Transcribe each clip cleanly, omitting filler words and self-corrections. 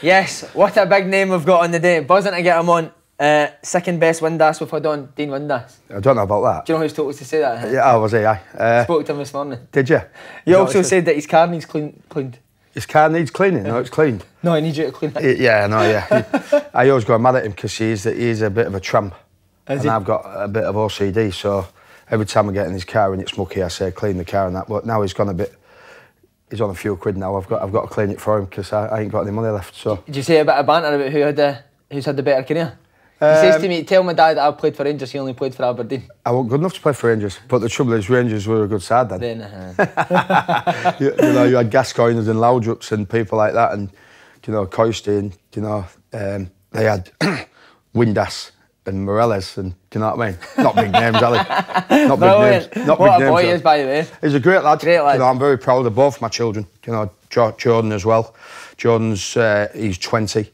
Yes, what a big name we've got on the day. Buzzing to get him on. Second best Windass we've had on, Dean Windass. I don't know about that. Do you know who's told us to say that? Yeah, I was he, aye. Spoke to him this morning. Did you? You also said that his car needs cleaned. His car needs cleaning? No, it's cleaned. No, I need you to clean it. Yeah, no, yeah. I always go mad at him because he's a bit of a tramp. And I've got a bit of OCD, so every time I get in his car and it's mucky, I say clean the car and that. But now he's gone a bit. He's on a few quid now. I've got to clean it for him because I ain't got any money left. So. Did you say a bit of banter about who's had the better career? He says to me, tell my dad that I played for Rangers, he only played for Aberdeen. I wasn't good enough to play for Rangers, but the trouble is Rangers were a good side then. you know, you had Gascoignes and Laudrups and people like that, and you know, Coisty, and you know, they had Windass and Morales, and do you know what I mean? Not big names, Ali. Not big names. Not what big a boy names, he is, by the way. He's a great lad. Great lad. You know, I'm very proud of both my children. You know, Jordan as well. Jordan's he's 20.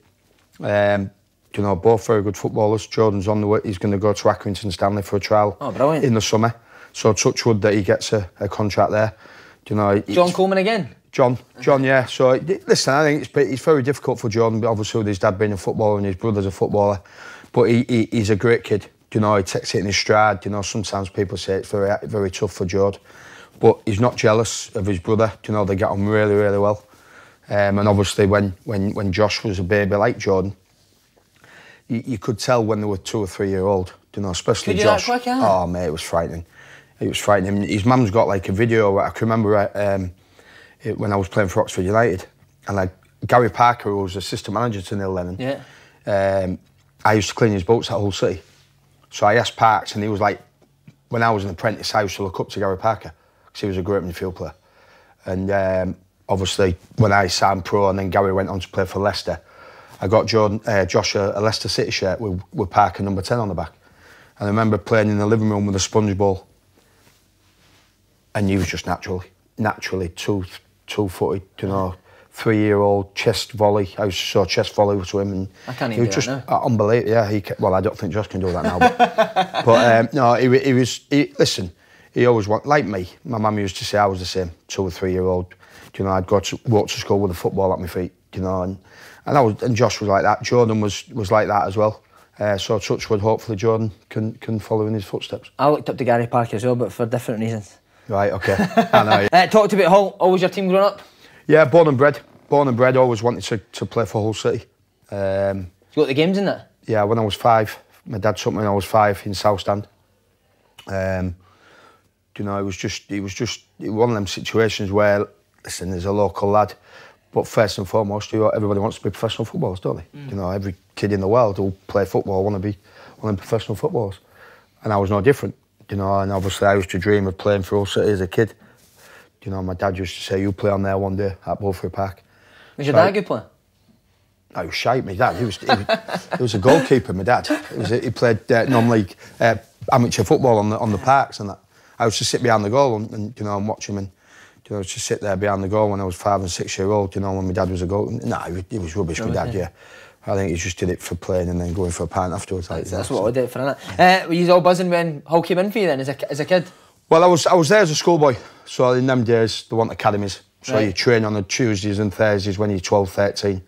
You know, both very good footballers. Jordan's on the way. He's going to go to Accrington Stanley for a trial in the summer. So touch wood that he gets a contract there. You know, John Coleman again? John, yeah. So listen, I think it's very difficult for Jordan, obviously with his dad being a footballer and his brother's a footballer. But he's a great kid. You know, he takes it in his stride. You know, sometimes people say it's very tough for Jord, but he's not jealous of his brother. You know, they get on really, really well. And obviously, when Josh was a baby like Jordan, you could tell when they were 2 or 3 years old. You know, especially could you Josh. That quick, yeah? Oh mate, it was frightening. It was frightening. His mum's got like a video. I can remember when I was playing for Oxford United, and like Gary Parker, who was assistant manager to Neil Lennon. Yeah. I used to clean his boats at Hull City. So I asked Parks, and he was like, when I was an apprentice, I used to look up to Gary Parker because he was a great midfield player. And obviously, when I signed pro, and then Gary went on to play for Leicester, I got Josh a Leicester City shirt with Parker number 10 on the back. And I remember playing in the living room with a sponge ball, and he was just naturally two-footed, you know, 3-year-old chest volley. I used to show chest volley to him, and I can't even do just that now. Unbelievable. Yeah, well, I don't think Josh can do that now, but no, listen. He always wanted, like me. My mum used to say I was the same, 2 or 3 year old. You know, I'd walk to school with a football at my feet. You know, and Josh was like that. Jordan was like that as well. So touchwood, hopefully Jordan can follow in his footsteps. I looked up to Gary Parker as well, but for different reasons. Right, okay. I know. Yeah. Talked about Hull. Always your team growing up? Yeah, born and bred. Born and bred. Always wanted to play for Hull City. You got the games in that? Yeah, when I was 5, my dad took me when I was 5 in South Stand. You know, it was just one of them situations where, listen, there's a local lad, but first and foremost, everybody wants to be professional footballers, don't they? You know, every kid in the world who play football want to be one of the professional footballers, and I was no different. You know, and obviously I used to dream of playing for Hull City as a kid. You know, my dad used to say, "You play on there one day at Bulford Park." Was your dad a good player? No, he was shite. My dad, he was a goalkeeper. My dad, he played non-league amateur football on the parks and that. I used to sit behind the goal and you know, and watch him, and you know, I used to sit there behind the goal when I was 5 and 6 years old. You know, when my dad was a goal. No, he was rubbish. My dad, yeah. I think he just did it for playing and then going for a pint afterwards. That's what I did for it. Were you all buzzing when Hull came in for you then, as a kid? Well, I was there as a schoolboy. So in them days, they want academies. So you train on the Tuesdays and Thursdays when you're 12, 13.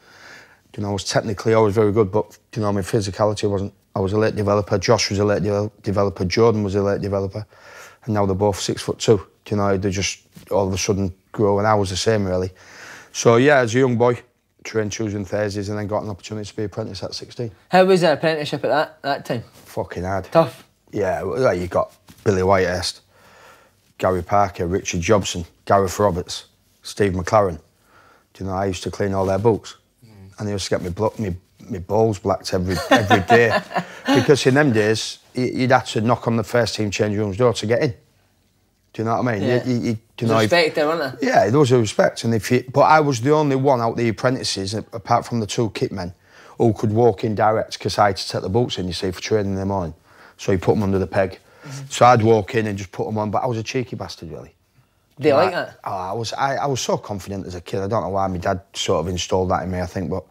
You know, I was technically always very good, but you know, my physicality wasn't. I was a late developer. Josh was a late developer. Jordan was a late developer, and now they're both 6'2". You know, they just all of a sudden grow, and I was the same really. So yeah, as a young boy, trained Tuesdays and Thursdays, and then got an opportunity to be apprentice at 16. How was an apprenticeship at that time? Fucking hard. Tough. Yeah, well, you got Billy Whitehurst, Gary Parker, Richard Jobson, Gareth Roberts, Steve McLaren. Do you know, I used to clean all their boots, and they used to get me balls blacked every day, because in them days you'd have to knock on the first team change room's door to get in. Do you know what I mean? Yeah. You know, respect there, wasn't there? Yeah, there was a respect, and but I was the only one out the apprentices, apart from the 2 kit men, who could walk in direct, because I had to take the boots in, you see, for training in the morning. So he put them under the peg. So I'd walk in and just put them on, but I was a cheeky bastard, really. Do you like that? Oh, I was so confident as a kid. I don't know why. My dad sort of installed that in me, I think, but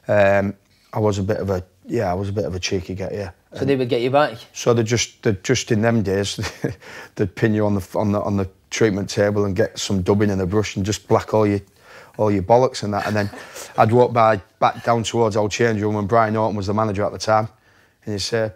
I was a bit of a cheeky get, yeah. So they would get you back? So they just in them days, they'd pin you on the treatment table and get some dubbing and a brush and just black all all your bollocks and that. And then I'd walk back down towards old change room when Brian Norton was the manager at the time, and he'd say,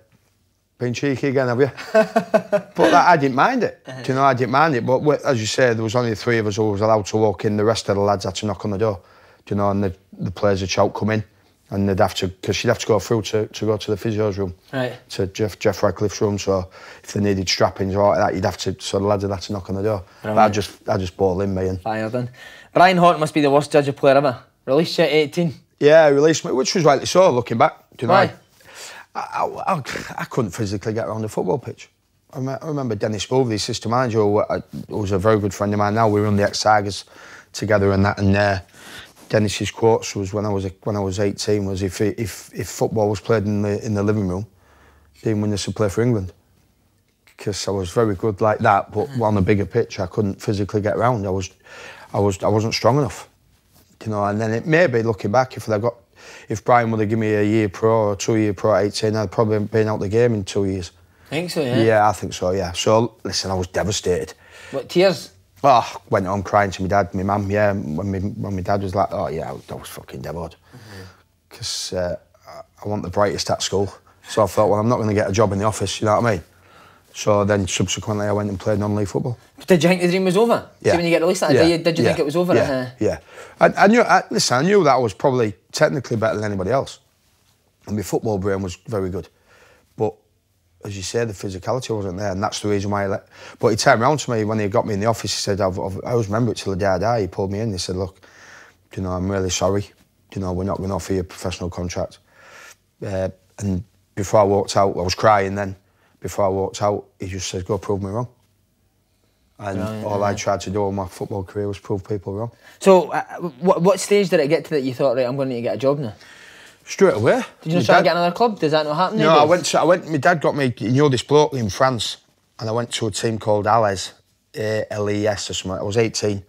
"Been cheeky again, have you?" But I didn't mind it. Do you know, I didn't mind it. But as you say, there was only 3 of us who was allowed to walk in. The rest of the lads had to knock on the door. Do you know, and the players would shout, "Come in." And they'd have to, because she'd have to go through to go to the physio's room, to Jeff Radcliffe's room. So if they needed strappings or like that, you'd have to. So the lads would have to knock on the door. But I just ball in, me and fired in. Brian Horton must be the worst judge of player ever. Released you at 18. Yeah, released me, which was rightly so. Looking back, do you know, why? I couldn't physically get around the football pitch. I remember Dennis Bove, the assistant manager, who was a very good friend of mine. Now we run the ex-Tigers together and that, and. Dennis's quotes was when I was 18 was if football was played in the living room, he didn't win us to play for England, because I was very good like that, but on a bigger pitch I couldn't physically get around. I wasn't strong enough, you know. And then it maybe looking back, if Brian would have given me a year pro or 2 year pro at 18, I'd probably been out the game in 2 years. Think so, yeah. Yeah, I think so. Yeah. So listen, I was devastated. What, tears? Oh, went home crying to my dad, my mum, yeah. When my dad was like, oh yeah, I was fucking devoured. Because I want the brightest at school. So I thought, well, I'm not going to get a job in the office, you know what I mean? So then subsequently I went and played non-league football. Did you think the dream was over? Yeah. See, when you get released that day, did you think it was over? Yeah, yeah. I knew that I was probably technically better than anybody else. And my football brain was very good. But as you say, the physicality wasn't there, and that's the reason why But he turned around to me when he got me in the office. He said, I always remember it till the day I die. He pulled me in. He said, look, you know, I'm really sorry. You know, we're not going to offer you a professional contract. And before I walked out, I was crying then. Before I walked out, he just said, go prove me wrong. And all I tried to do in my football career was prove people wrong. So, what stage did it get to that you thought, right, I'm going to need to get a job now? Straight away. Did you not try to get another club? Does that not happen? No, I went. My dad got me. You know this bloke in France, and I went to a team called Ales, ALES or something. I was 18,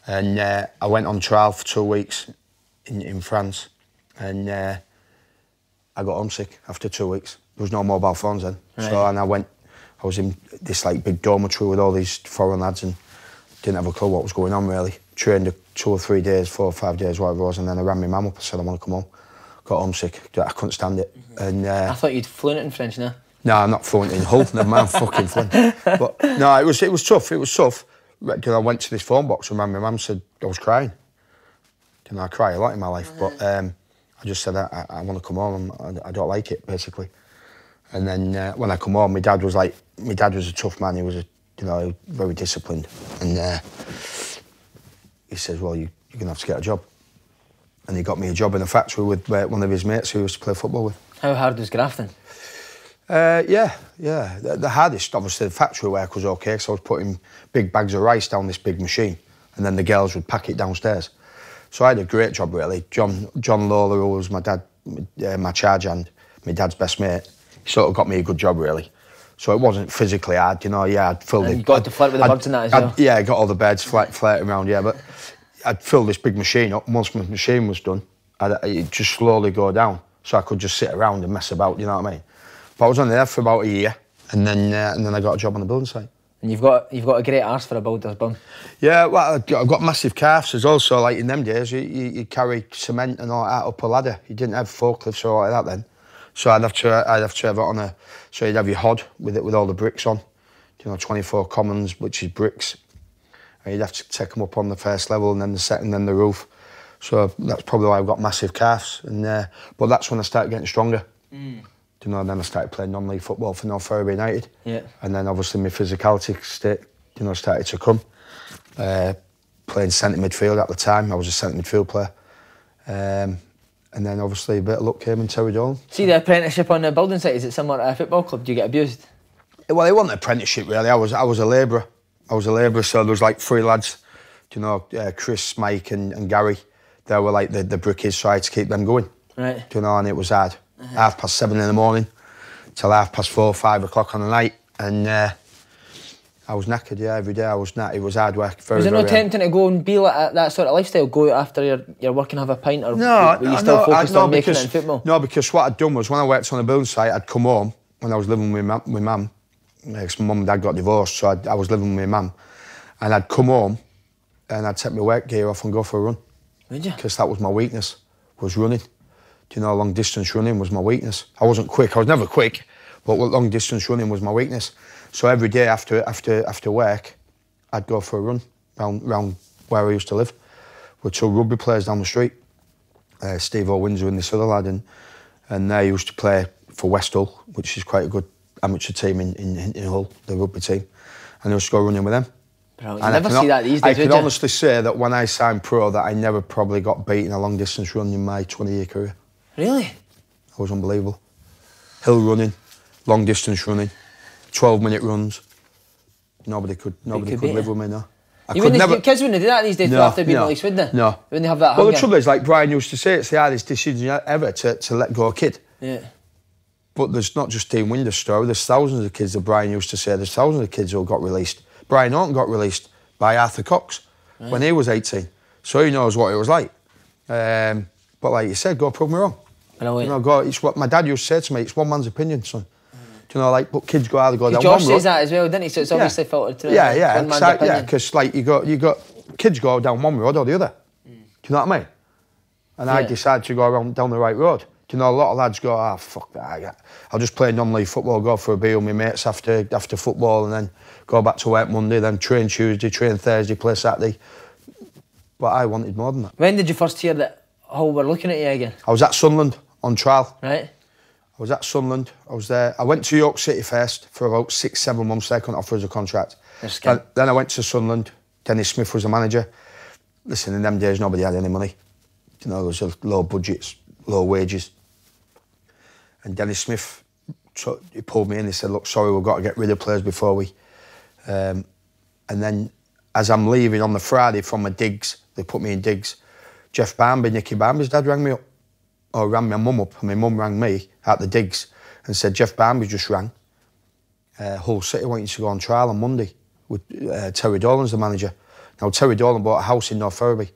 and I went on trial for 2 weeks in France, and I got homesick after 2 weeks. There was no mobile phones then, so and I was in this like big dormitory with all these foreign lads, and didn't have a clue what was going on really. Trained 2 or 3 days, 4 or 5 days, whatever it was, and then I ran my mum up and said I want to come home. Got homesick. I couldn't stand it. And I thought you'd fluent in French now. No, I'm not fluent in Hull. Never mind, I'm fucking fluent. But no, it was tough. It was tough. I went to this phone box and my mum said I was crying. You know, I cry a lot in my life, but I just said I want to come home. I don't like it, basically. And then when I come home, my dad was a tough man. He was very disciplined, and he says, well, you're gonna have to get a job. And he got me a job in a factory with one of his mates who he used to play football with. How hard was grafting? Yeah. The hardest, obviously, the factory work was okay, so I was putting big bags of rice down this big machine, and then the girls would pack it downstairs. So I had a great job, really. John Lawler, who was my dad, my charge hand, my dad's best mate, he sort of got me a good job, really. So it wasn't physically hard, you know. Yeah, I'd filled it. You got to flirt with the bugs and that as well. Yeah, I got all the beds floating around. Yeah, but I'd fill this big machine up. Once my machine was done, it'd just slowly go down, so I could just sit around and mess about. You know what I mean? But I was only there for about a year, and then I got a job on the building site. And you've got a great arse for a builder's bum. Yeah, well, I've got massive calves as well. So like in them days, you carry cement and all that up a ladder. You didn't have forklifts or all like that then. So I'd have to have it on a. So you'd have your hod with all the bricks on. You know, 24 commons, which is bricks. And you'd have to take them up on the first level, and then the second, and then the roof. So that's probably why I've got massive calves. And but that's when I started getting stronger. You know, and then I started playing non-league football for North Ferry United. Yeah. And then obviously my physicality started to come. Playing centre midfield at the time. I was a centre midfield player. And then obviously a bit of luck came in Terry Dolan. See the apprenticeship on the building site, is it similar to a football club? Do you get abused? Well, it wasn't an apprenticeship really. I was a labourer. So there was like 3 lads, you know, Chris, Mike and Gary. They were like the brickies, so I had to keep them going. Right. You know, and it was hard. 7:30 in the morning till 4:30, 5 o'clock on the night, and I was knackered. Yeah, every day I was knackered. It was hard work. Was it no tempting to go and be like that sort of lifestyle? Go after your work and have a pint, or no? Were you still focused on making it in football? No, because what I'd done was when I worked on a building site, I'd come home when I was living with my mum. Because my mum and dad got divorced, so I was living with my mum, and I'd come home, and I'd take my work gear off and go for a run. Would you? Because that was my weakness, was running. Do you know, long distance running was my weakness. I wasn't quick, I was never quick, but long distance running was my weakness. So every day after work, I'd go for a run round where I used to live with 2 rugby players down the street. Steve O'Windsor and this other lad, and they used to play for West Hull, which is quite a good amateur team in Hull, the rugby team. And I used to go running with them. Bro, you never see that these days, I can honestly say that when I signed pro, that I never probably got beat in a long distance run in my 20-year career. Really? It was unbelievable. Hill running, long distance running, 12-minute runs. Nobody could live with me, no. Kids wouldn't do that these days after being released, would they? No. Wouldn't they have that Well, hunger? the trouble is, like Brian used to say, it's the hardest decision ever to let go a kid. Yeah. But there's not just Dean Windass' story, there's thousands of kids that Brian used to say, there's thousands of kids who got released. Brian Norton got released by Arthur Cox when he was 18. So he knows what it was like. But like you said, go prove me wrong. It's what my dad used to say to me, it's one man's opinion, son. Do you know, like, but kids either go down Josh one road. says that as well, didn't he? So it's obviously filtered through. Yeah, because like you got kids go down one road or the other. Do you know what I mean? And I decided to go down the right road. Do you know, a lot of lads go, fuck that, I'll just play non-league football, go for a beer with my mates after football, and then go back to work Monday, then train Tuesday, train Thursday, play Saturday. But I wanted more than that. When did you first hear that Hull were looking at you again? I was at Sunderland on trial. Right. I was at Sunderland. I was there. I went to York City first for about 6-7 months. They couldn't offer us a contract. Then I went to Sunderland. Dennis Smith was the manager. Listen, in them days, nobody had any money. You know, there was low budgets, low wages. And Dennis Smith, he pulled me in. He said, "Look, sorry, we've got to get rid of players before we." And then, as I'm leaving on the Friday from my digs, they put me in digs. Jeff Barmby, Nicky Barmby's dad, rang me up. Or rang my mum up, and my mum rang me at the digs and said, Jeff Barmby just rang. Hull City want you to go on trial on Monday with Terry Dolan's the manager. Now, Terry Dolan bought a house in North Ferry.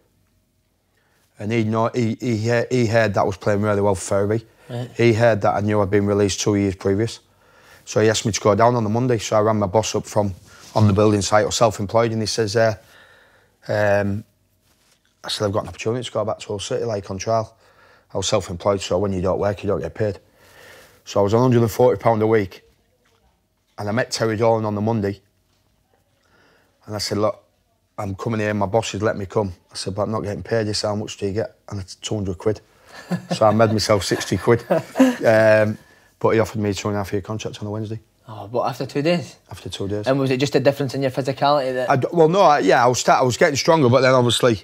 And he heard that I was playing really well for Ferry. Right. He heard that I knew I'd been released 2 years previous. So he asked me to go down on the Monday. So I rang my boss up from on the building site, or self-employed, and he says, I said, I've got an opportunity to go back to Hull City, like on trial. I was self-employed, so when you don't work, you don't get paid. So I was on £140 a week, and I met Terry Dolan on the Monday, and I said, look, I'm coming here, my boss has let me come. I said, but I'm not getting paid. He said, how much do you get? And it's 200 quid. So I made myself 60 quid. But he offered me a 2.5-year contract on a Wednesday. Oh, but after 2 days? After 2 days. And was it just a difference in your physicality? I was getting stronger, but then obviously,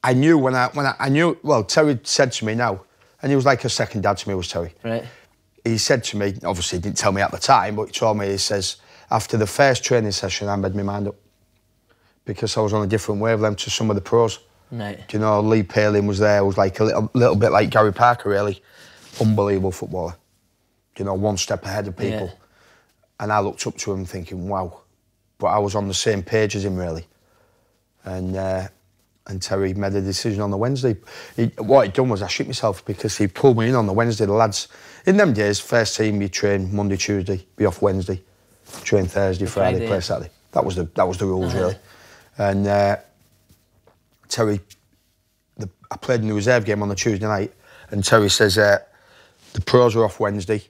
I knew when I knew, well, Terry said to me now, and he was like a second dad to me, was Terry. Right. He said to me, obviously he didn't tell me at the time, but he told me, he says, after the first training session, I made my mind up. Because I was on a different wavelength to some of the pros. Right. Do you know, Lee Palin was there, was like a little bit like Gary Parker, really. Unbelievable footballer. You know, one step ahead of people. Yeah. And I looked up to him thinking, wow. But I was on the same page as him, really. And Terry made a decision on the Wednesday. What he'd done was I shit myself because he pulled me in on the Wednesday. The lads, in them days, first team, you train Monday, Tuesday, be off Wednesday, train Thursday, Friday, play Saturday. That was the rules, really. And Terry, I played in the reserve game on the Tuesday night, and Terry says, the pros are off Wednesday.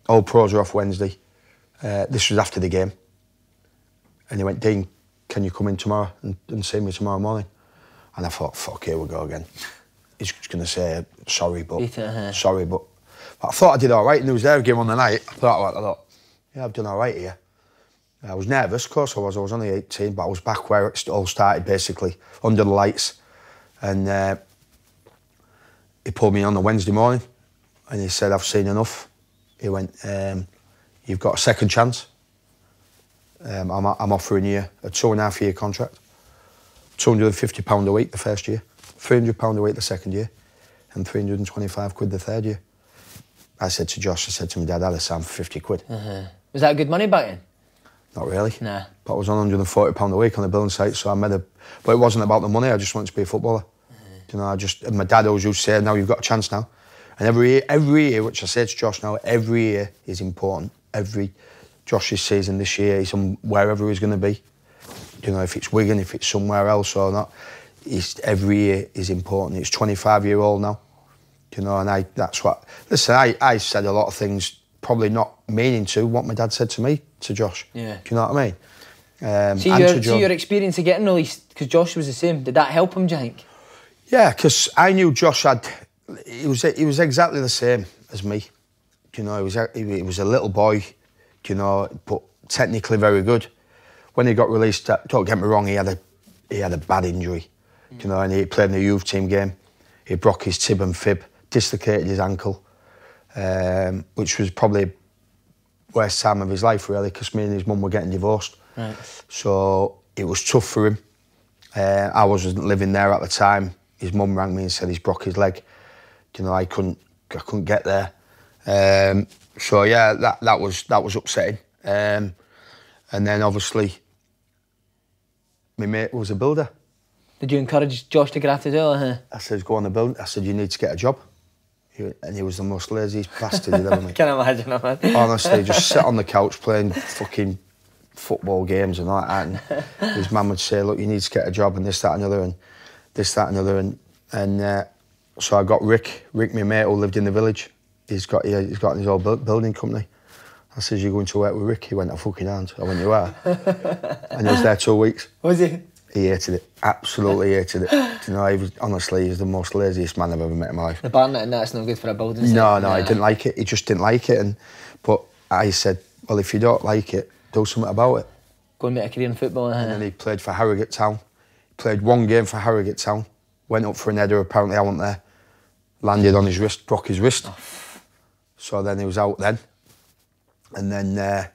All pros are off Wednesday. This was after the game. And he went, Dean, can you come in tomorrow and see me tomorrow morning? And I thought, fuck, here we go again. He's going to say, sorry, but I thought I did all right in the reserve game on the night. I thought, yeah, I've done all right here. I was nervous, of course I was only 18, but I was back where it all started, basically, under the lights. And he pulled me on the Wednesday morning, and he said, I've seen enough. He went, you've got a second chance. I'm offering you a 2.5-year contract, £250 a week the first year, £300 a week the second year, and 325 quid the third year. I said to Josh, I said to my dad, I'd sign for 50 quid. Was that good money back then? Not really. Nah. But I was on £140 a week on the building site, so I made a... But it wasn't about the money, I just wanted to be a footballer. You know, and my dad always used to say, now you've got a chance now. And every year, which I say to Josh now, every year is important. Josh's season this year, he's on wherever he's going to be. You know, if it's Wigan, if it's somewhere else or not, every year is important. It's 25-year-old now. You know, and that's what... Listen, I said a lot of things, probably not meaning to, what my dad said to me, to Josh. Yeah. Do you know what I mean? See your experience of getting released, because Josh was the same. Did that help him, do you think? Yeah, because I knew Josh he was exactly the same as me. You know, he was a little boy, you know, but technically very good. When he got released, don't get me wrong, he had a bad injury. You know, and he played in the youth team game. He broke his tib and fib, dislocated his ankle, which was probably worst time of his life, really, because me and his mum were getting divorced. Right. So it was tough for him. I wasn't living there at the time. His mum rang me and said he's broke his leg. You know, I couldn't get there. So yeah, that was upsetting. And then obviously, my mate was a builder. Did you encourage Josh to graft as well? Huh? I said, go on the build. I said, you need to get a job. And he was the most laziest bastard you'd ever met. Can imagine, man. Honestly, just sit on the couch playing fucking football games and all that. And his mum would say, look, you need to get a job and this, that, and another, and this, that, and another. And so I got Rick, my mate, who lived in the village. He's got his own building company. I said, you're going to work with Rick? He went, I fucking aren't. I went, you are? And he was there 2 weeks. Was he? He hated it, absolutely hated it. You know, he was the most laziest man I've ever met in my life. The barnet and that's not good for a building. No, he didn't like it. He just didn't like it. But I said, well, if you don't like it, do something about it. Go and make a career in football. And then he played for Harrogate Town. He played one game for Harrogate Town. Went up for an header, apparently I wasn't there. Landed on his wrist, broke his wrist. Oh. So then he was out then. And then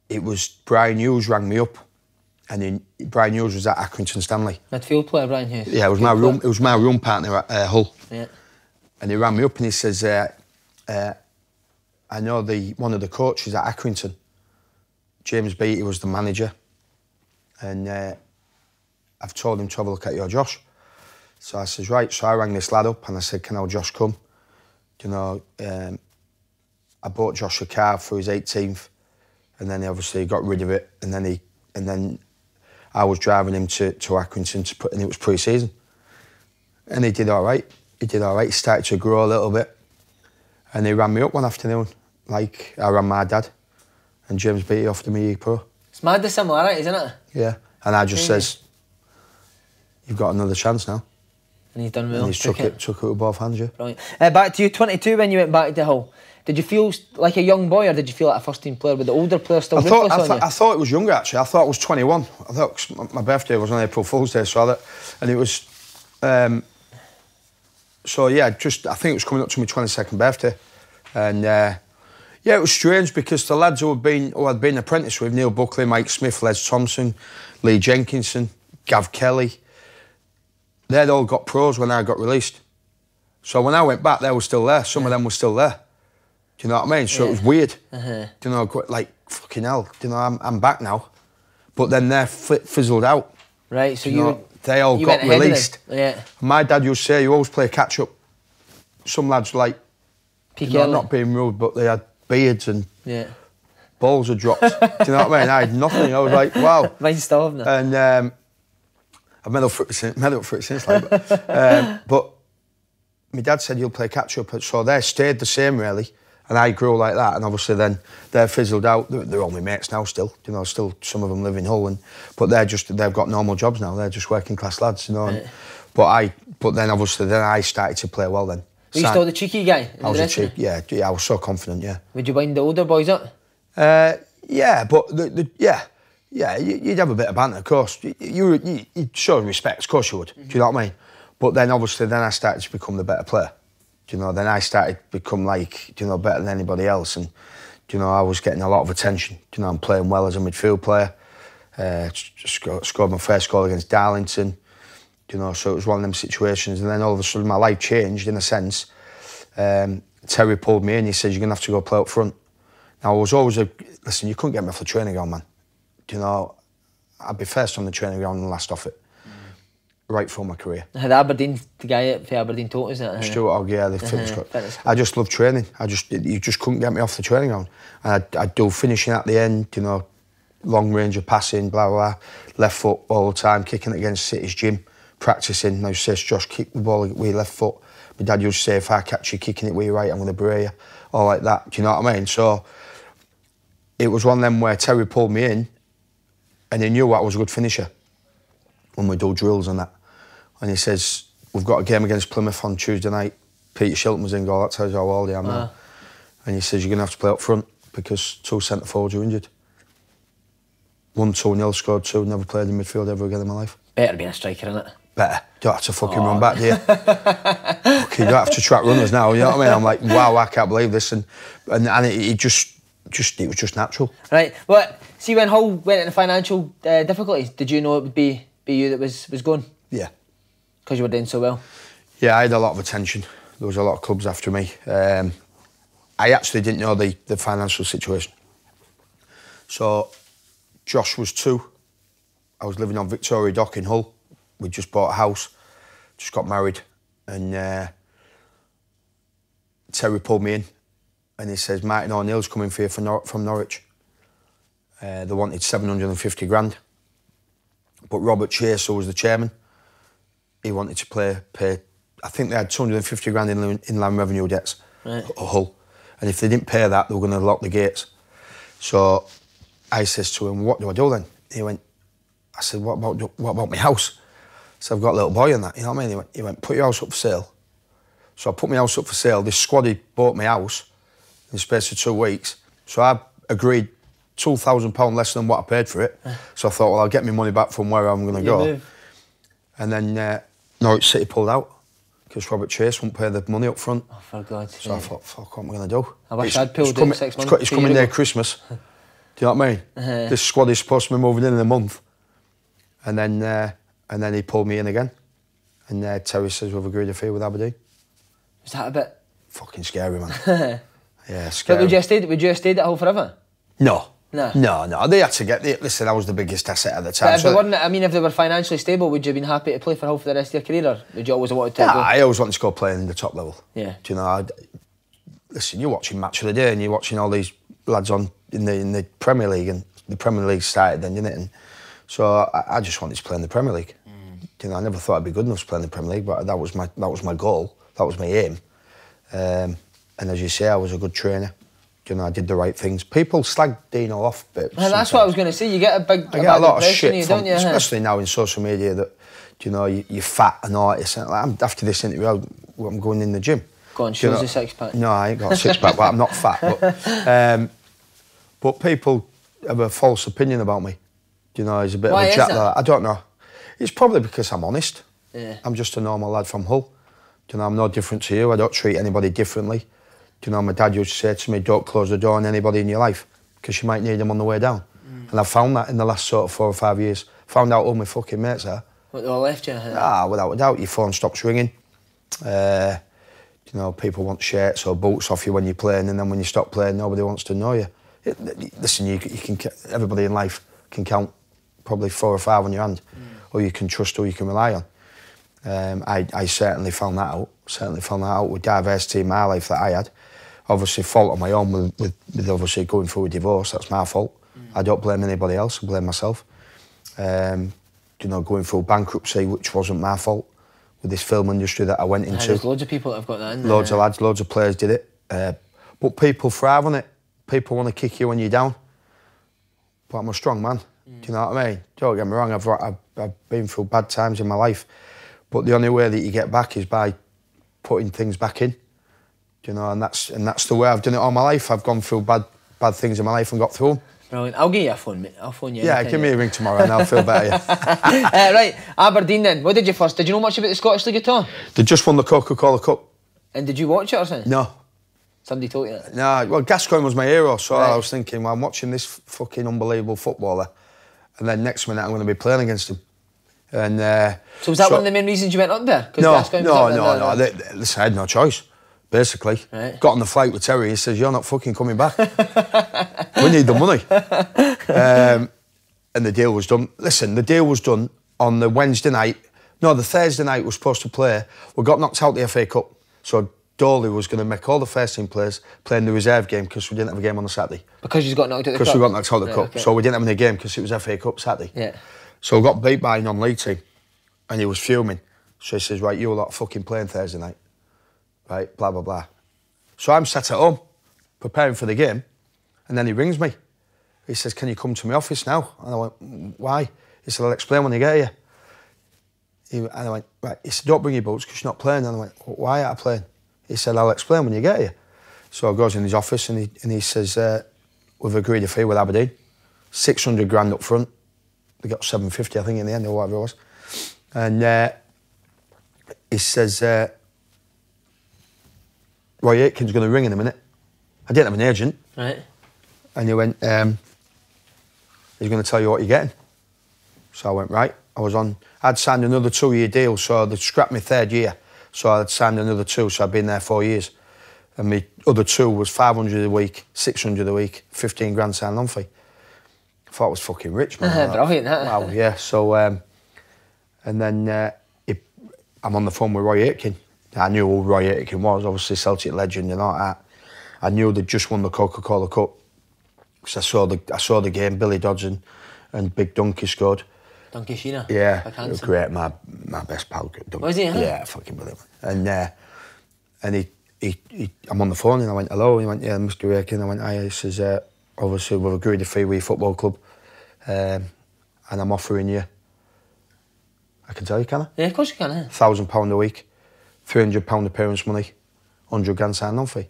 it was Brian Hughes rang me up. And then Brian Hughes was at Accrington Stanley. Midfield player, Brian Hughes. Yeah, it was my room partner at Hull. Yeah. And he rang me up and he says, I know one of the coaches at Accrington, James Beattie, was the manager, and I've told him to have a look at your Josh. So I says, right. So I rang this lad up and I said, can our Josh come? You know, I bought Josh a car for his 18th, and then he obviously got rid of it, and then I was driving him to Accrington and it was pre-season. And he did all right. He started to grow a little bit. And he rang me up one afternoon, like I ran my dad. And James Beattie offered me E-Pro. It's mad the similarity, isn't it? Yeah. And I just says, you've got another chance now. And he's done well. And he's took it with both hands, yeah. Brilliant. Back to you, 22 when you went back to Hull. Did you feel like a young boy or did you feel like a first-team player with the older players still ruthless on you? I thought it was younger, actually. I thought it was 21. I thought my birthday was on April Fool's Day, so and it was... so, yeah, I think it was coming up to my 22nd birthday. And, yeah, it was strange because the lads who I'd been apprentice with, Neil Buckley, Mike Smith, Les Thompson, Lee Jenkinson, Gav Kelly, they'd all got pros when I got released. So when I went back, they were still there. Some of them were still there. Do you know what I mean? So it was weird. Do you know, like, fucking hell, do you know, I'm back now. But then they're fizzled out. Right, so they all got released. Yeah. My dad used to say, you always play catch-up. Some lads, like, not being rude, but they had beards and balls had dropped. Do you know what I mean? I had nothing. I was like, wow. Mine's still having it. And I've made up for it since. Like, but my dad said, you'll play catch-up. So they stayed the same, really. And I grew like that, and obviously then they're fizzled out. They're all my mates now still, you know, still some of them live in Hull, but they've got normal jobs now, they're just working class lads, you know. Right. But then obviously I started to play well then. Were you still the cheeky guy? I was a cheeky, yeah, I was so confident, yeah. Would you wind the older boys up? Yeah, but you'd have a bit of banter, of course. You'd show respect, of course you would, do you know what I mean? But then obviously I started to become the better player. You know, then I started to become like, you know, better than anybody else, and you know, I was getting a lot of attention. You know, I'm playing well as a midfield player. Scored my first goal against Darlington. You know, so it was one of them situations, and then all of a sudden my life changed in a sense. Terry pulled me in. He says, "You're gonna have to go play up front." Now I was always listen. You couldn't get me off the training ground, man. You know, I'd be first on the training ground and last off it. Right through my career. Had Aberdeen, the guy at Aberdeen taught us that? Stuart Ogg, yeah, the fitness coach. I just love training. You just couldn't get me off the training ground. And I'd do finishing at the end, you know, long range of passing, blah, blah, blah. Left foot all the time, kicking it against City's gym, practising. Now says, Josh, kick the ball with your left foot. My dad used to say, if I catch you kicking it with your right, I'm going to bury you. All like that, do you know what I mean? So it was one of them where Terry pulled me in and he knew I was a good finisher when we do drills and that. And he says, we've got a game against Plymouth on Tuesday night. Peter Shilton was in goal, that tells you how old I am now. And he says, you're going to have to play up front because 2 centre forwards are injured. 1-2-0, scored 2, never played in midfield ever again in my life. Better being a striker, innit? Better. Don't have to fucking run back, do you? Okay, you don't have to track runners now, you know what I mean? I'm like, wow, I can't believe this. And it was just natural. Right, well, see when Hull went into financial difficulties, did you know it would be you that was going? Yeah. Because you were doing so well? Yeah, I had a lot of attention. There was a lot of clubs after me. I actually didn't know the financial situation. So, Josh was 2. I was living on Victoria Dock in Hull. We just bought a house, just got married, and Terry pulled me in and he says, Martin O'Neill's coming for you from Norwich. They wanted 750 grand. But Robert Chase, who was the chairman, he wanted to pay, I think they had 250 grand in inland revenue debts at Hull. And if they didn't pay that, they were going to lock the gates. So I says to him, what do I do then? He went, I said, what about my house? So I've got a little boy in that, you know what I mean? He went, put your house up for sale. So I put my house up for sale. This squaddy bought my house in the space of 2 weeks. So I agreed £2,000 less than what I paid for it. So I thought, well, I'll get my money back from where I'm going to go. Move. And then Norwich City pulled out because Robert Chase wouldn't pay the money up front. Oh, for God's sake. So I thought, fuck, what am I going to do? I wish I'd pulled in 6 months. It's coming near Christmas. Do you know what I mean? This squad is supposed to be moving in a month. And then he pulled me in again. And Terry says, we've agreed a fee with Aberdeen. Was that a bit... Fucking scary, man. Yeah, scary. But would you have stayed at Hull forever? No. No. They had to get... Listen, I was the biggest asset at the time. But if they were financially stable, would you have been happy to play for Hull for the rest of your career, or would you always have wanted to go? I always wanted to go playing in the top level. Yeah. Do you know, listen, you're watching Match of the Day and you're watching all these lads on in the Premier League, and the Premier League started then, didn't it? And so I just wanted to play in the Premier League. You know, I never thought I'd be good enough to play in the Premier League, but that was my goal. That was my aim. And as you say, I was a good trainer. You know, I did the right things. People slag Deano off a bit. Well, that's what I was going to say. You get a lot of shit don't you? Especially now in social media that, you know, you're fat and all this. Like, after this interview, I'm going in the gym. Go on, show us a six-pack. No, I ain't got a six-pack, but I'm not fat. But people have a false opinion about me. You know, he's a bit of a jack. I don't know. It's probably because I'm honest. Yeah. I'm just a normal lad from Hull. You know, I'm no different to you. I don't treat anybody differently. You know, my dad used to say to me, don't close the door on anybody in your life because you might need them on the way down. And I've found that in the last sort of 4 or 5 years. Found out all my fucking mates are. What, they all left you? Without a doubt. Your phone stops ringing. You know, people want shirts or boots off you when you're playing, and then when you stop playing, nobody wants to know you. Listen, you can everybody in life can count probably 4 or 5 on your hand, or you can trust, or you can rely on. I certainly found that out. Certainly found that out with diversity in my life that I had. Obviously, fault on my own with obviously going through a divorce. That's my fault. I don't blame anybody else. I blame myself. You know, going through bankruptcy, which wasn't my fault, with this film industry that I went into. There's loads of people that have got that in there. Loads of lads, loads of players did it. But people thrive on it. People want to kick you when you're down. But I'm a strong man. Do you know what I mean? Don't get me wrong, I've been through bad times in my life. But the only way that you get back is by putting things back in. You know, and that's the way I've done it all my life. I've gone through bad things in my life and got through them. Brilliant. I'll give you a phone, mate. I'll phone you. Yeah, give me a ring tomorrow and I'll feel better. Right, Aberdeen then. What did you first? Did you know much about the Scottish League at all? They just won the Coca-Cola Cup. And did you watch it or something? No. Somebody told you that? No, well, Gascoigne was my hero, so I was thinking, well, I'm watching this fucking unbelievable footballer, and then next minute I'm going to be playing against him. And so was that one of the main reasons you went up there? No. Listen, I had no choice. Basically, got on the flight with Terry. He says, "You're not fucking coming back. We need the money." And the deal was done. Listen, the deal was done on the Wednesday night. No, the Thursday night we were supposed to play. We got knocked out the FA Cup. So Dolly was going to make all the first team players play in the reserve game because we didn't have a game on the Saturday. Because you got knocked out the cup? Because we got knocked out of the cup. Okay. So we didn't have any game because it was FA Cup Saturday. Yeah. So we got beat by a non-league team and he was fuming. So he says, right, you lot fucking playing Thursday night. Right, blah, blah, blah. So I'm sat at home preparing for the game and then he rings me. He says, can you come to my office now? And I went, why? He said, I'll explain when you get here. And I went, right. He said, don't bring your boots because you're not playing. And I went, why aren't I playing? He said, I'll explain when you get here. So I goes in his office and he says, we've agreed a fee with Aberdeen. 600 grand up front. We got 750, I think, in the end, or whatever it was. And he says, Roy Aitken's going to ring in a minute. I didn't have an agent. Right. And he went, he's going to tell you what you're getting. So I went, right. I'd signed another 2-year deal, so they'd scrapped me 3rd year. So I'd signed another 2, so I'd been there 4 years. And my other 2 was 500 a week, 600 a week, 15 grand sign-on fee. I thought I was fucking rich, man. Brilliant, that. Wow, yeah. So, and then I'm on the phone with Roy Aitken. I knew who Roy Aitken was, obviously Celtic legend and all that. I knew they'd just won the Coca-Cola Cup. Because I saw the game, Billy Dodson and Big Donkey scored. Donkey Sheena. Yeah, it was great. My best pal. Was he? Huh? Yeah, fucking brilliant. And I'm on the phone and I went, hello. He went, yeah, Mr. Aitken. I went, hi. He says, obviously we've agreed a fee with your football club, and I'm offering you. I can tell you, can I? Yeah, of course you can. Yeah. £1,000 a week, £300 appearance money, 100 grand sign-on fee.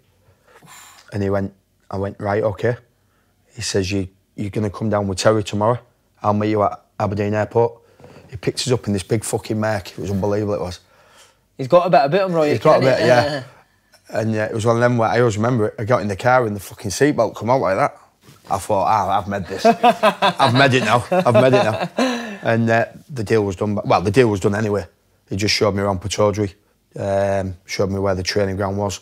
And I went, right, okay. He says, you're going to come down with Terry tomorrow. I'll meet you at Aberdeen Airport. He picked us up in this big fucking Merc. It was unbelievable, it was. He's got a bit of him, Roy. He's got a bit, yeah. And it was one of them where I always remember it. I got in the car and the fucking seatbelt come out like that. I thought, I've made this. I've made it now. And the deal was done. Well, the deal was done anyway. He just showed me around Pataudry, showed me where the training ground was.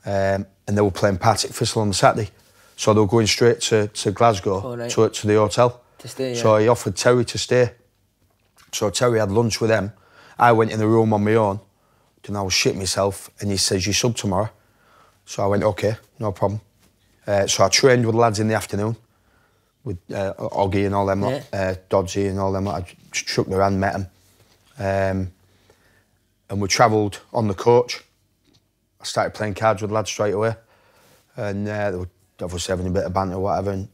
And they were playing Partick Thistle on the Saturday. So they were going straight to Glasgow, to the hotel. To stay, yeah. So he offered Terry to stay. So Terry had lunch with them. I went in the room on my own. Then I was shitting myself. And he says, you sub tomorrow. So I went, OK, no problem. So I trained with the lads in the afternoon. With Oggy and all them, Dodgy and all them. I shook their hand, met them. And we travelled on the coach. I started playing cards with the lads straight away. And they were obviously having a bit of banter or whatever.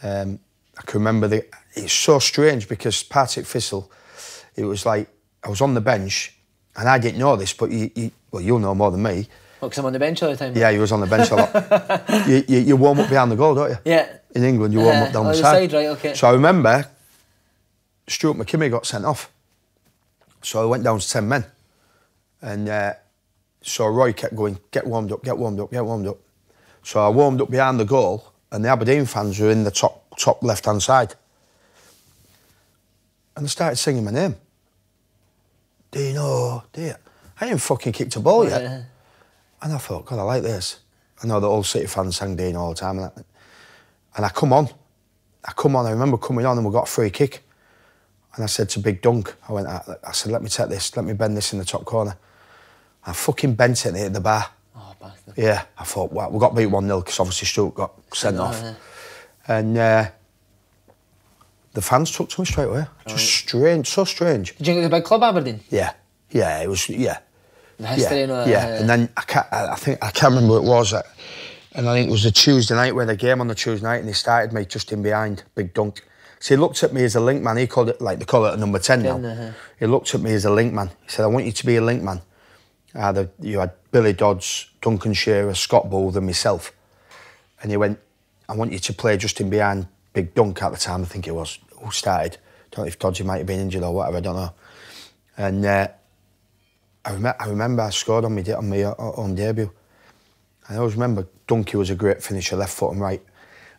And I can remember it's so strange because Partick Thistle, it was like I was on the bench and I didn't know this, but you'll know more than me. Well, because I'm on the bench all the time. Yeah, you was on the bench a lot. you warm up behind the goal, don't you? Yeah. In England, you warm up down the side. Right, okay. So I remember Stuart McKimmie got sent off. So I went down to 10 men. And so Roy kept going, get warmed up, get warmed up, get warmed up. So I warmed up behind the goal and the Aberdeen fans were in the top left-hand side. And they started singing my name. Deano, Deano. I ain't fucking kicked a ball yet. Yeah. And I thought, God, I like this. I know the old City fans sang Deano all the time. And I come on. I remember coming on and we got a free kick. And I said to Big Dunk, I said, let me take this, let me bend this in the top corner. I fucking bent it and it hit the bar. Oh, bastard. Yeah, I thought, well, we got beat 1-0 because obviously Stuart got sent off. Yeah. And the fans took to me straight away. Right. Just strange, so strange. Did you think it was a big club, Aberdeen? Yeah, it was, yeah. The history and all that. Yeah, and then I can't remember what it was. And I think it was a Tuesday night, we had a game on the Tuesday night and he started me just in behind, Big Dunk. So he looked at me as a link man. He called it, like they call it a number 10 now. He looked at me as a link man. He said, I want you to be a link man. You had Billy Dodds, Duncan Shearer, Scott Booth and myself. And he went, I want you to play just in behind Big Dunk at the time, I think it was, who started. Don't know if Dodgy might have been injured or whatever, I don't know. And I remember I scored on my own debut. I always remember Dunky was a great finisher, left foot and right.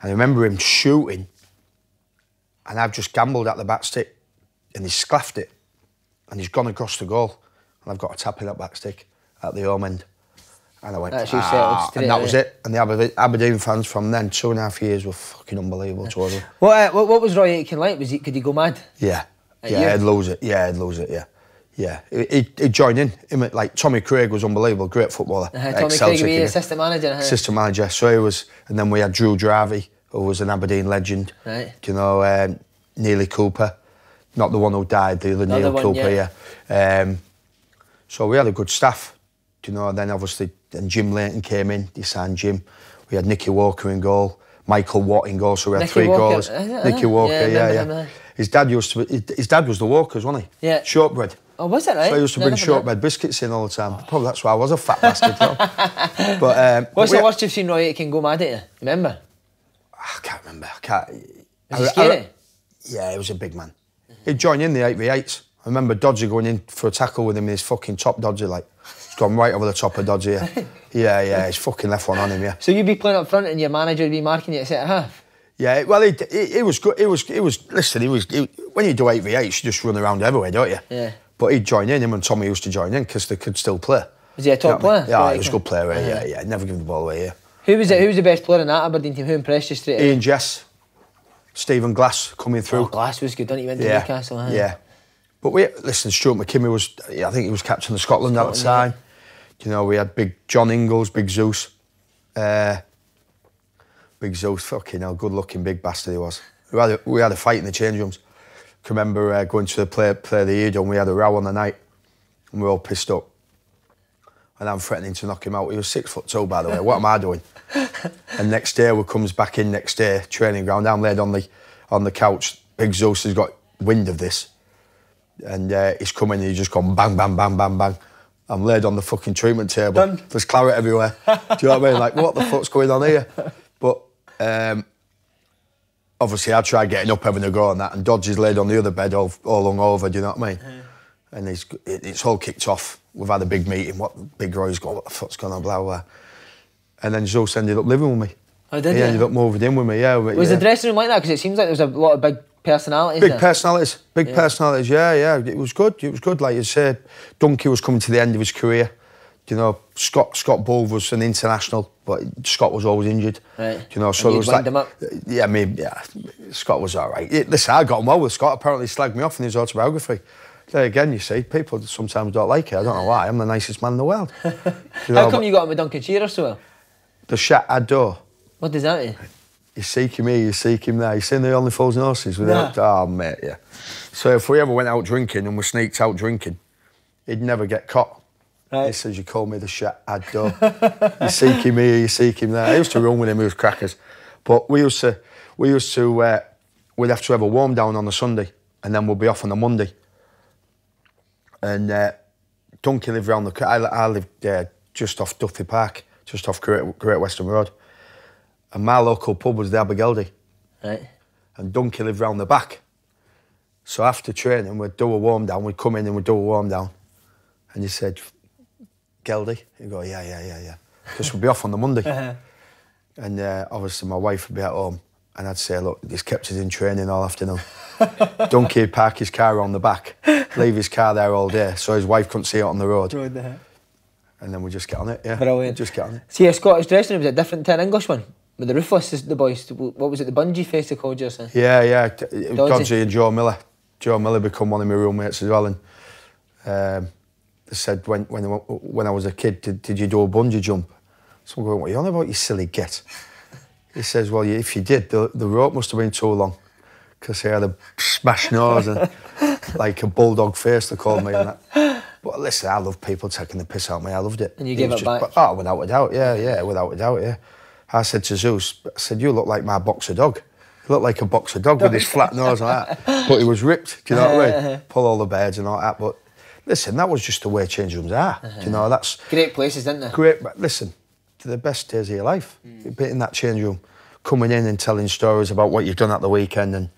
And I remember him shooting and I've just gambled at the back stick and he's sclaffed it and he's gone across the goal and I've got a tap in that back stick at the home end. And I went, and that was it. And the Aberdeen fans from then, 2.5 years, were fucking unbelievable towards him. What was Roy Aitken like? Could he go mad? Yeah. He'd lose it. Yeah, he'd lose it, yeah. Yeah, he'd join in. Like Tommy Craig was unbelievable, great footballer. Tommy Craig, the assistant manager. Assistant manager. So he was, and then we had Drew Jarvie, who was an Aberdeen legend. Right. You know, Neely Cooper, not the one who died, the other Neil Cooper. Yeah. So we had a good staff. You know, and then obviously, and Jim Layton came in. He signed Jim. We had Nicky Walker in goal, Michael Watt in goal. So we had Nicky 3 Walker, goals. Nicky Walker, yeah. His dad his dad was the Walkers, wasn't he? Yeah. Shortbread. Oh, was it right? So he used to bring shortbread biscuits in all the time. Probably that's why I was a fat bastard. But what's the worst you've seen Roy Aitken go mad at you? Remember? I can't remember. Was he scary? Yeah, he was a big man. He'd join in the 8v8s. I remember Dodger going in for a tackle with him in his fucking top Dodger, like. He's gone right over the top of Dodger. Yeah, he's fucking left one on him, yeah. So you'd be playing up front and your manager would be marking you at centre half? Yeah, well, he was good. Listen, when you do 8v8s, you just run around everywhere, don't you? Yeah. But he'd join in, him and Tommy used to join in because they could still play. Was he a top player? Yeah, he was a good player, yeah. Never give the ball away, yeah. Who was the best player in that Aberdeen team? Who impressed you straight away? Ian Jess, Stephen Glass coming through. Oh, Glass was good, didn't he? Went to Newcastle. Yeah. But listen, Stuart McKimmie was, I think he was captain of Scotland at the time. Yeah. You know, we had big John Ingalls, Big Zeus. Big Zeus, fucking hell, good-looking big bastard he was. We had a fight in the change rooms. I can remember going to the play of the year and we had a row on the night and we were all pissed up. And I'm threatening to knock him out. He was 6'2", by the way. What am I doing? And next day, we comes back in next day, training ground. I'm laid on the couch. Big Zeus has got wind of this. And he's coming and he's just gone bang, bang, bang, bang, bang. I'm laid on the fucking treatment table. Done. There's claret everywhere. Do you know what I mean? Like, what the fuck's going on here? But obviously, I tried getting up, having a go on that, and Dodgy's laid on the other bed, all hung over. Do you know what I mean? Yeah. And it's all kicked off. We've had a big meeting. Big Roy's got, what the fuck's going on, blah, blah. And then Zeus ended up living with me. Oh, did he? He ended up moving in with me, yeah. Was the dressing room like that? Because it seems like there was a lot of big personalities. Big personalities, yeah. It was good. Like you said, Dunky was coming to the end of his career. You know, Scott Bull was an international, but Scott was always injured. Right. You know, so it was like, him up. Yeah, Scott was all right. Listen, I got on well with Scott. Apparently, he slagged me off in his autobiography. There again, you see, people sometimes don't like it. I don't know why. I'm the nicest man in the world. How come you got on with Duncan Shearer so well? The shot I do. What does that mean? You seek him here, you seek him there. You seen the Only Fools and Horses? Oh, mate, yeah. So if we ever went out drinking and we sneaked out drinking, he'd never get caught. Right. He says, you call me the shot I do. You seek him here, you seek him there. I used to run with him, he was crackers. But we'd have to have a warm down on the Sunday and then we'll be off on the Monday. And Duncan lived round the... I lived just off Duffy Park, just off Great Western Road. And my local pub was the Abergeldy. Right. And Duncan lived round the back. So after training, we'd do a warm down, we'd come in and we'd do a warm down. And he said, Geldy? He'd go, yeah. Because we'd be off on the Monday. And obviously my wife would be at home. And I'd say, look, he's kept us in training all afternoon. Duncan would park his car on the back, leave his car there all day, so his wife couldn't see it on the road. And then we just get on it, yeah. Brilliant. Just get on it. See, a Scottish dressing room was it different to an English one? With the roofless, the boys, what was it, the bungee face they called you or something? Yeah. Dodgy and Joe Miller. Joe Miller become one of my roommates as well. And they said when I was a kid, did you do a bungee jump? So I'm going, what are you on about, you silly git? He says, well, if you did, the rope must have been too long. Because he had a smashed nose and like a bulldog face, they called me. And that. But listen, I love people taking the piss out of me. I loved it. And you gave it back? Oh, without a doubt, yeah, without a doubt, yeah. I said to Zeus, I said, you look like my boxer dog. You look like a boxer dog with his flat nose and that. But he was ripped, do you know what I mean? Pull all the beards and all that. But listen, that was just the way change rooms are. Do you know, that's... Great places, isn't they? Great, but listen, they're the best days of your life. Being in that change room, coming in and telling stories about what you've done at the weekend and,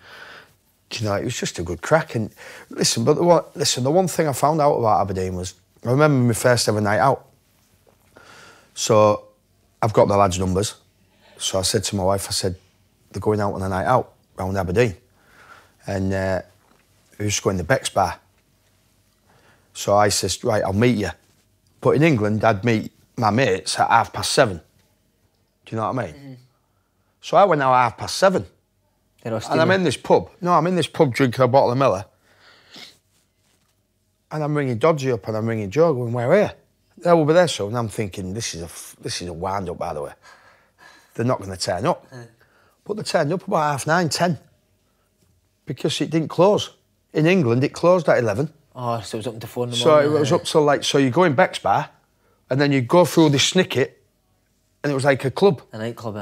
you know, it was just a good crack. And listen, the one thing I found out about Aberdeen was, I remember my first ever night out. So I've got the lads' numbers. So I said to my wife, I said, they're going out on a night out round Aberdeen. And we just going to Beck's bar. So I says, right, I'll meet you. But in England, I'd meet my mates at 7:30. Do you know what I mean? So I went out at 7:30. And I'm in this pub. No, I'm in this pub drinking a bottle of Miller. And I'm ringing Dodgy up and I'm ringing Joe going, where are you? They will be there, so. And I'm thinking, this is a wind-up, by the way. They're not going to turn up. But they turned up about 9:30, 10. Because it didn't close. In England, it closed at 11. Oh, so it was up to 4 in the So morning. it was up till like, so you go in Beck's bar, and then you go through this snicket, and it was like a club. A nightclub,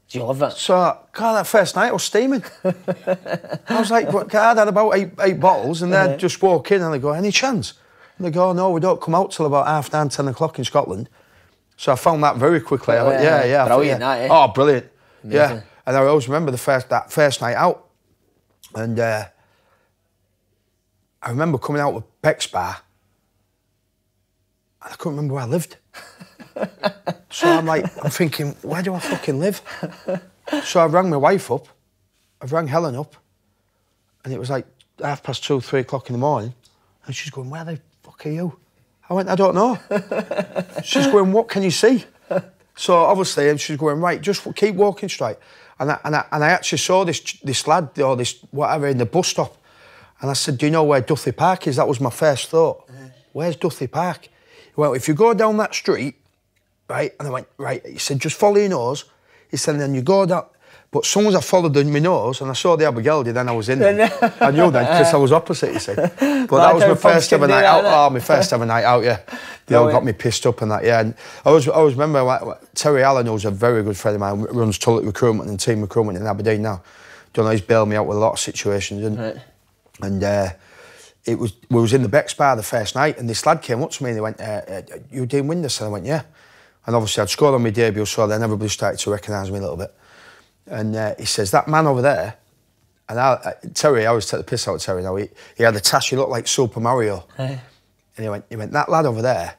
do you love it? So, God, that first night I was steaming. I was like, I'd had about eight bottles, and they'd just walk in, and they go, any chance? And they go, no, we don't come out till about 9:30, 10 o'clock in Scotland. So I found that very quickly. I went, yeah. Brilliant, that, eh? Oh, brilliant. Amazing. Yeah. And I always remember that first night out. And I remember coming out with Beck's bar, and I couldn't remember where I lived. So I'm thinking, where do I fucking live? So I rang my wife up, I rang Helen up, and it was like 2:30, 3 o'clock in the morning, and she's going, where the fuck are you? I went, I don't know. She's going, what can you see? So obviously, and she's going, right, just keep walking straight. And I actually saw this lad, or this whatever, in the bus stop. And I said, do you know where Duthie Park is? That was my first thought. Where's Duthie Park? Well, if you go down that street, right? And I went, right. He said, just follow your nose. He said, then you go down. But as soon as I followed my nose and I saw the Abergeldy, then I was in there. I knew then, because I was opposite, you see. But that was my first ever night out. Oh, my first ever night out, yeah. They all got me pissed up and that, yeah. And I always remember, like, Terry Allen, who's a very good friend of mine, runs Tulloch Recruitment and team recruitment in Aberdeen now. Don't know, he's bailed me out with a lot of situations. And we was in the Beck's bar the first night, and this lad came up to me and he went, you doing Windass? And I went, yeah. And obviously I'd scored on my debut, so then everybody started to recognise me a little bit. And he says, that man over there, and Terry, I always take the piss out of Terry now, he had a tash, he looked like Super Mario. And he went, that lad over there,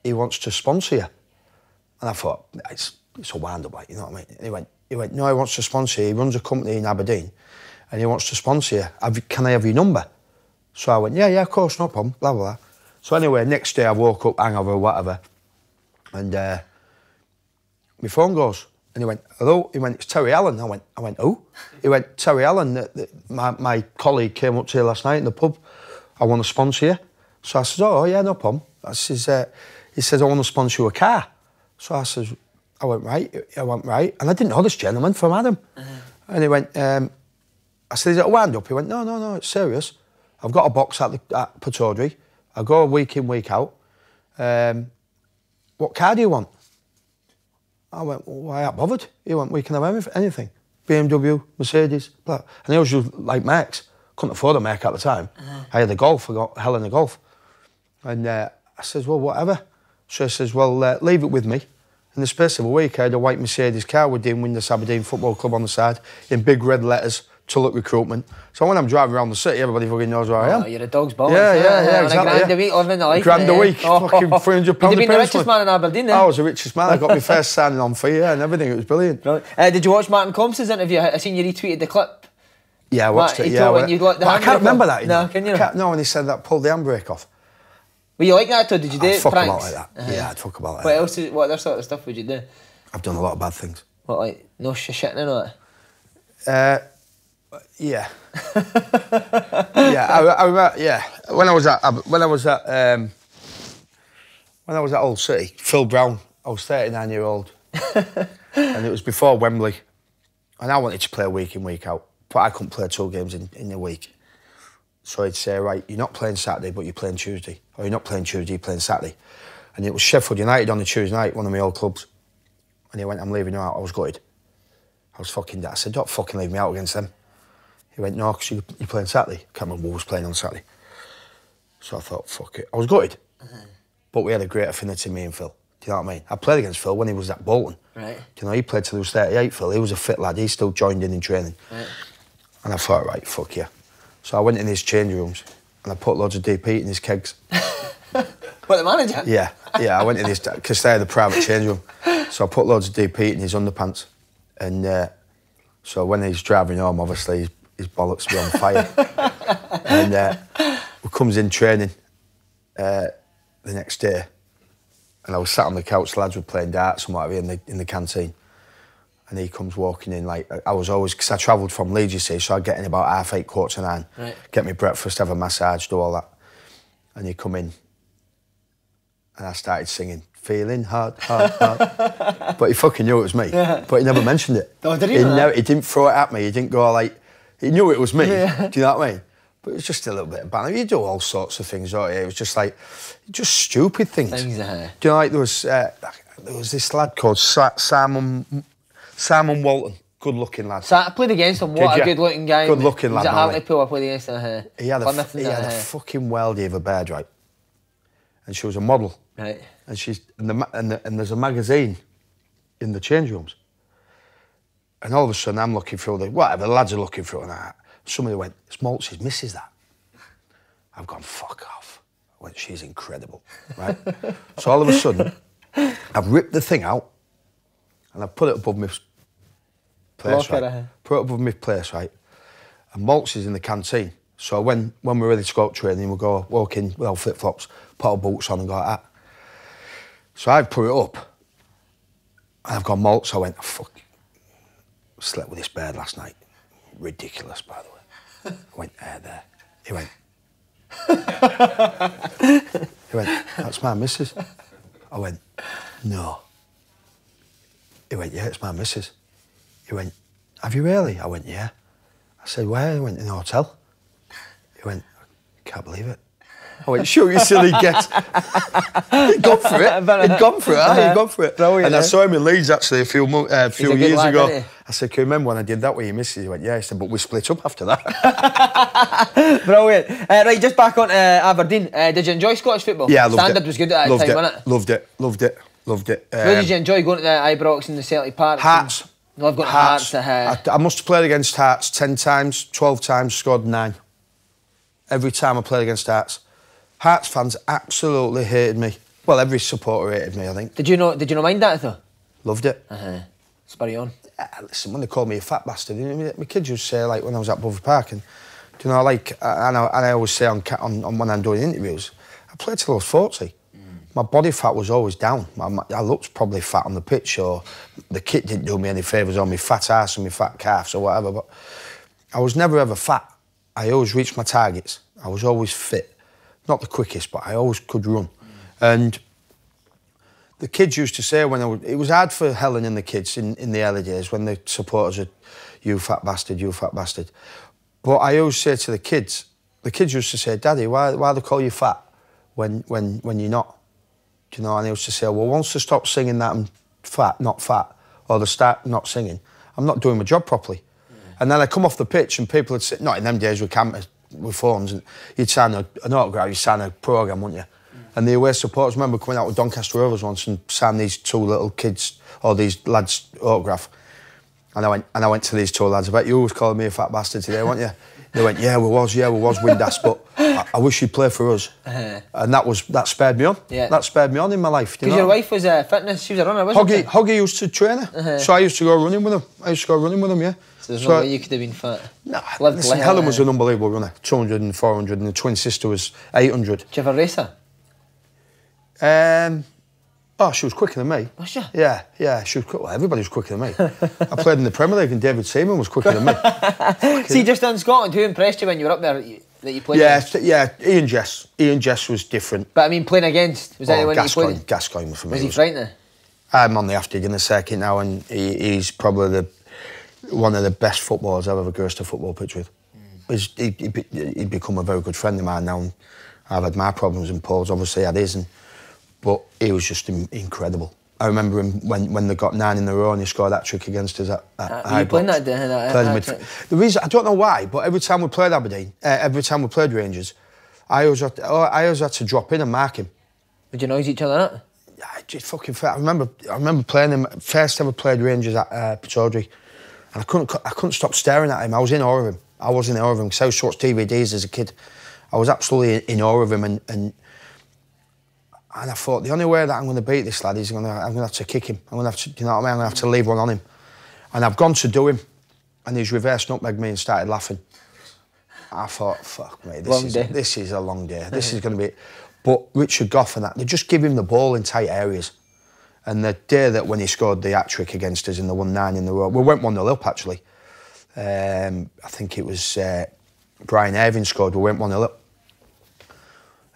he wants to sponsor you. And I thought, it's a wind-up, like, you know what I mean? And he went, no, he wants to sponsor you. He runs a company in Aberdeen, and he wants to sponsor you. Can I have your number? So I went, yeah, of course, no problem, blah, blah, blah. So anyway, next day I woke up, hangover, whatever, and my phone goes. And he went, hello? He went, it's Terry Allen. I went, who? He went, Terry Allen, my colleague came up to you last night in the pub. I want to sponsor you. So I said, oh, yeah, no problem. He says, I want to sponsor you a car. So I went, right. And I didn't know this gentleman from Adam. And he went, I said, is it a wind-up? He went, no, it's serious. I've got a box at Pataudry. I go week in, week out. What car do you want? I went, well, why not bothered? He went, we can have anything. BMW, Mercedes, blah. And he was just like Mercs. Couldn't afford a Merc at the time. I had a Golf, I got hell in a Golf. And I says, well, whatever. So he says, well, leave it with me. In the space of a week, I had a white Mercedes car with the Windass Aberdeen Football Club on the side, in big red letters, Tulloch Recruitment. So when I'm driving around the city, everybody fucking knows where I am. You're a dog's ball. Yeah, exactly. On a grand a week, living the life. Grand a week, fucking £300 You'd have been the richest man in Aberdeen then. I was the richest man. I got my first signing on fee, yeah, and everything. It was brilliant. Did you watch Martin Compton's interview? I seen you retweeted the clip. Yeah, I watched it. Yeah, I can't remember that. No, can you? No, when he said that, pulled the handbrake off. Were you like that, or did you do I'd fuck pranks? about like that. Yeah, I'd fuck about like what that. Else? What other sort of stuff would you do? I've done a lot of bad things. What, like no shitting or what? Yeah. I remember. Yeah, when I was at Old City, Phil Brown. I was 39-year-old, and it was before Wembley, and I wanted to play week in, week out, but I couldn't play 2 games in a week. So he'd say, right, you're not playing Saturday, but you're playing Tuesday, or you're not playing Tuesday, you're playing Saturday. And it was Sheffield United on the Tuesday night, one of my old clubs. And he went, I'm leaving you out. I was gutted. I was fucking dead. I said, don't fucking leave me out against them. He went, no, because you're playing Saturday. I can't remember who was playing on Saturday. So I thought, fuck it. I was gutted. But we had a great affinity, me and Phil. Do you know what I mean? I played against Phil when he was at Bolton. Right. Do you know, he played till he was 38, Phil. He was a fit lad. He still joined in training. Right. And I thought, right, fuck yeah. So I went in his change rooms and I put loads of DP in his kegs. What, the manager? Yeah, I went in his, because they had a private change room. So I put loads of DP in his underpants. And so when he's driving home, obviously, his bollocks were on fire. And he comes in training the next day. And I was sat on the couch, lads were playing darts and whatever in the canteen. And he comes walking in, like, I was always, because I travelled from Leeds, you see, so I'd get in about 8:30, 8:45, right. Get me breakfast, have a massage, do all that. and he come in, and I started singing, feeling hard, hard, hard. But he fucking knew it was me. Yeah. But he never mentioned it. Oh, did he? He didn't throw it at me. He didn't go like, he knew it was me. Yeah. Do you know what I mean? But it was just a little bit of banter. You do all sorts of things, don't you? It was just like, just stupid things. Do you know, like there was this lad called Simon Walton, good-looking lad. So I played against him. What a good-looking guy. Good-looking lad. Was it Hartlepool I played against him? He had a fucking weldy of a beard, right? And she was a model. Right. And there's a magazine in the change rooms. And all of a sudden I'm looking through the lads are looking through and somebody went, Smoltz's missus that. I've gone, fuck off. I went, she's incredible, right? So all of a sudden, I've ripped the thing out and I've put it above my place, right? Put it above my place, right? And Maltz is in the canteen. So when we're ready to go out training, we'll go walk in with our flip-flops, put our boots on and go like that. So I've put it up and I've gone, Maltz. I went, fuck, slept with this bird last night. Ridiculous, by the way. I went, there. He went, that's my missus. I went, no. He went, yeah, it's my missus. He went, have you really? I went, yeah. I said, where? He went, in the hotel. He went, I can't believe it. I went, sure, you silly get. He'd gone for it. He'd gone for it. Brilliant, and I saw him in Leeds actually a few years lad, ago. I said, can you remember when I did that with your missus? He went, yeah. He said, but we split up after that. Brilliant. Right, just back on Aberdeen. Did you enjoy Scottish football? Yeah, I loved it. Standard was good at that time, wasn't it? Loved it. Where did you enjoy going to the Ibrox and the Celtic Park? Hearts. I love going to Hearts. I must have played against Hearts 10 times, 12 times, scored 9. Every time I played against Hearts. Hearts fans absolutely hated me. Well, every supporter hated me, I think. Did you not mind that though? Loved it. Spur you on. Listen, when they called me a fat bastard, you know, my kids used to say, like, when I was at Boro Park, and do you know, like, and I always say on when I'm doing interviews, I played till I was 40. My body fat was always down. I looked probably fat on the pitch, or the kit didn't do me any favours on my fat ass and my fat calves or whatever, but I was never ever fat. I always reached my targets. I was always fit. Not the quickest, but I always could run. And the kids used to say it was hard for Helen and the kids in the early days when the supporters are, you fat bastard, you fat bastard. But I always say to the kids used to say, Daddy, why they call you fat when you're not? Do you know? And they used to say, well, once they stop singing that I'm fat, not fat, or they start not singing, I'm not doing my job properly. And then I come off the pitch and people would say, not in them days with cameras, with phones, and you'd sign an autograph, you'd sign a programme, wouldn't you? And the away supporters, remember coming out with Doncaster Rovers once and signed these two little kids, or these lads' autograph. And I went to these two lads, I bet you was calling me a fat bastard today, weren't you? They went, yeah, we was Windass, but I wish you'd play for us. And that spurred me on. Yeah. That spurred me on in my life. Because your wife was fitness, she was a runner, wasn't she? Hoggy used to train her, so I used to go running with him. Yeah. So there's no way you could have been fit? No, listen, Helen was an unbelievable runner, 200 and 400, and the twin sister was 800. Did you ever race her? She was quicker than me. Was she? Yeah, she was quick. Well, everybody was quicker than me. I played in the Premier League and David Seaman was quicker than me. See, just in Scotland, who impressed you when you were up there that you played Yeah, Ian Jess. Ian Jess was different. But I mean, playing against, was anyone that you played? Gascoigne for me. Was he frightening? I'm on the after in the circuit now, and he's probably one of the best footballers I've ever graced a football pitch with. He'd become a very good friend of mine now, and I've had my problems, and Paul's obviously had his, but he was just incredible. I remember him when they got 9 in a row and he scored that trick against us at you playing that day? The reason, I don't know why, but every time we played Aberdeen, every time we played Rangers, I always had to drop in and mark him. Would you noise each other out? I just fucking I remember playing him, first ever played Rangers at Pataudry, and I couldn't stop staring at him. I was in awe of him. Because I used to watch DVDs as a kid. I was absolutely in awe of him, and I thought the only way that I'm going to beat this lad is I'm going to have to kick him. I'm going to have to, you know what I mean? I'm going to have to leave one on him. And I've gone to do him, and he's reversed nutmegged me and started laughing. I thought, fuck me, this is a long day. This is going to be. But Richard Goff and that, they just give him the ball in tight areas. And the day that when he scored the hat-trick against us and they won 9 in a row, we went 1-0 up actually. I think it was Brian Irving scored, we went 1-0 up.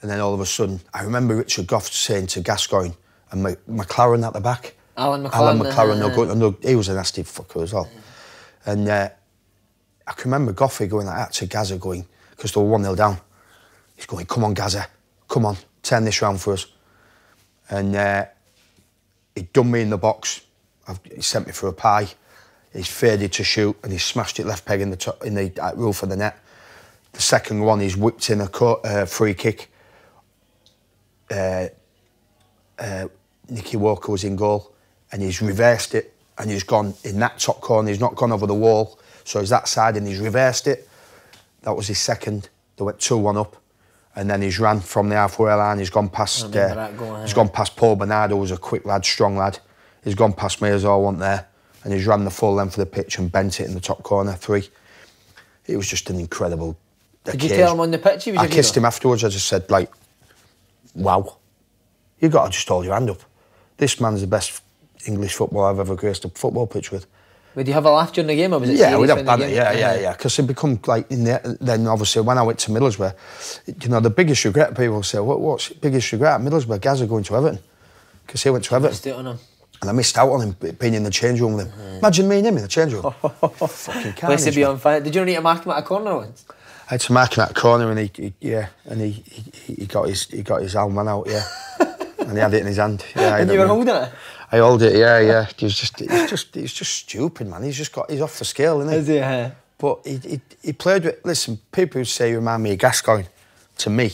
And then all of a sudden, I remember Richard Goff saying to Gascoigne and McLaren at the back. Alan McLaren. Alan McLaren, he was a nasty fucker as well. And I can remember Goffey going like that to Gaza, going, because they were 1-0 down. He's going, come on, Gaza, come on, turn this round for us. And he'd done me in the box. He sent me for a pie. He's faded to shoot and he smashed it left peg in the roof of the net. The second one, he's whipped in a free kick. Nicky Walker was in goal and he's reversed it and he's gone in that top corner. He's not gone over the wall, so he's that side and he's reversed it. That was his second. They went 2-1 up, and then he's ran from the halfway line. He's gone past. He's gone past Paul Bernardo, who's a quick lad, strong lad. He's gone past me as I want there, and he's ran the full length of the pitch and bent it in the top corner 3. It was just an incredible occasion. Did you tell him on the pitch? I kissed him afterwards. I just said, like, wow, you've got to just hold your hand up. This man's the best English footballer I've ever graced a football pitch with. Would you have a laugh during the game, or was it? Yeah, we'd have banter. Yeah. Because it become like then obviously when I went to Middlesbrough, you know, the biggest regret, people say, what's the biggest regret at Middlesbrough? Gaza going to Everton, because he went to Everton. Missed out on him. And I missed out on him being in the change room with him. Imagine me and him in the change room. Fucking carnage. Place to be on fire. Did you need to mark him at a corner once? I had to mark him at a corner, and he got his arm man out, yeah, and he had it in his hand. Yeah, and you were holding it. I hold it, yeah. He's just stupid, man. He's off the scale, isn't he? Is he? Yeah. But he played with. Listen, people who say you remind me of Gascoigne, to me,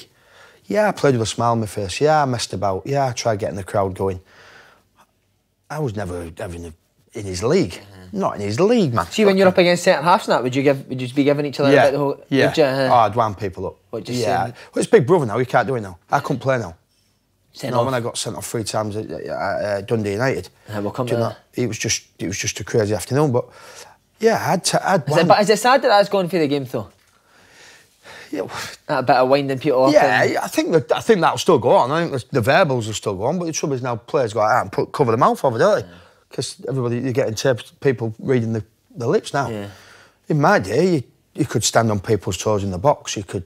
yeah, I played with a smile on my face. Yeah, I messed about. Yeah, I tried getting the crowd going. I was never in his league. Not in his league, man. See, when you're up against centre halves and that, would you be giving each other a bit of the whole? Yeah. I'd wound people up. What do you say? Well, it's Big Brother now. You can't do it now. I couldn't play now. Sent off. When I got sent off 3 times at Dundee United. We'll come to that. It was just a crazy afternoon. But yeah, Is it sad that that's gone for the game though? Yeah, that bit of winding people up. Yeah, I think that'll still go on. I think the verbals will still go on. But the trouble is now players go out and cover the mouth over, don't they? Because you're getting people reading the lips now. Yeah. In my day, you could stand on people's toes in the box. You could,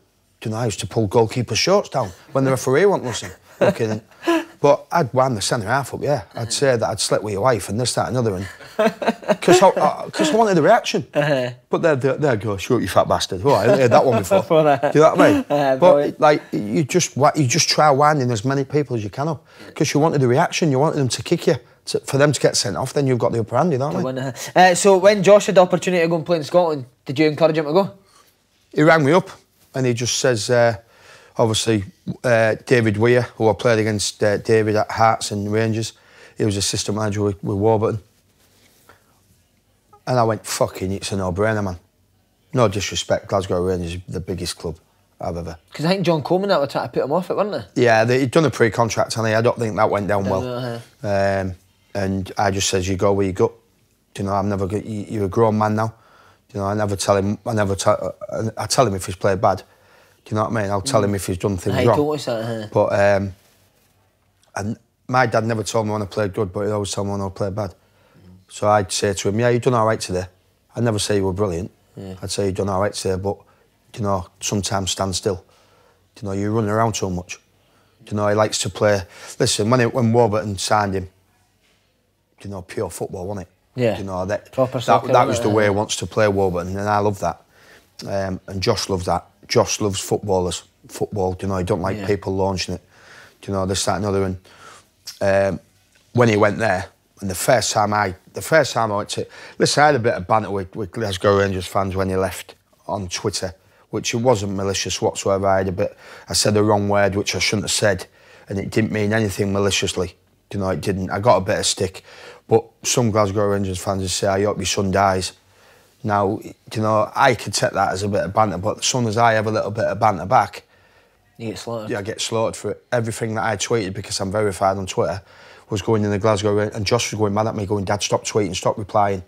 I used to pull goalkeepers' shorts down when the referee wasn't listening. Okay, but I'd wind the centre half up, yeah. I'd say that I'd slept with your wife and this, that, and other, because I wanted the reaction. But they'd go, shoot, you fat bastard. Oh, I heard that one before. Do you know what I mean? But like, you just try winding as many people as you can up, because you wanted the reaction. You wanted them to kick you. For them to get sent off, then you've got the upper hand, don't you? So when Josh had the opportunity to go and play in Scotland, did you encourage him to go? He rang me up and he just says, obviously, David Weir, who I played against David at Hearts and Rangers, he was assistant manager with Warburton. And I went, fucking, it's a no-brainer, man. No disrespect, Glasgow Rangers is the biggest club I've ever. Because I think John Coleman were trying to put him off it, weren't they? Yeah, he'd done a pre-contract, and I don't think that went down well. And I just says, you go where you go. I'm never. You're a grown man now. I never tell him. I tell him if he's played bad. Do you know what I mean? I'll tell him if he's done things wrong. But and my dad never told me when I played good, but he always told me when I played bad. So I'd say to him, yeah, you've done all right today. I'd never say you were brilliant. I'd say you've done all right today, but sometimes stand still. You're running around too much. He likes to play. Listen, when Warburton signed him, pure football, wasn't it? Yeah. Proper soccer, that was the way he wants to play, Warburton, and I love that. And Josh loves that. Josh loves footballers. Football, he don't like people launching it. This, that, and other. And when he went there, and the first time I went to, listen, I had a bit of banter with Glasgow Rangers fans when he left on Twitter, which it wasn't malicious whatsoever. I said the wrong word, which I shouldn't have said, and it didn't mean anything maliciously. It didn't. I got a bit of stick. But some Glasgow Rangers fans would say, I hope your son dies. Now, I could take that as a bit of banter, but as soon as I have a little bit of banter back, you get slaughtered. Yeah, I get slaughtered for it. Everything that I tweeted, because I'm verified on Twitter, was going in the Glasgow Rangers, and Josh was going mad at me, going, Dad, stop tweeting, stop replying.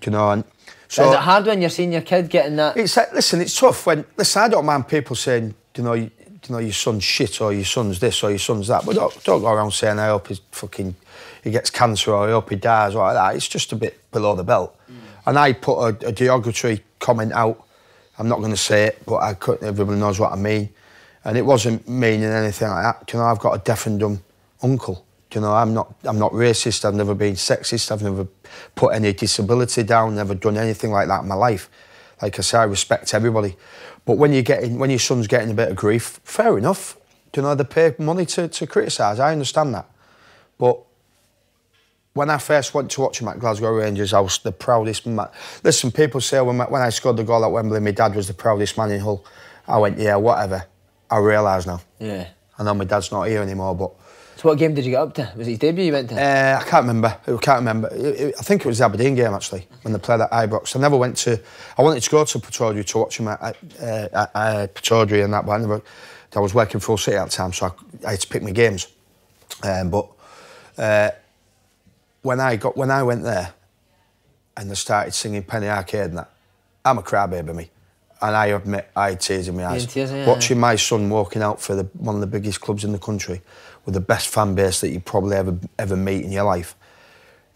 And so is it hard when you're seeing your kid getting that? Listen, it's tough when. Listen, I don't mind people saying, your son's shit, or your son's this, or your son's that, but don't go around saying, I hope he gets cancer, or I hope he dies, or like that. It's just a bit below the belt. And I put a derogatory comment out. I'm not going to say it, but everybody knows what I mean. And it wasn't meaning anything like that. Do you know, I've got a deaf and dumb uncle. Do you know, I'm not racist, I've never been sexist, I've never put any disability down, never done anything like that in my life. Like I say, I respect everybody. But when your son's getting a bit of grief, fair enough. Do you know, they pay money to criticise, I understand that. But when I first went to watch him at Glasgow Rangers, I was the proudest man. Listen, people say when I scored the goal at Wembley, my dad was the proudest man in Hull. I went, yeah, whatever. I realise now. Yeah. I know my dad's not here anymore, but... So what game did you get up to? Was it his debut you went to? I can't remember. I think it was the Aberdeen game, actually, when they played at Ibrox. I wanted to go to Pittodrie to watch him at Pittodrie and that, but I was working full city at the time, so I had to pick my games. When I went there and they started singing Penny Arcade and that, I'm a crybaby, me. And I admit, I had tears in my eyes. Watching my son walking out for one of the biggest clubs in the country with the best fan base that you probably ever meet in your life,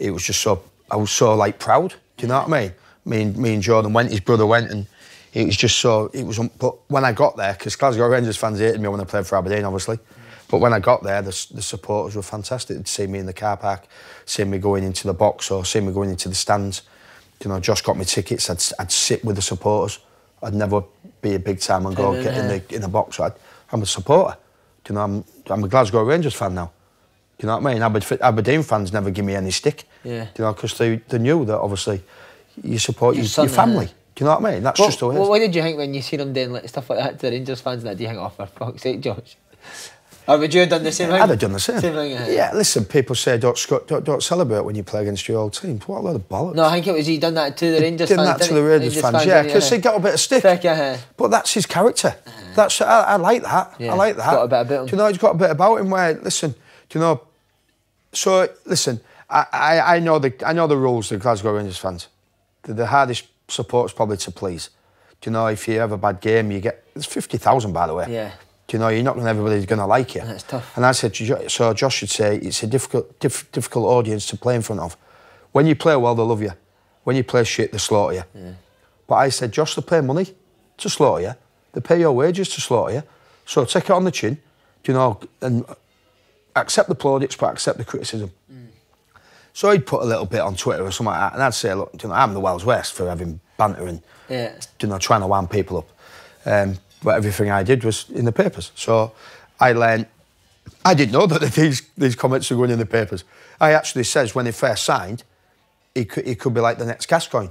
it was just so, I was so like proud, do you know what I mean? Me and Jordan went, his brother went, and it was just so, but when I got there, because Glasgow Rangers fans hated me when I played for Aberdeen, obviously, but when I got there, the supporters were fantastic. They'd see me in the car park, see me going into the box or see me going into the stands. You know, Josh got me tickets, I'd sit with the supporters. I'd never be a big time and go get in the box. I'm a supporter. Do you know, I'm a Glasgow Rangers fan now. Do you know what I mean? Aberdeen fans never give me any stick. Yeah. Do you know, because they knew that obviously you support your family. Do you know what I mean? That's just the way it is. What did you think when you seen them doing like, stuff like that to the Rangers fans? That do you think, oh, for fuck's sake, Josh? Or would you have done the same thing? I'd have done the same. Same thing, yeah, listen, people say don't celebrate when you play against your old team. What a load of bollocks. No, I think it was he done that to the Rangers fans. Done that to the Rangers fans, yeah, because they got a bit of stick. But that's his character. I like that. Yeah, I like that. He's got a bit about him. Do you know, he's got a bit about him where, listen, do you know, so, listen, I know the rules, the Glasgow Rangers fans. The hardest supporters probably to please. Do you know, if you have a bad game, you get, it's 50,000 by the way. Yeah. Do you know, you're not going to, everybody's going to like you. That's tough. And I said, so Josh should say, it's a difficult audience to play in front of. When you play well, they love you. When you play shit, they slaughter you. Yeah. But I said, Josh, they pay money to slaughter you. They pay your wages to slaughter you. So take it on the chin, do you know, and accept the plaudits, but accept the criticism. So he'd put a little bit on Twitter or something like that, and I'd say, look, you know, I'm the Wales West for having banter and, you know, trying to wind people up. But everything I did was in the papers. So I learned, I didn't know that these comments were going in the papers. I actually says when he first signed, he could be like the next Gascoigne.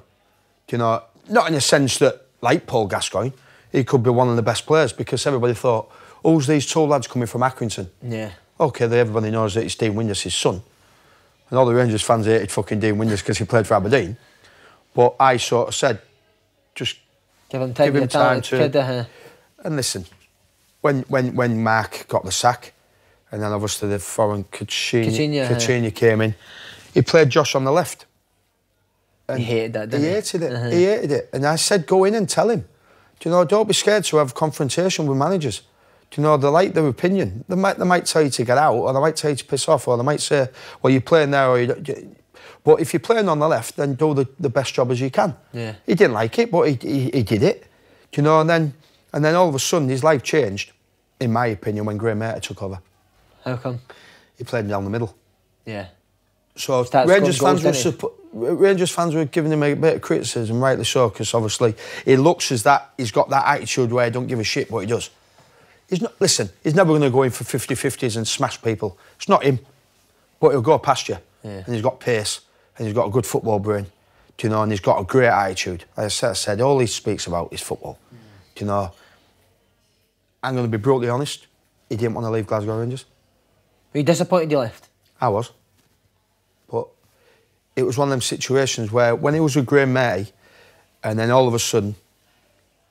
Do you know, not in a sense that, like Paul Gascoigne, he could be one of the best players because everybody thought, who's these two lads coming from Accrington? Yeah. OK, everybody knows that it's Dean Windass' son. And all the Rangers fans hated fucking Dean Windass because he played for Aberdeen. But I sort of said, just give him time to... And listen, when Mark got the sack, and then obviously the foreign Coutinho came in, he played Josh on the left. And he hated that, didn't he? He hated it. He hated it. And I said, go in and tell him. Do you know, don't be scared to have confrontation with managers. Do you know, they like their opinion. They might tell you to get out, or they might tell you to piss off, or they might say, well, you're playing there, or you don't. But if you're playing on the left, then do the best job as you can. Yeah. He didn't like it, but he did it. Do you know, and then all of a sudden his life changed, in my opinion, when Graham Mater took over. How come? He played down the middle. Yeah. So Rangers fans were giving him a bit of criticism, rightly so, because obviously he looks as that he's got that attitude where he don't give a shit what he does. He's not. Listen, he's never going to go in for 50-50s and smash people. It's not him, but he'll go past you. Yeah. And he's got pace, and he's got a good football brain. Do you know? And he's got a great attitude. Like I said, all he speaks about is football. Do you know? I'm going to be brutally honest. He didn't want to leave Glasgow Rangers. Were you disappointed he left? I was. But it was one of them situations where when he was with Graham Mater, and then all of a sudden,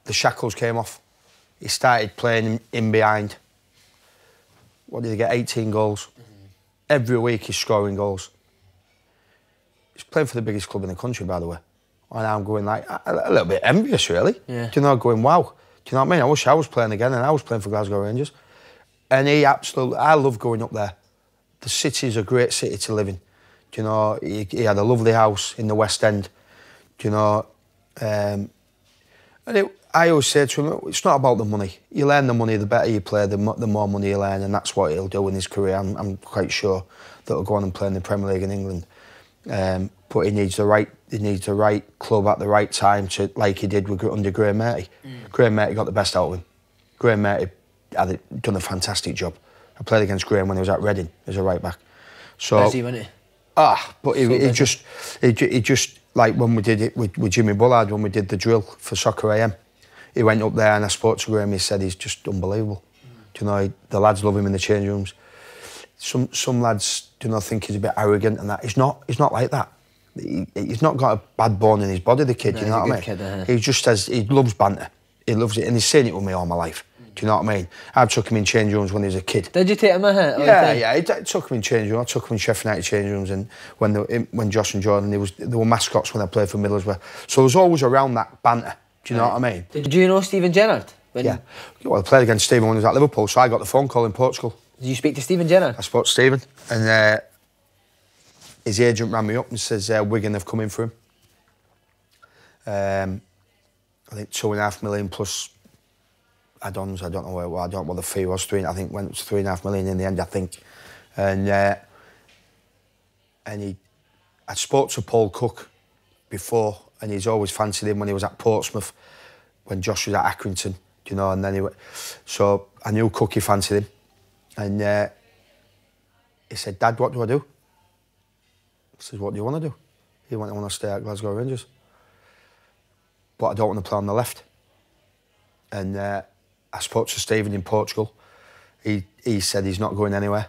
the shackles came off. He started playing in behind. What did he get? 18 goals. Every week he's scoring goals. He's playing for the biggest club in the country, by the way. And I'm going like, a little bit envious, really. Yeah. Do you know, going, wow. Do you know what I mean? I wish I was playing again and I was playing for Glasgow Rangers. And he absolutely, I love going up there. The city's a great city to live in. Do you know, he had a lovely house in the West End. Do you know, and I always say to him, it's not about the money. You earn the money, the better you play, the more money you earn, and that's what he'll do in his career. I'm quite sure that he'll go on and play in the Premier League in England. But he needs the right club at the right time, to like he did under Graham Merty. Graham Merty got the best out of him. Graham Merty had done a fantastic job. I played against Graham when he was at Reading as a right back. So busy, wasn't he? But he just like when we did it with Jimmy Bullard, when we did the drill for Soccer AM, he went up there and I spoke to Graham. He said he's just unbelievable. Do you know, the lads love him in the change rooms. Some lads do not think he's a bit arrogant and that. He's not like that. He's not got a bad bone in his body, the kid. No, you know what I mean? Kid, he just says he loves banter. He loves it, and he's seen it with me all my life. Do you know what I mean? I took him in change rooms when he was a kid. Did you take him out? Yeah. I took him in change rooms. I took him in Sheffield United change rooms, and when Josh and Jordan, they were mascots when I played for Middlesbrough. So I was always around that banter. Do you know what I mean? Did you know Steven Gerrard? Yeah. Well, I played against Steven when he was at Liverpool, so I got the phone call in Portugal. Did you speak to Steven Gerrard? I spoke to Steven, and his agent rang me up and says Wigan have come in for him. I think 2.5 million plus add-ons. I don't know what the fee was. I think it was 3.5 million in the end. I think, and I spoke to Paul Cook before, and he's always fancied him when he was at Portsmouth, when Josh was at Accrington, you know. And then so I knew Cookie fancied him, and he said, "Dad, what do I do?" I said, "What do you want to do?" He went, "I want to stay at Glasgow Rangers, but I don't want to play on the left." And I spoke to Stephen in Portugal. He said he's not going anywhere.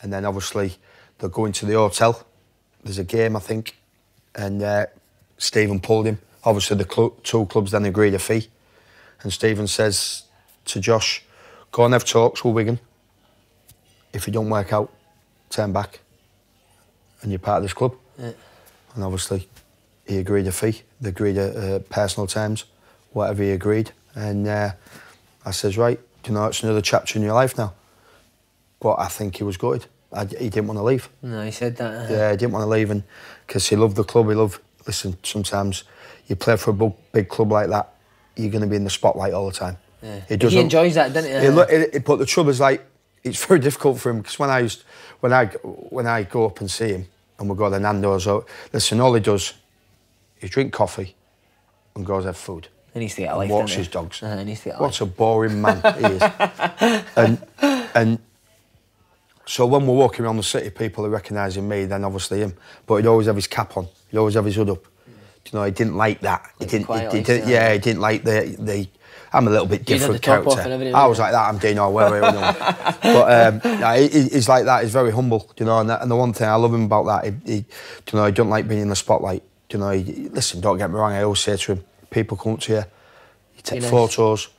And then obviously they're going to the hotel. There's a game, I think, and Stephen pulled him. Obviously the two clubs then agreed a fee, and Stephen says to Josh, "Go and have talks with Wigan. If you don't work out, turn back, and you're part of this club." Yeah. And obviously he agreed a fee. They agreed personal terms, whatever he agreed. And I says, "Right, do you know, it's another chapter in your life now." But I think he was gutted. He didn't want to leave. No, he said that. Yeah, he didn't want to leave, and because he loved the club. Listen, sometimes you play for a big club like that, you're going to be in the spotlight all the time. Yeah. He enjoys that, doesn't he? But the trouble is, like, it's very difficult for him, because when I go up and see him and we go to Nando's, listen, all he does is drink coffee and goes have food. He needs to get a life, watch his dogs. He needs to get a What a boring man he is. And so when we're walking around the city, people are recognising me, then obviously him. But he'd always have his cap on. He'd always have his hood up. You know, he didn't like that. He didn't like the. I'm a little bit different character. I was like that. I'm Deano. But he's like that. He's very humble. You know, and the one thing I love him about that, he don't like being in the spotlight. You know, listen, don't get me wrong. I always say to him, people come up to you, you take photos,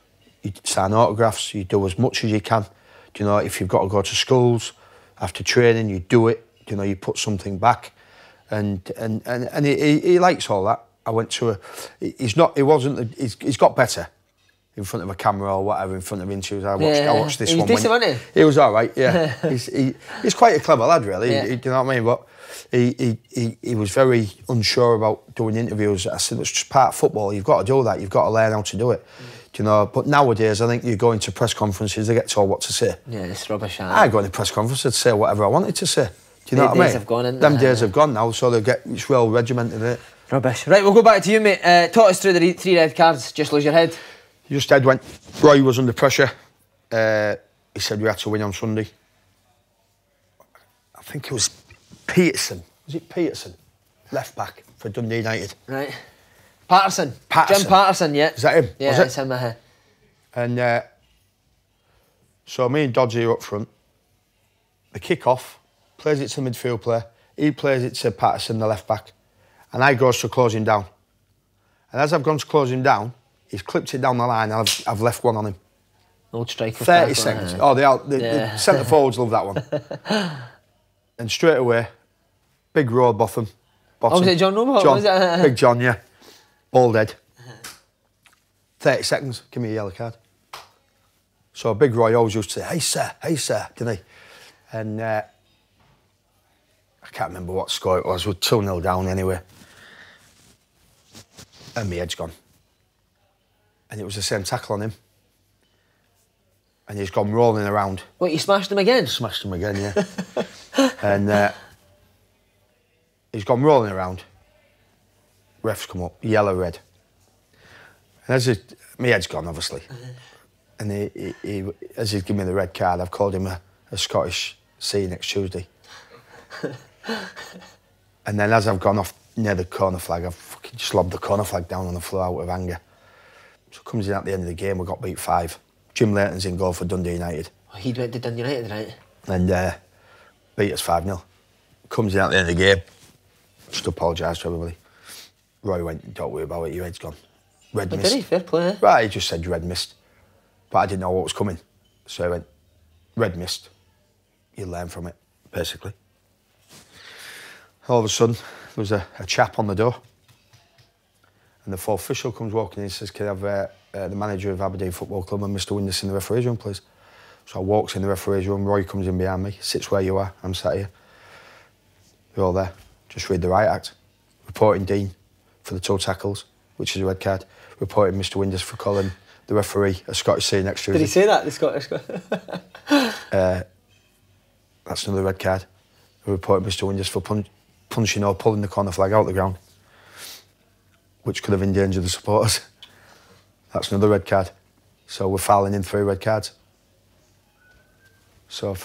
you sign autographs, you do as much as you can. You know, if you've got to go to schools after training, you do it. You know, you put something back, and he likes all that. I went to he's got better in front of a camera or whatever, in front of interviews. I watched this one. He was decent, wasn't he? He was all right, yeah. he's quite a clever lad, really. Yeah. Do you know what I mean? But he was very unsure about doing interviews. I said, it's just part of football. You've got to do that. You've got to learn how to do it. Do you know? But nowadays, I think you go into press conferences, they get told what to say. Yeah, it's rubbish. I go into press conferences to say whatever I wanted to say. Do you know what I mean? Have gone, them days have gone now, so it's well regimented, isn't it? Rubbish. Right, we'll go back to you, mate. Talk us through the 3 red cards. Just lose your head. Just head went. Roy was under pressure. He said we had to win on Sunday. I think it was Peterson. Was it Peterson? Left back for Dundee United. Right. Patterson. Jim Patterson, yeah. Is that him? Yeah, was it's him. And so me and Dodgy are up front. The kick-off, plays it to the midfield player. He plays it to Patterson, the left back. And I goes to close him down. And as I've gone to close him down, he's clipped it down the line and I've left one on him. Old striker. 30 seconds. The centre forwards love that one. And straight away, big road bottom. Was it John Robo? John, Big John, yeah. Bald head. 30 seconds, give me a yellow card. So Big Roy always used to say, hey sir, didn't he? And I can't remember what score it was. We're 2-0 down anyway. And my head's gone. and it was the same tackle on him. And he's gone rolling around. What, you smashed him again? Smashed him again, yeah. And he's gone rolling around. Ref's come up, yellow, red. And my head's gone, obviously. And as he's given me the red card, I've called him a Scottish see you next Tuesday. And then as I've gone off near the corner flag, I've fucking just lobbed the corner flag down on the floor out of anger. So it comes in at the end of the game, we got beat 5. Jim Leighton's in goal for Dundee United. Oh, he went to Dundee United, right? And beat us 5-0. Comes in at the end of the game, just apologised to everybody. Roy went, don't worry about it, your head's gone. Red mist. Did he? Fair play. Right, he just said red mist. But I didn't know what was coming. So I went, red mist. You learn from it, basically. All of a sudden, there was a chap on the door. And the full official comes walking in and says, can I have the manager of Aberdeen Football Club and Mr. Windass in the referee's room, please? So I walks in the referee's room, Roy comes in behind me, sits where you are, I'm sat here. We're all there. Just read the right act. Reporting Dean for the 2 tackles, which is a red card. Reporting Mr. Windass for calling the referee a Scottish see next Tuesday. Did he say that, the Scottish? That's another red card. Reporting Mr. Windass for punching or pulling the corner flag out the ground, which could have endangered the supporters. That's another red card. So we're fouling in 3 red cards. So I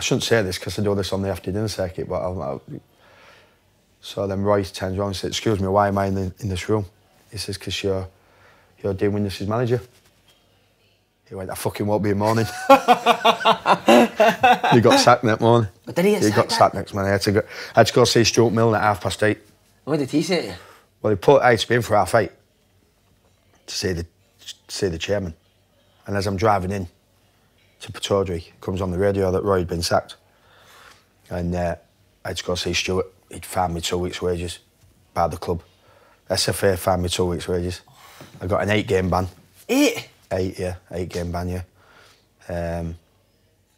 shouldn't say this because I do this on the after dinner circuit, but so then Roy turns around and says, excuse me, why am I in this room? He says, because you're Dean Windass's manager. He went, I fucking won't be in morning. He got sacked that morning. But did he get sacked? He got sacked next morning. I had to go see Stuart Milne at 8:30. What did he say to you? Well, I had to be in for 8:30 to see the chairman. And as I'm driving in to Pataudry, it comes on the radio that Roy had been sacked. And I had to go see Stuart. He'd fined me 2 weeks' wages by the club. SFA fined me 2 weeks' wages. I got an 8-game ban. 8? 8, yeah. 8-game ban, yeah.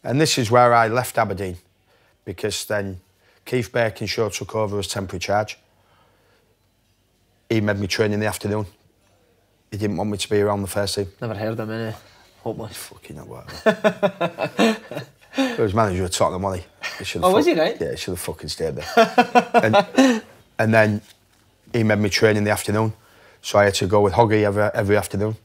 And this is where I left Aberdeen, because then Keith Birkinshaw took over as temporary charge. He made me train in the afternoon. He didn't want me to be around the first team. Never heard of him, innit? Hopeless. Fucking hell, whatever. He was manager of Tottenham, wasn't he? Was he, right? Yeah, he should have fucking stayed there. and then he made me train in the afternoon, so I had to go with Hoggy every afternoon.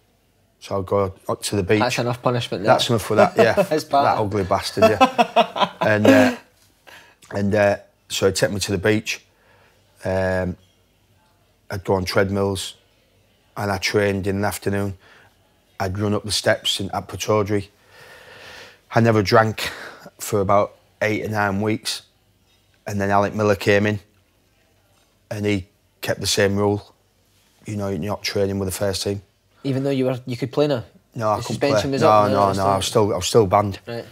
So I'd go up to the beach. That's enough punishment there. That's enough for that, yeah. That's bad. That ugly bastard, yeah. and so he'd take me to the beach. I'd go on treadmills, and I trained in the afternoon. I'd run up the steps at Pataudry. I never drank for about 8 or 9 weeks. And then Alec Miller came in, and he kept the same rule. You know, you're not training with the first team. Even though you could play now? No, I couldn't play. Was up no, I was still banned. Right.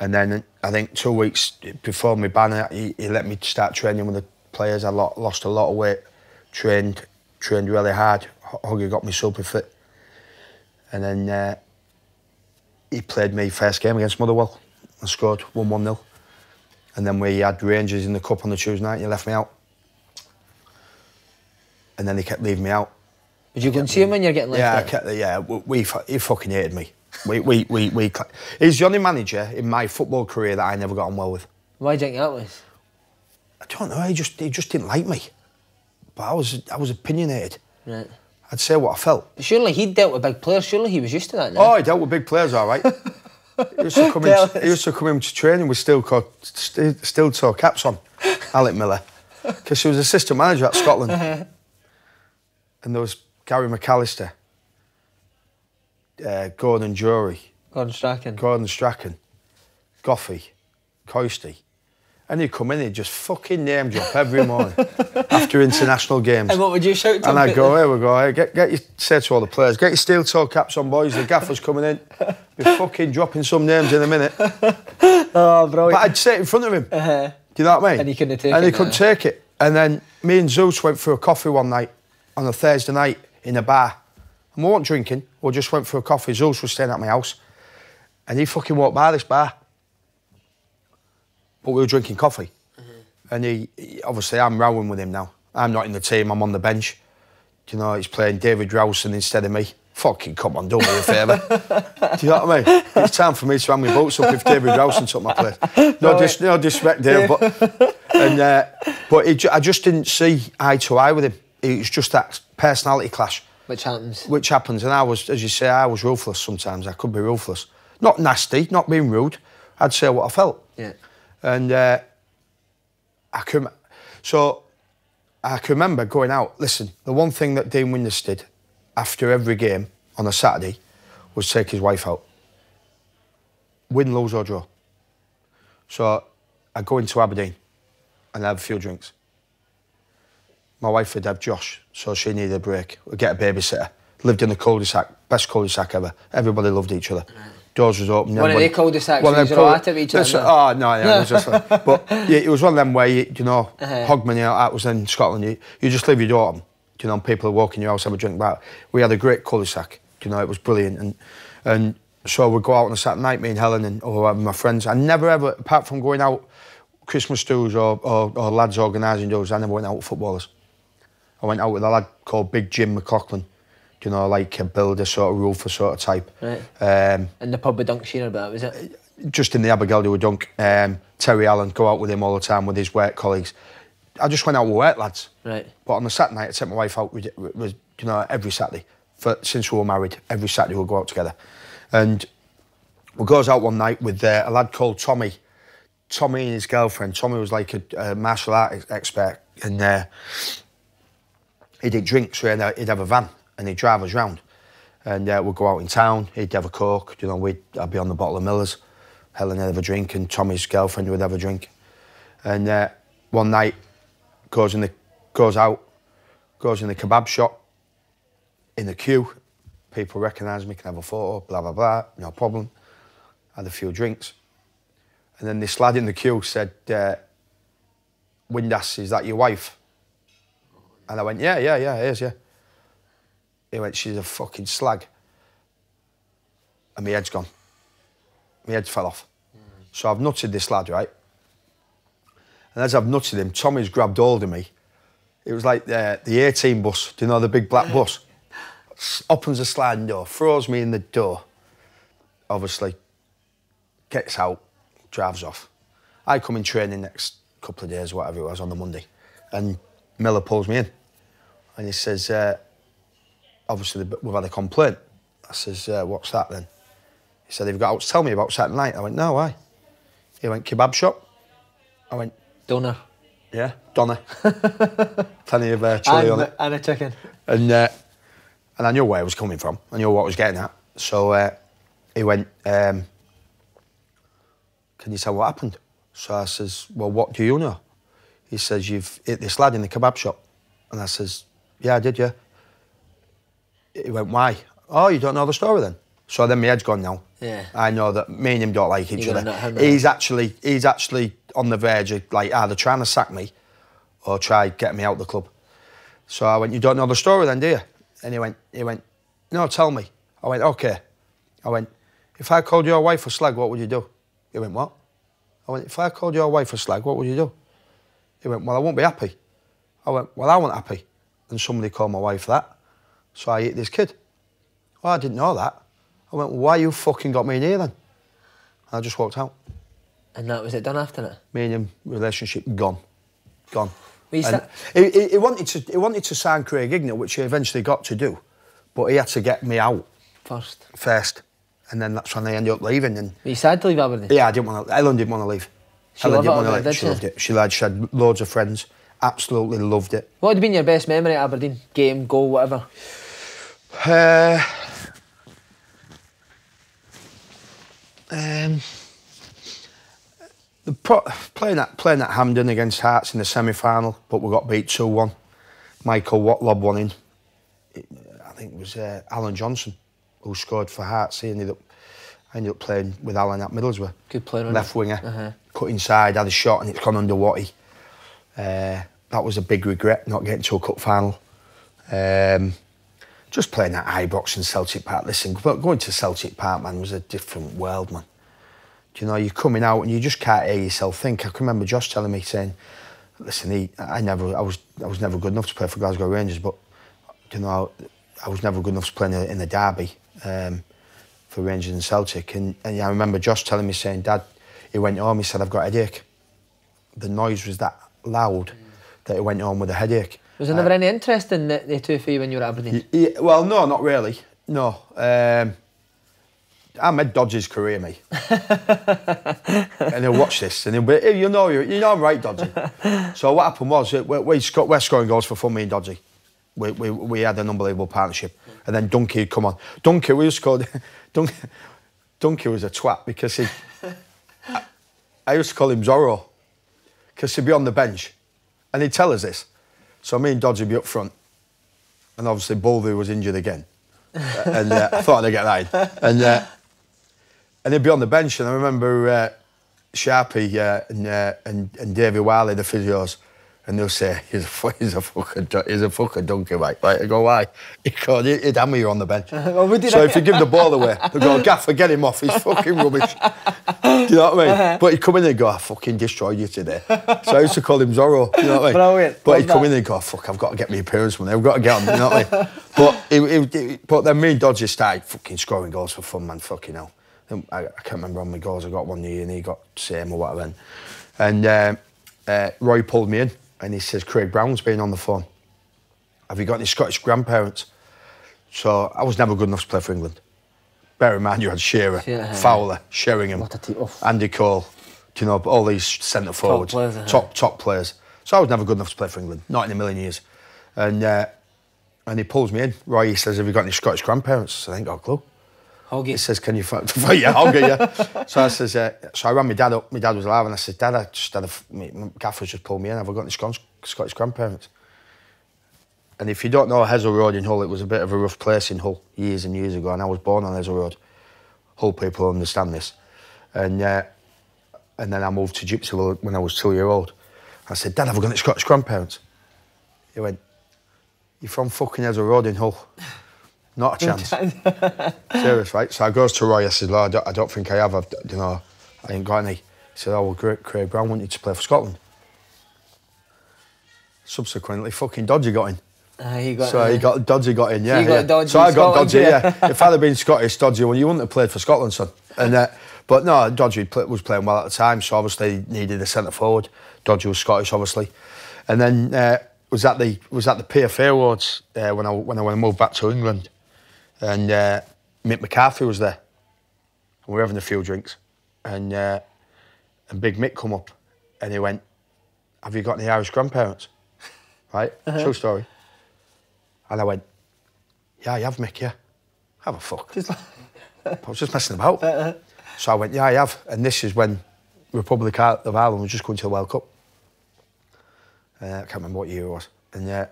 And then I think 2 weeks before my ban, he let me start training with the players. I lost a lot of weight, trained really hard. Huggy got me super fit. And then he played me first game against Motherwell and scored 1-0. And then we had Rangers in the cup on the Tuesday night, and he left me out. And then he kept leaving me out. Did you go and see him when you're getting left out? He fucking hated me. He's the only manager in my football career that I never got on well with. Why do you think that was? I don't know, he just didn't like me. But I was opinionated. Right. I'd say what I felt. But surely he dealt with big players, surely he was used to that now. Oh, he dealt with big players, all right. He used to come in to training with steel-toe caps on, Alec Miller, because he was assistant manager at Scotland. And there was Gary McAllister, Gordon Strachan, Goffey, Coisty. And he'd come in, he'd just fucking name drop every morning after international games. And what would you shout to him? And I'd go, here we go, hey, get your, say to all the players, get your steel-toe caps on, boys, the gaffer's coming in. Be fucking dropping some names in a minute. Oh, brilliant. But I'd say it in front of him. Do you know what I mean? And he couldn't take it. And he couldn't take it. And then me and Zeus went for a coffee one night, on a Thursday night, in a bar. And we weren't drinking, we just went for a coffee. Zeus was staying at my house. And he fucking walked by this bar. But we were drinking coffee. And he obviously, I'm rowing with him now. I'm not in the team, I'm on the bench. You know, he's playing David Rowson instead of me. fucking come on, do me a favour. Do you know what I mean? It's time for me to hang my boots up if David Rowson took my place. No disrespect, Dave, but I just didn't see eye to eye with him. It was just that personality clash. Which happens. And I was, as you say, I was ruthless sometimes. I could be ruthless. Not nasty, not being rude. I'd say what I felt. Yeah. And I can remember going out. Listen, the one thing that Dean Windass did after every game on a Saturday was take his wife out. Win, lose or draw. So I'd go into Aberdeen and have a few drinks. My wife would have Josh, so she needed a break. We'd get a babysitter. Lived in the cul-de-sac, best cul-de-sac ever. Everybody loved each other. Doors was open. One of the cul-de-sacs where you all at each other? Oh, no, yeah, it was just like, but yeah, it was one of them where, Hogmanay, that was in Scotland, you just leave your door open, and people are walking your house, have a drink about. We had a great cul-de-sac, it was brilliant. And so we'd go out on a Saturday night, me and Helen and my friends. I never ever, apart from going out Christmas do's or lads organising do's, I never went out with footballers. I went out with a lad called Big Jim McLaughlin, like a builder, sort of roofer sort of type. Right. And the pub with Dunk Shearer about, was it? Just in the Abergeldy with Dunk. Terry Allen, go out with him all the time with his work colleagues. I just went out with work lads. Right. But on the Saturday night, I took my wife out with every Saturday. Since we were married, every Saturday we'll go out together. And we goes out one night with a lad called Tommy. Tommy and his girlfriend. Tommy was like a martial art expert. And he did drinks, so he'd have a van and he'd drive us round. And we'd go out in town, he'd have a Coke, I'd be on the bottle of Miller's. Helen would have a drink and Tommy's girlfriend would have a drink. And one night, goes in the kebab shop, in the queue. People recognise me, can have a photo, blah, blah, blah, no problem. Had a few drinks. And then this lad in the queue said, Windass, is that your wife? And I went, yeah, it is, yeah. He went, she's a fucking slag. And my head's gone. My head fell off. So I've nutted this lad, right? And as I've nutted him, Tommy's grabbed hold of me. It was like the A-team bus, do you know the big black bus? Opens the sliding door, throws me in the door. Obviously, gets out, drives off. I come in training next couple of days, whatever it was, on the Monday. And Miller pulls me in. And he says, obviously, we've had a complaint. I says, what's that then? He said, have you got out to tell me about Saturday night? I went, no, why? He went, kebab shop? I went, doner. Yeah, doner. Plenty of chilli on it. And a chicken. And I knew where I was coming from. I knew what I was getting at. So he went, can you tell what happened? So I says, well, what do you know? He says, you've hit this lad in the kebab shop. And I says, yeah, I did, yeah. He went, why? Oh, you don't know the story then? So then my head's gone now. Yeah. I know that me and him don't like each other. He's actually on the verge of like either trying to sack me or try getting me out of the club. So I went, you don't know the story then, do you? And he went, no, tell me. I went, okay. I went, if I called your wife a slag, what would you do? He went, what? I went, if I called your wife a slag, what would you do? He went, well, I won't be happy. I went, well, I wasn't happy. And somebody called my wife that. So I hit this kid. Well, I didn't know that. I went, well, why you fucking got me in here then? And I just walked out. And that was it done after that? Me and him, relationship gone. Gone. He wanted to sign Craig Ignat, which he eventually got to do. But he had to get me out. First. And then that's when I ended up leaving. And were you sad to leave Aberdeen? Yeah, I didn't want to. Ellen didn't want to leave. She loved it. She loved it. She had loads of friends. Absolutely loved it. What would have been your best memory at Aberdeen? Game, goal, whatever? Playing at Hampden against Hearts in the semi-final, but we got beat 2-1. Michael Watt lobbed one in. I think it was Alan Johnson who scored for Hearts. I ended up playing with Alan at Middlesbrough. Good player, left winger. Cut inside, had a shot, and it's gone under Watty. That was a big regret, not getting to a cup final. Just playing at Ibrox and Celtic Park. Listen, going to Celtic Park, man, was a different world, man. You know, you're coming out and you just can't hear yourself think. I can remember Josh telling me, saying, listen, I was never good enough to play for Glasgow Rangers, but, you know, I was never good enough to play in the derby for Rangers and Celtic. And I remember Josh telling me, saying, Dad, he went home, he said, I've got a headache. The noise was that loud that he went home with a headache. Was there never any interest in the two for you when you were at Aberdeen? Well, no, not really. No. I made Dodgy's career, mate. And he'll watch this and he'll be, hey, you know I'm right, Dodgy. So what happened was, we're scoring goals for fun, me and Dodgy. We had an unbelievable partnership. And then Dunky would come on. Dunky, we used to call Dunky was a twat because I used to call him Zorro because he'd be on the bench and he'd tell us this. So me and Dodgy would be up front and obviously Bowley was injured again. And I thought I'd get that in. And he'd be on the bench, and I remember Sharpie and Davey Wiley, the physios, and they'll say, he's a fucking donkey, mate. Like, I go, why? He'd hammer you on the bench. So if you give the ball away, they'll go, Gaffer, get him off, he's fucking rubbish. Do you know what I mean? But he'd come in and go, I fucking destroyed you today. So I used to call him Zorro, you know what I mean? Brilliant. But he'd come in and go, fuck, I've got to get my appearance money, I've got to get on, you know what I mean? But then me and Dodgy started fucking scoring goals for fun, man, fucking hell. I can't remember how many goals I got one year and he got same or whatever. And Roy pulled me in and he says, Craig Brown's been on the phone. Have you got any Scottish grandparents? So I was never good enough to play for England. Bear in mind you had Shearer, Fowler, Sheringham, Andy Cole, you know, all these centre forwards, top players. So I was never good enough to play for England, not in a million years. And he pulls me in. Roy, he says, have you got any Scottish grandparents? I ain't got a clue. He says, can you fight? Yeah, I'll get you. So I says, so I rang my dad up. My dad was alive, and I said, Dad, I just had my gaffer's just pulled me in. Have I got any Scottish grandparents? And if you don't know Hessel Road in Hull, it was a bit of a rough place in Hull years and years ago, and I was born on Hessel Road. Hull people understand this. And then I moved to Gypsyville when I was 2 years old. I said, Dad, have I got any Scottish grandparents? He went, you're from fucking Hessel Road in Hull. Not a chance. Serious, right? So I goes to Roy, I said, I don't think I have, I ain't got any. He said, oh, well, Craig Brown wanted to play for Scotland. Subsequently, fucking Dodgy got in. Dodgy got in, yeah. So I got Dodgy, yeah. If I'd have been Scottish, Dodgy, well, you wouldn't have played for Scotland, son. And, but no, Dodgy was playing well at the time, so obviously needed a centre forward. Dodgy was Scottish, obviously. And then was at the PFA Awards when I moved back to England. And Mick McCarthy was there. And we were having a few drinks. And Big Mick come up and he went, have you got any Irish grandparents? Right? True story. And I went, yeah, I have, Mick, yeah. Have a fuck. I was just messing about. So I went, yeah, I have. And this is when Republic of Ireland was just going to the World Cup. I can't remember what year it was. And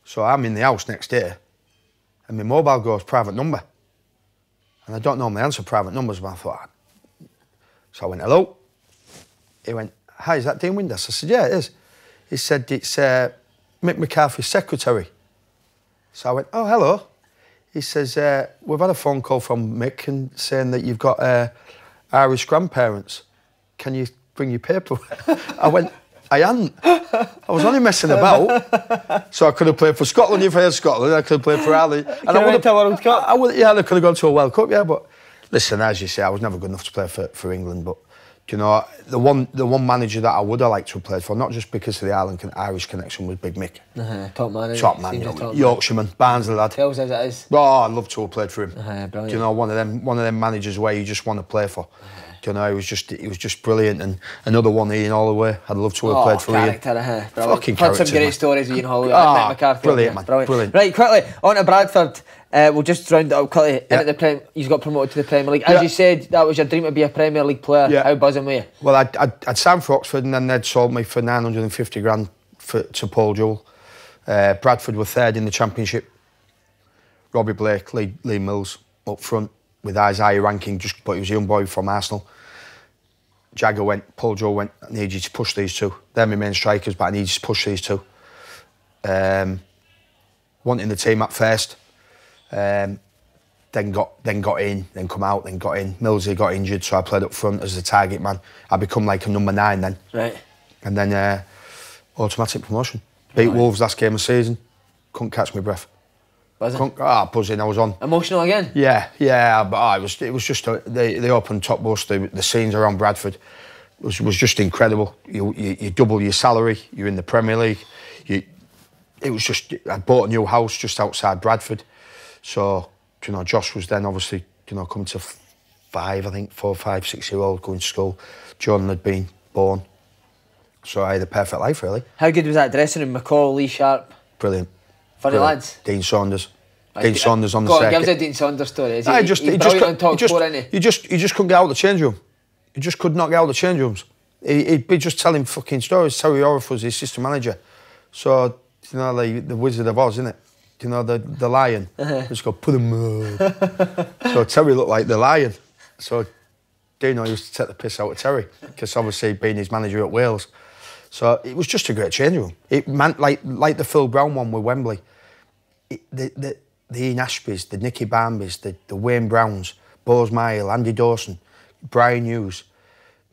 so I'm in the house next day. And my mobile goes private number. And I don't normally answer private numbers, but I thought... So I went, hello? He went, hi, is that Dean Windass? I said, yeah, it is. He said, it's Mick McCarthy's secretary. So I went, oh, hello. He says, we've had a phone call from Mick and saying that you've got Irish grandparents. Can you bring your paperwork? I went... I hadn't. I was only messing about. So I could have played for Scotland if I had Scotland. I could have played for Ireland. And I went to a World Cup. I could have gone to a World Cup, yeah. But listen, as you say, I was never good enough to play for England. But you know, the one manager that I would have liked to have played for, not just because of the Irish connection, was Big Mick. Top man. Top man. Yorkshireman, Barnsley lad. Tells us it is. Oh, I'd love to have played for him. Brilliant. Do you know, one of them managers where you just want to play for. You know, he was just brilliant. And another one, Ian Holloway. I'd love to have played for Ian. Fucking character, some great stories with Ian Holloway. McCarthy. Brilliant, man. Brilliant. Right, quickly, on to Bradford. We'll just round it up quickly. He's got promoted to the Premier League. As you said, that was your dream to be a Premier League player. Yeah. How buzzing were you? Well, I'd signed for Oxford and then they'd sold me for 950 grand to Paul Jewell. Bradford were third in the Championship. Robbie Blake, Lee Mills up front with Isaiah ranking, but he was a young boy from Arsenal. Jagger went, Paul Jewell went, I need you to push these two. They're my main strikers, but I need you to push these two. Wanting the team at first. Then got in, then come out, then got in. Millsy got injured, so I played up front as the target man. I become like a number 9 then. Right. And then automatic promotion. Beat Wolves last game of the season. Couldn't catch my breath. Was it? Buzzing. I was on. Emotional again? Yeah. But it was just the open top bus. The scenes around Bradford was just incredible. You double your salary. You're in the Premier League. It was just. I bought a new house just outside Bradford, so Josh was then obviously coming to 4, 5, 6 year old going to school. Jordan had been born, so I had a perfect life really. How good was that dressing room? McCall, Lee Sharp. Brilliant. Funny lads. Dean Saunders. Dean Saunders on the circuit. Give us a Dean Saunders story. He just couldn't get out of the change room. He just could not get out of the change rooms. He'd be just telling fucking stories. Terry Orriff was his assistant manager. So, the Wizard of Oz, innit? The lion. Just go, put him So Terry looked like the lion. So Deano used to take the piss out of Terry, because obviously being his manager at Wales. So it was just a great change room. It meant like the Phil Brown one with Wembley. The Ian Ashbys, the Nicky Barmbys, the Wayne Browns, Bose Mile, Andy Dawson, Brian Hughes,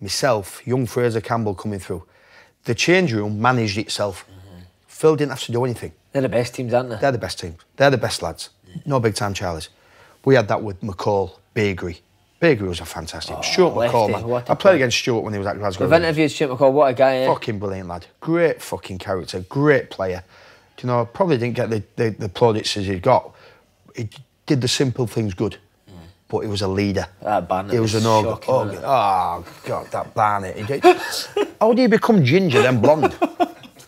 myself, young Fraser Campbell coming through. The change room managed itself. Phil didn't have to do anything. They're the best teams, aren't they? They're the best teams. They're the best lads. No big time Charlies. We had that with McCall, Beagrie. Beagrie was a fantastic. Stuart McCall, man. I played against Stuart when he was at Glasgow. We've interviewed Stuart McCall. What a guy, eh? Fucking brilliant lad. Great fucking character. Great player. Probably didn't get the plaudits as he got. He did the simple things good. But he was a leader. That Barnett. He was an ogre. Oh, God, that Barnett. How do you become ginger then blonde?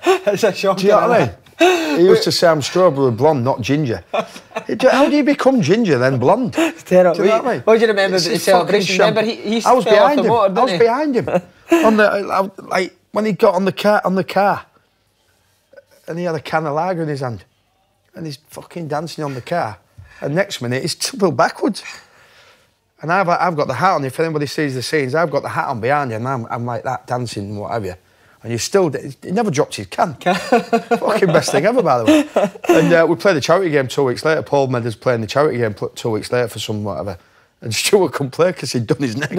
It's a shock. Do you know what I mean? He used to say I'm strawberry blonde, not ginger. How do you become ginger then blonde? It's terrible. Do you know what I mean? What do you remember about the celebration? Remember he I was behind him. Motor, I was behind him. Like when he got on the car, and he had a can of lager in his hand, and he's fucking dancing on the car, and next minute he's tumbled backwards. And I've got the hat on. If anybody sees the scenes, I've got the hat on behind you, and I'm like that dancing and what have you. And he never dropped his can. Fucking best thing ever, by the way. And we played the charity game 2 weeks later. Paul Meadows playing the charity game 2 weeks later for some whatever. And Stuart couldn't play because he'd done his neck.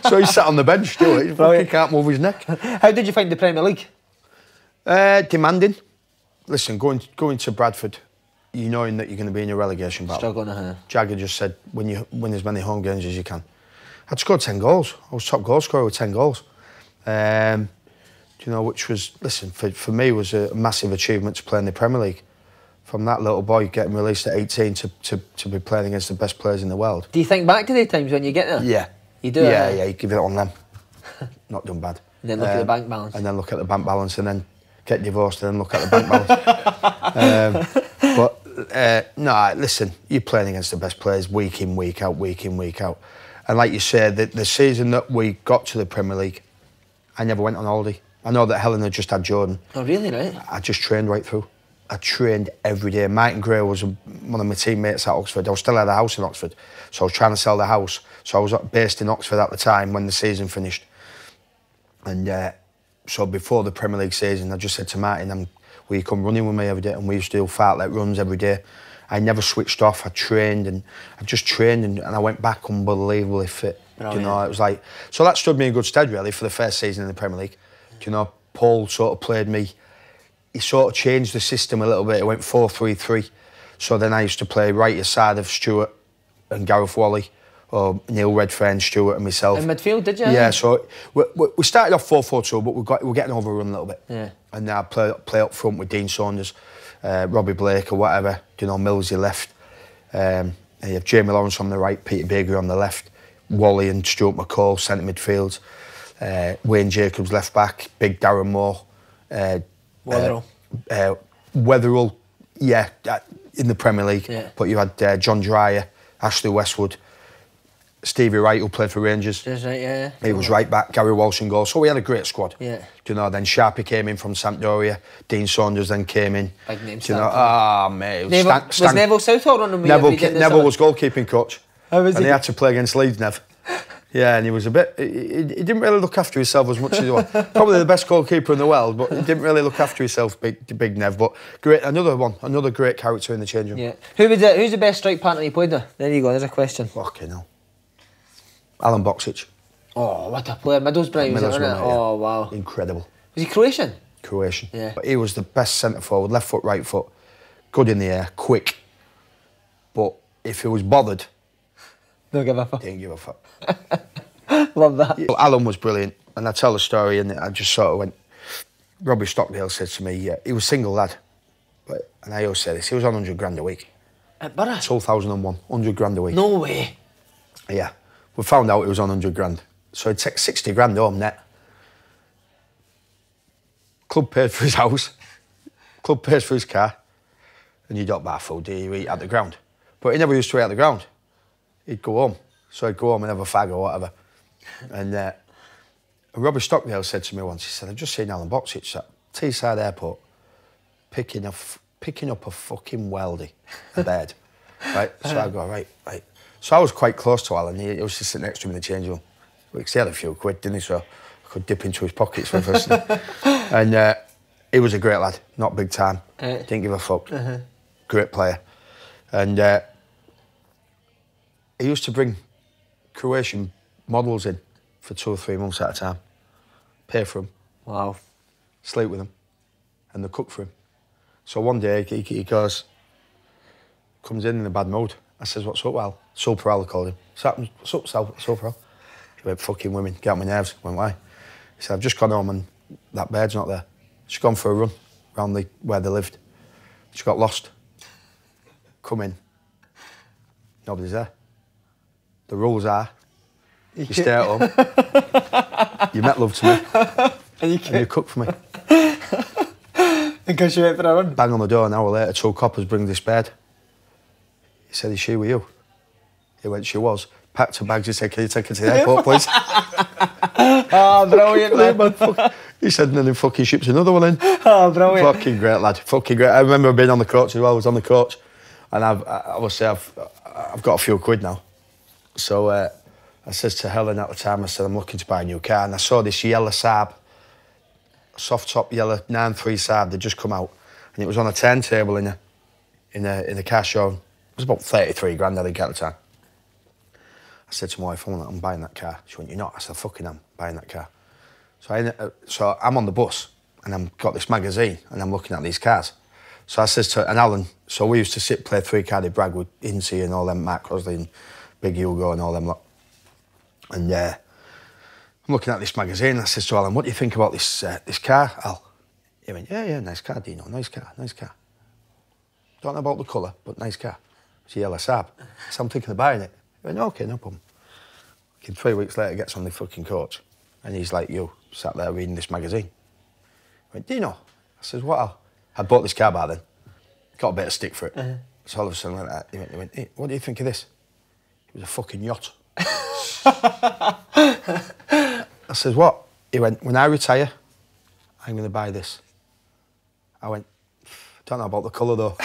So he sat on the bench, Stuart. He fucking can't move his neck. How did you find the Premier League? Demanding. Listen, going to Bradford, you knowing that you're going to be in a relegation battle. Struggling, Jagger just said, win as many home games as you can. I'd scored 10 goals. I was top goal scorer with 10 goals. Which was, listen, for me was a massive achievement to play in the Premier League. From that little boy getting released at 18 to be playing against the best players in the world. Do you think back to the times when you get there? Yeah. You do? Yeah, you give it on them. Not done bad. And then look at the bank balance. And then look at the bank balance, and then get divorced, and then look at the bank balance. No, listen, you're playing against the best players week in, week out. And like you said, the season that we got to the Premier League, I never went on holiday. I know that Helen had just had Jordan. Oh, really, right? I just trained right through. I trained every day. Martin Gray was one of my teammates at Oxford. I was still at a house in Oxford, so I was trying to sell the house. So I was based in Oxford at the time when the season finished. And so before the Premier League season, I just said to Martin, will you come running with me every day? And we used to do fartlek runs every day. I never switched off. I trained, and I just trained, and I went back unbelievably fit. It was like, so that stood me in good stead really for the first season in the Premier League. Paul sort of played me. He sort of changed the system a little bit. It went 4-3-3. So then I used to play right side of Stuart and Gareth Wally, or Neil Redfern, Stuart and myself. In midfield, did you? Yeah, so we started off 4-4-2, but we're getting overrun a little bit. Yeah. And then I play up front with Dean Saunders, Robbie Blake or whatever, Millsy left. And you have Jamie Lawrence on the right, Peter Beagrie on the left, Wally and Stuart McCall, centre midfield. Wayne Jacobs left back, big Darren Moore. Weatherall, yeah, in the Premier League. Yeah. But you had John Dyer, Ashley Westwood, Stevie Wright, who played for Rangers. That's right, yeah. He was right back, Gary Walsh in goal. So we had a great squad. Yeah. Then Sharpie came in from Sampdoria, Dean Saunders then came in. Big name. Mate. Was Neville Southall running with you? Neville was goalkeeping coach. How was he? And he had to play against Leeds, Nev. Yeah, and he was a bit. He didn't really look after himself as much as he was. Probably the best goalkeeper in the world, but he didn't really look after himself, big Nev. But great, another great character in the change room. Yeah. Who's the best strike partner you played with? There you go. There's a question. Fucking hell. Alen Boksic. Oh, what a player! Middlesbrough, wasn't it? Oh, wow. Incredible. Was he Croatian? Croatian. Yeah. But he was the best centre forward, left foot, right foot, good in the air, quick. But if he was bothered, don't give a fuck. Didn't give a fuck. Love that. Well, Alan was brilliant, and I tell the story, and I just sort of went. Robbie Stockdale said to me, he was a single lad, and I always say this, he was on 100 grand a week. At Boro? 2001, 100 grand a week. No way. Yeah, we found out he was on 100 grand, so he'd take 60 grand home net. Club paid for his house, club pays for his car, and you don't buy food, do you? Eat at the ground. But he never used to eat at the ground. He'd go home, so he'd go home and have a fag or whatever. And Robbie Stockdale said to me once, he said, I've just seen Alen Boksic at Teesside Airport picking up a fucking weldy, a bed. Right? So I go, right. So I was quite close to Alan. He was just sitting next to him in the change room. Because he had a few quid, didn't he? So I could dip into his pockets for the first thing. And he was a great lad, not big time. Didn't give a fuck. Great player. And he used to bring Croatian models in for 2 or 3 months at a time. Pay for them. Wow. Sleep with them. And they cook for him. So one day he goes, comes in a bad mood. I says, what's up, Al? Super Al, I called him. What's up, Sal? Super Al? He went, fucking women, get on my nerves. I went, why? He said, I've just gone home and that bed's not there. She's gone for a run around where they lived. She got lost. Come in. Nobody's there. The rules are, you stay at home, you make love to me, and you cook for me. Because she went for a run? Bang on the door, an hour later, 2 coppers bring this bed. He said, is she with you? He went, she was. Packed her bags, he said, can you take her to the airport, please? Oh, brilliant, man. He said, and then he fucking ships another one in. Oh, brilliant. Fucking great, lad. Fucking great. I remember being on the coach as well. I was on the coach. And I've got a few quid now. So I says to Helen at the time, I said, I'm looking to buy a new car. And I saw this yellow Saab, soft top yellow 9.3 Saab, they'd just come out. And it was on a turntable in a car show. It was about 33 grand, I think, at the time. I said to my wife, I'm buying that car. She went, you're not? I said, fucking am buying that car. So I'm on the bus and I've got this magazine and I'm looking at these cars. So I says to, and Alan, so we used to play 3-carded brag with Incy and all them, Mark Crosley and Big Hugo and all them lot. And I'm looking at this magazine and I says to Alan, what do you think about this car, Al? He went, yeah, nice car, Deano, nice car. Don't know about the colour, but nice car. It's a yellow Saab. So I'm thinking of buying it. He went, OK, no problem. 3 weeks later, gets on the fucking coach and he's like, you, sat there reading this magazine. He went, Deano. I says, what, Al? I'd bought this car by then. Got a bit of stick for it. So all of a sudden, he went, hey, what do you think of this? It was a fucking yacht. I says, what? He went, when I retire, I'm going to buy this. I went, don't know about the colour though.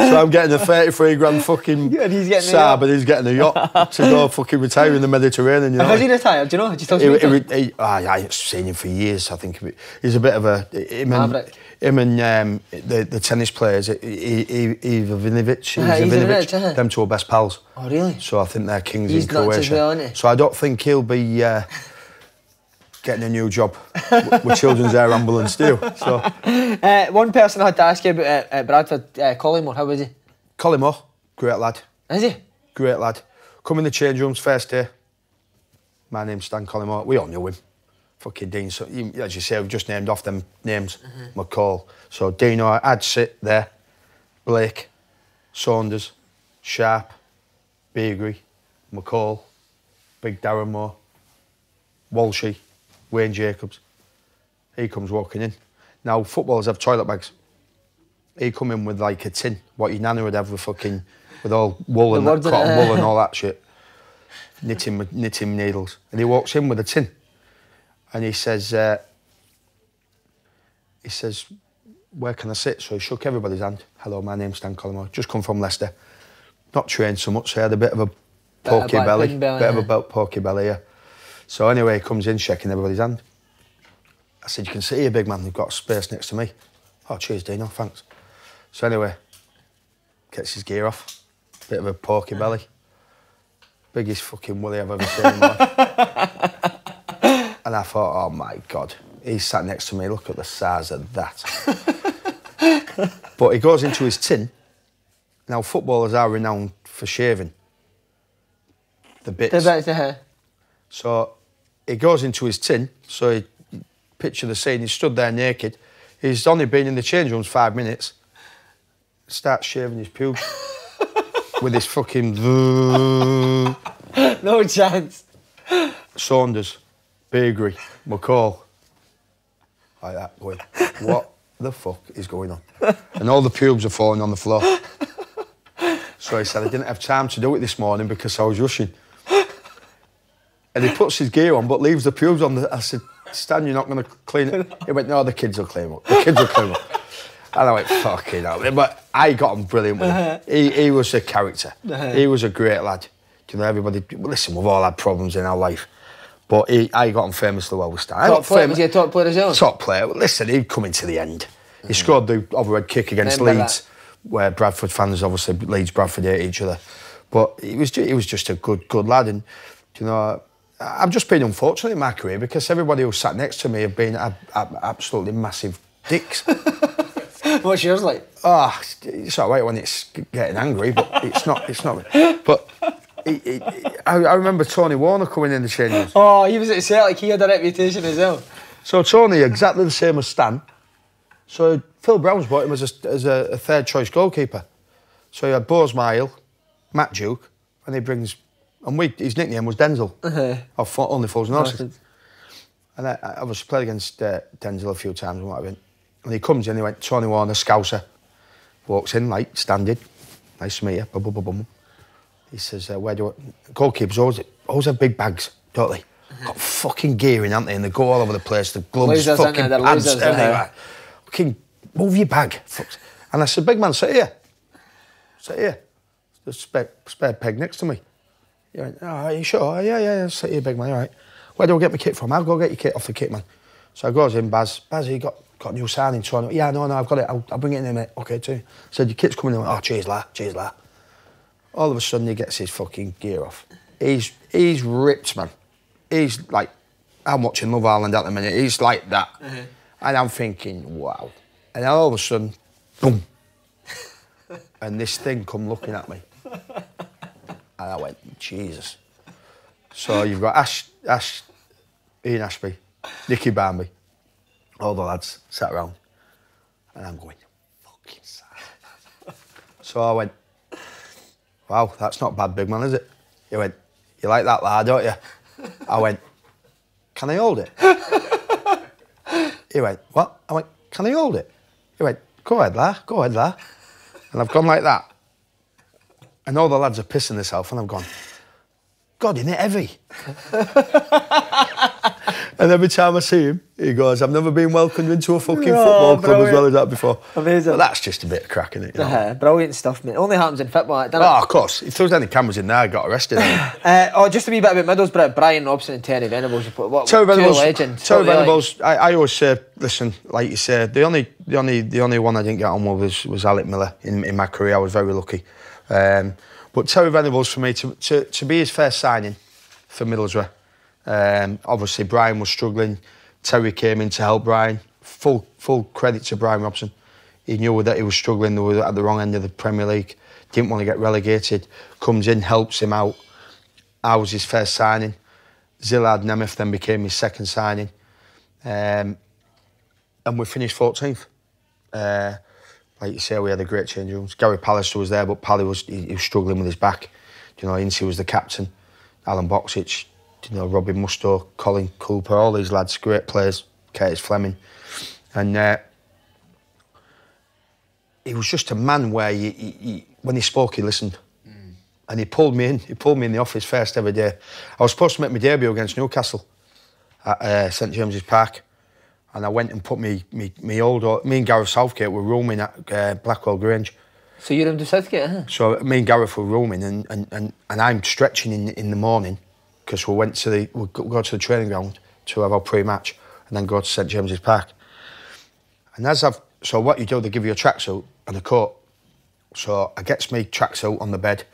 So I'm getting a 33 grand fucking Saab and he's getting a yacht to go fucking retire in the Mediterranean. You know? Has he retired? Do you know? Did you still speak to him? I haven't seen him for years. I think he's a bit of a him and the tennis players, Ivanovic, them two are best pals. Oh really? So I think they're kings he's in Croatia. As well, isn't he? So I don't think he'll be getting a new job with Children's Air Ambulance too. So one person I had to ask you about at Bradford, Collymore, how was he? Collymore, great lad. Is he? Great lad. Come in the change rooms first day. My name's Stan Collymore. We all knew him. Fucking Dean. So as you say, we've just named off them names. McCall. So Deano, I'd sit there. Blake, Saunders, Sharp, Beagrie, McCall, Big Darren Moore, Walshy, Wayne Jacobs. He comes walking in. Now, footballers have toilet bags. He come in with like a tin, what your nana would have with all wool and cotton wool and all that shit. Knitting needles. And he walks in with a tin. And he says, where can I sit? So he shook everybody's hand. Hello, my name's Stan Collymore. Just come from Leicester. Not trained so much, so he had a bit of a pokey belly. Bit of a pokey belly, yeah. So anyway, he comes in, shaking everybody's hand. I said, you can sit here, big man. You've got space next to me. Oh, cheers, Deano, thanks. So anyway, gets his gear off. Bit of a pokey belly. Biggest fucking willy I've ever seen in my life. And I thought, oh my God, he's sat next to me, look at the size of that. But he goes into his tin Now, footballers are renowned for shaving the bits. The bits, yeah. So he goes into his tin, so he picture the scene, he's stood there naked, he's only been in the change rooms 5 minutes, starts shaving his pubes with his fucking... No chance. Saunders, Beagry, McCall, like that, going, what the fuck is going on? And all the pubes are falling on the floor. So he said, I didn't have time to do it this morning because I was rushing. And he puts his gear on but leaves the pubes on. I said, Stan, you're not going to clean it? He went, no, the kids will clean them up. The kids will clean them up. And I went, fucking hell. But I got on brilliant with him. He was a character. He was a great lad. Do you know, everybody, listen, we've all had problems in our life. But I got on famously well with Stan. Was he a top player as well? Top player. Listen, he'd come into the end. He scored the overhead kick against Leeds, where Bradford fans, obviously, Leeds, Bradford hate each other. But he was just a good lad. And, you know, I've just been unfortunate in my career because everybody who sat next to me have been absolutely massive dicks. What's yours like? Oh, it's all right when it's getting angry, but it's not. But I remember Tony Warner coming in the change rooms. Oh, he was at Celtic, he had a reputation as well. So Tony, exactly the same as Stan. So Phil Brown's bought him as a third choice goalkeeper. So he had Bo Smile, Matt Duke, and he brings... And his nickname was Denzel, of Only Fools and Horses. And I was played against Denzel a few times and what have you. And he comes in, he went, Tony Warner, Scouser. Walks in, like, standing. Nice to meet you, bum, bum, bum, bum. He says, where do I... Goalkeepers always have big bags, don't they? Got fucking gear in, haven't they? And they go all over the place, the gloves, losers, fucking pads, everything. Fucking, move your bag. And I said, big man, sit here. Sit here. There's a spare peg next to me. He went, oh, are you sure? Yeah, sit here, big man, all right. Where do I get my kit from? I'll go get your kit off the kit, man. So I goes in, Baz, you got a new signing, so yeah, no, I've got it, I'll bring it in there, mate. Okay, too. Said, your kit's coming in. Oh, cheers, la. All of a sudden, he gets his fucking gear off. He's ripped, man. He's like, I'm watching Love Island at the minute, he's like that. And I'm thinking, wow. And then all of a sudden, boom. And this thing come looking at me. And I went, Jesus. So you've got Ian Ashby, Nicky Barmby, all the lads sat around. And I'm going, fucking sad. So I went, wow, that's not bad, big man, is it? He went, you like that, lad, don't you? I went, can I hold it? He went, what? I went, can I hold it? He went, go ahead, la. And I've gone like that. And all the lads are pissing themselves, and I've gone, God, isn't it heavy? And every time I see him, he goes, I've never been welcomed into a fucking football club as well as that before. Amazing. But that's just a bit of crack, isn't it? You know? Brilliant stuff, mate. It only happens in football, doesn't it? Oh, of course. If there was any cameras in there, I got arrested. Just a wee bit about Middlesbrough, Brian Robson and Terry Venables. Terry Venables, legends. Terry Venables, I always say, listen, like you said, the only one I didn't get on with was Alec Miller in my career. I was very lucky. But Terry Venables, for me, to be his first signing for Middlesbrough, obviously Brian was struggling. Terry came in to help Brian. Full credit to Brian Robson. He knew that he was struggling. They were at the wrong end of the Premier League. Didn't want to get relegated. Comes in, helps him out. I was his first signing. Zillard Nemeth then became his second signing. And we finished 14th. Like you say, we had a great change rooms. Gary Pallister was there, but Pally was struggling with his back. You know, Ince was the captain. Alen Boksic, you know, Robin Musto, Colin Cooper, all these lads, great players. Curtis Fleming, and he was just a man where when he spoke, he listened. And he pulled me in. He pulled me in the office first ever day. I was supposed to make my debut against Newcastle at St James's Park. And I went and put me and Gareth Southgate were rooming at Blackwell Grange. So you're in the Southgate, huh? So me and Gareth were rooming, and I'm stretching in the morning because we'll go to the training ground to have our pre-match and then go to St James's Park. And so what you do, they give you a tracksuit and a coat. So I gets me tracksuit on the bed.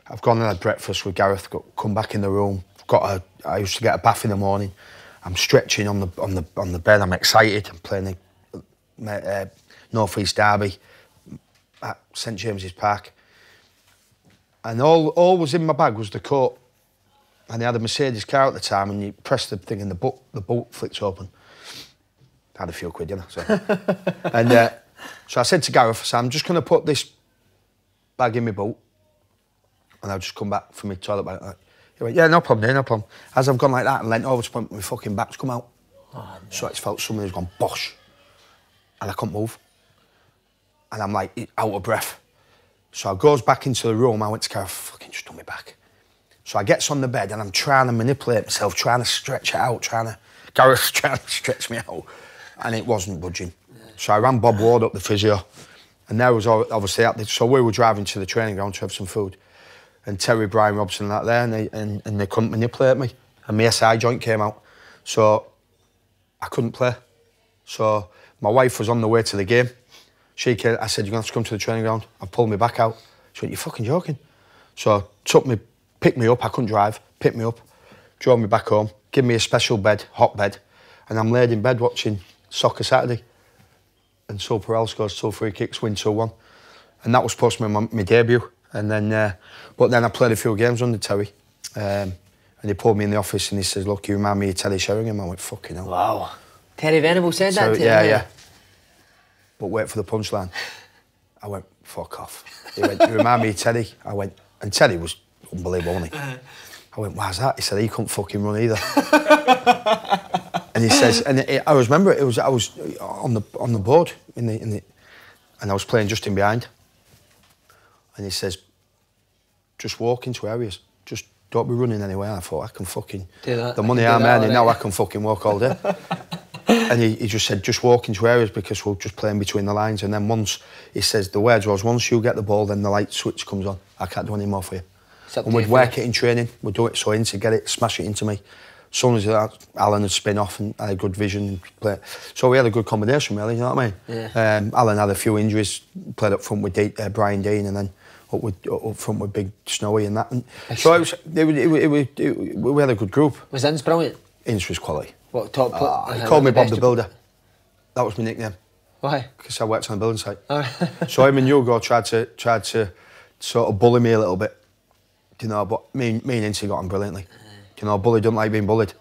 I've gone and had breakfast with Gareth. Come back in the room. I used to get a bath in the morning. I'm stretching on the bed. I'm excited. I'm playing the North East Derby at St James's Park. And all was in my bag was the coat. And they had a Mercedes car at the time, and you pressed the thing and the boot flicked open. I had a few quid, you know. So. And so I said to Gareth, so I'm just going to put this bag in my boot and I'll just come back for my toilet bag. He went, yeah, no problem, no problem. As I've gone like that and leant over to point my fucking back's come out. Oh, no. So it's felt someone who's gone, bosh. And I couldn't move. And I'm like, out of breath. So I goes back into the room, I went to Gareth, fucking just on my back. So I gets on the bed and I'm trying to manipulate myself, trying to stretch it out, Gareth's trying to stretch me out. And it wasn't budging. So I ran Bob Ward up the physio. And there was obviously, so we were driving to the training ground to have some food. And Terry, Brian Robson, that there, and they couldn't manipulate me. And my SI joint came out. So I couldn't play. So my wife was on the way to the game. She came, I said, you're going to have to come to the training ground. I pulled me back out. She went, you're fucking joking. So picked me up, I couldn't drive, picked me up, drove me back home, give me a special bed, hot bed, and I'm laid in bed watching Soccer Saturday. And Sul Perel scores 2 free kicks, win 2-1. And that was supposed to be my debut. And then, but then I played a few games under Terry. And he pulled me in the office and he says, look, you remind me of Terry Sheringham. I went, fucking hell. Wow. Terry Venable said that to you? Yeah. But wait for the punchline. I went, fuck off. He went, you remind me of Terry. I went, and Terry was unbelievable, wasn't he? I went, why's that? He said, he couldn't fucking run either. And he says, and I remember I was on the board in the, and I was playing just in behind. And he says, just walk into areas, just don't be running anywhere. I thought, I can fucking do that. The money I'm earning now, I can fucking walk all day. And he just said, just walk into areas because we'll just play in between the lines. And then once, he says, the words was, once you get the ball, then the light switch comes on. I can't do any more for you. And we'd work it in training, we'd do it so in to get it, smash it into me. As soon as that, Alan would spin off and I had good vision and play. So we had a good combination, really, you know what I mean? Yeah. Alan had a few injuries, played up front with Brian Dean and then up front with Big Snowy and that. And so we had a good group. Was Ince brilliant? Ince was quality. What, top he called me Bob the Builder. That was my nickname. Why? Because I worked on a building site. So him and Hugo tried to sort of bully me a little bit, you know, but me and Ince got on brilliantly. You know, bully don't like being bullied.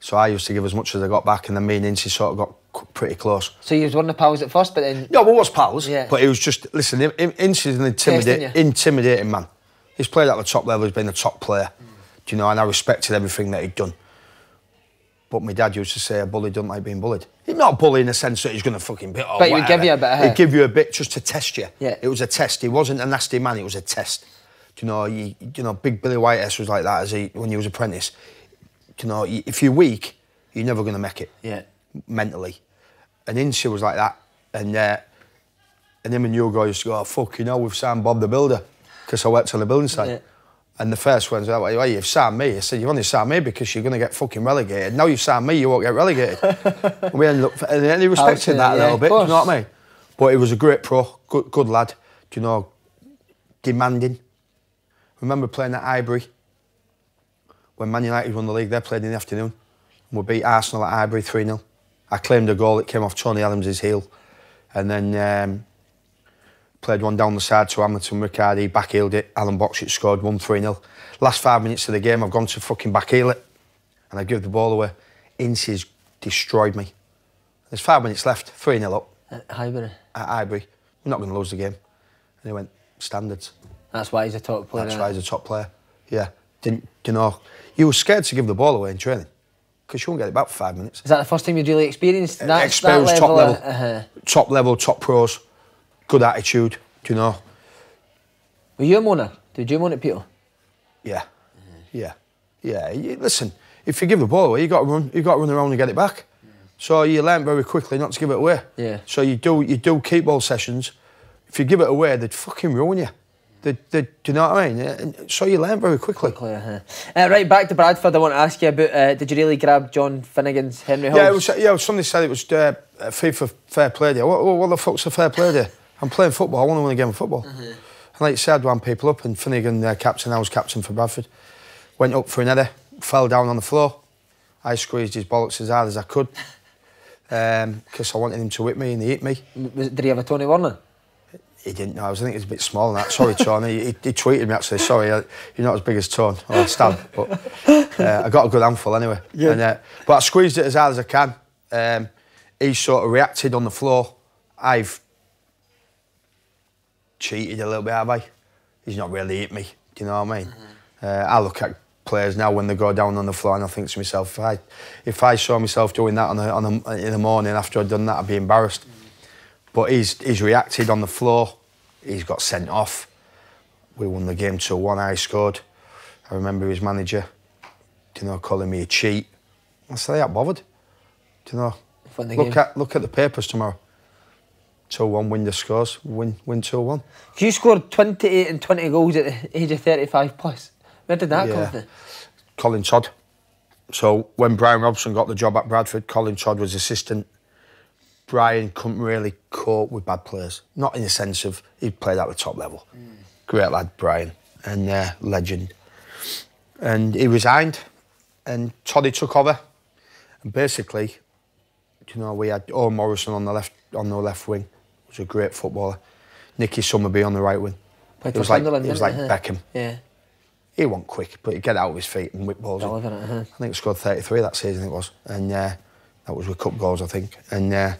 So I used to give as much as I got back, and then me and Ince sort of got pretty close. So you was one of the pals at first, but then... No, we was pals, but it was just, listen, Ince is an intimidating man. He's played at the top level, he's been a top player, do you know, and I respected everything that he'd done. But my dad used to say a bully don't like being bullied. He's not a bully in the sense that he's going to fucking bit or but he would give you a bit. He'd give you a bit just to test you. Yeah. It was a test. He wasn't a nasty man, it was a test. Do you know, big Billy Whitehouse was like that when he was apprentice. Do you know, if you're weak, you're never going to make it. Yeah. Mentally. And Ince was like that. And him and Hugo used to go, oh, fuck, you know, we've signed Bob the Builder. Because I worked on the building site. Yeah. And the first ones were like, well, you've signed me. I said, you've only signed me because you're going to get fucking relegated. Now you've signed me, you won't get relegated. And we ended up, and he respected that a little bit, do you know what I mean? But he was a great pro, good lad, do you know, demanding. Remember playing at Highbury when Man United won the league, they played in the afternoon. And we beat Arsenal at Highbury 3-0. I claimed a goal, it came off Tony Adams' heel. And then played one down the side to Hamilton Riccardi, backheeled it, Alen Boksic scored 1-3-0. Last 5 minutes of the game, I've gone to fucking backheel it. And I give the ball away. Ince's destroyed me. There's 5 minutes left, 3-0 up. At Highbury? At Highbury. We're not going to lose the game. And he went, standards. That's why he's a top player. That's why he's a top player. Yeah. You know, you were scared to give the ball away in training because you won't get it back for 5 minutes. Is that the first time you'd really experienced that? Experienced top level. Top level, top pros. Good attitude, do you know? Were you a moaner? Did you moan at people? Yeah. Listen, if you give the ball away, you got to run around and get it back. So you learn very quickly not to give it away. Yeah. So you do keep ball sessions. If you give it away, they'd fucking ruin you. Do you know what I mean? And so you learn very quickly. Right, back to Bradford, I want to ask you about, did you really grab John Finnegan's Henry Halls? Somebody said it was FIFA Fair Play Day. What the fuck's a Fair Play Day? I'm playing football, I want to win a game of football. And like you said, I wound people up, and Finnegan, captain, I was captain for Bradford. Went up for an header, fell down on the floor. I squeezed his bollocks as hard as I could because I wanted him to whip me, and he hit me. Did he have a Tony Warner? He didn't know. I think he was a bit small and that. Sorry, Tony. He tweeted me actually. Sorry, you're not as big as Tone or Stan. But I got a good handful anyway. Yeah. And, but I squeezed it as hard as I can. He sort of reacted on the floor. I've cheated a little bit, have I? He's not really hit me. Do you know what I mean? I look at players now when they go down on the floor and I think to myself, if I saw myself doing that in the morning after I'd done that, I'd be embarrassed. But he's reacted on the floor. He's got sent off. We won the game 2-1. I scored. I remember his manager, calling me a cheat. I said, I'm not bothered. Look at the papers tomorrow. 2-1, Windass scores. Win 2-1. You scored 28 and 20 goals at the age of 35 plus. Where did that come from? Colin Todd. So when Brian Robson got the job at Bradford, Colin Todd was assistant. Brian couldn't really cope with bad players. Not in the sense of he played at the top level. Great lad, Brian, and legend. And he resigned, and Toddy took over. And basically, we had Owen Morrison on the left wing. He was a great footballer. Nicky Summerby on the right wing. It was like Beckham. Yeah. He wasn't quick, but he'd get out of his feet and whip balls in. I think he scored 33 that season, it was. And that was with cup goals, I think. And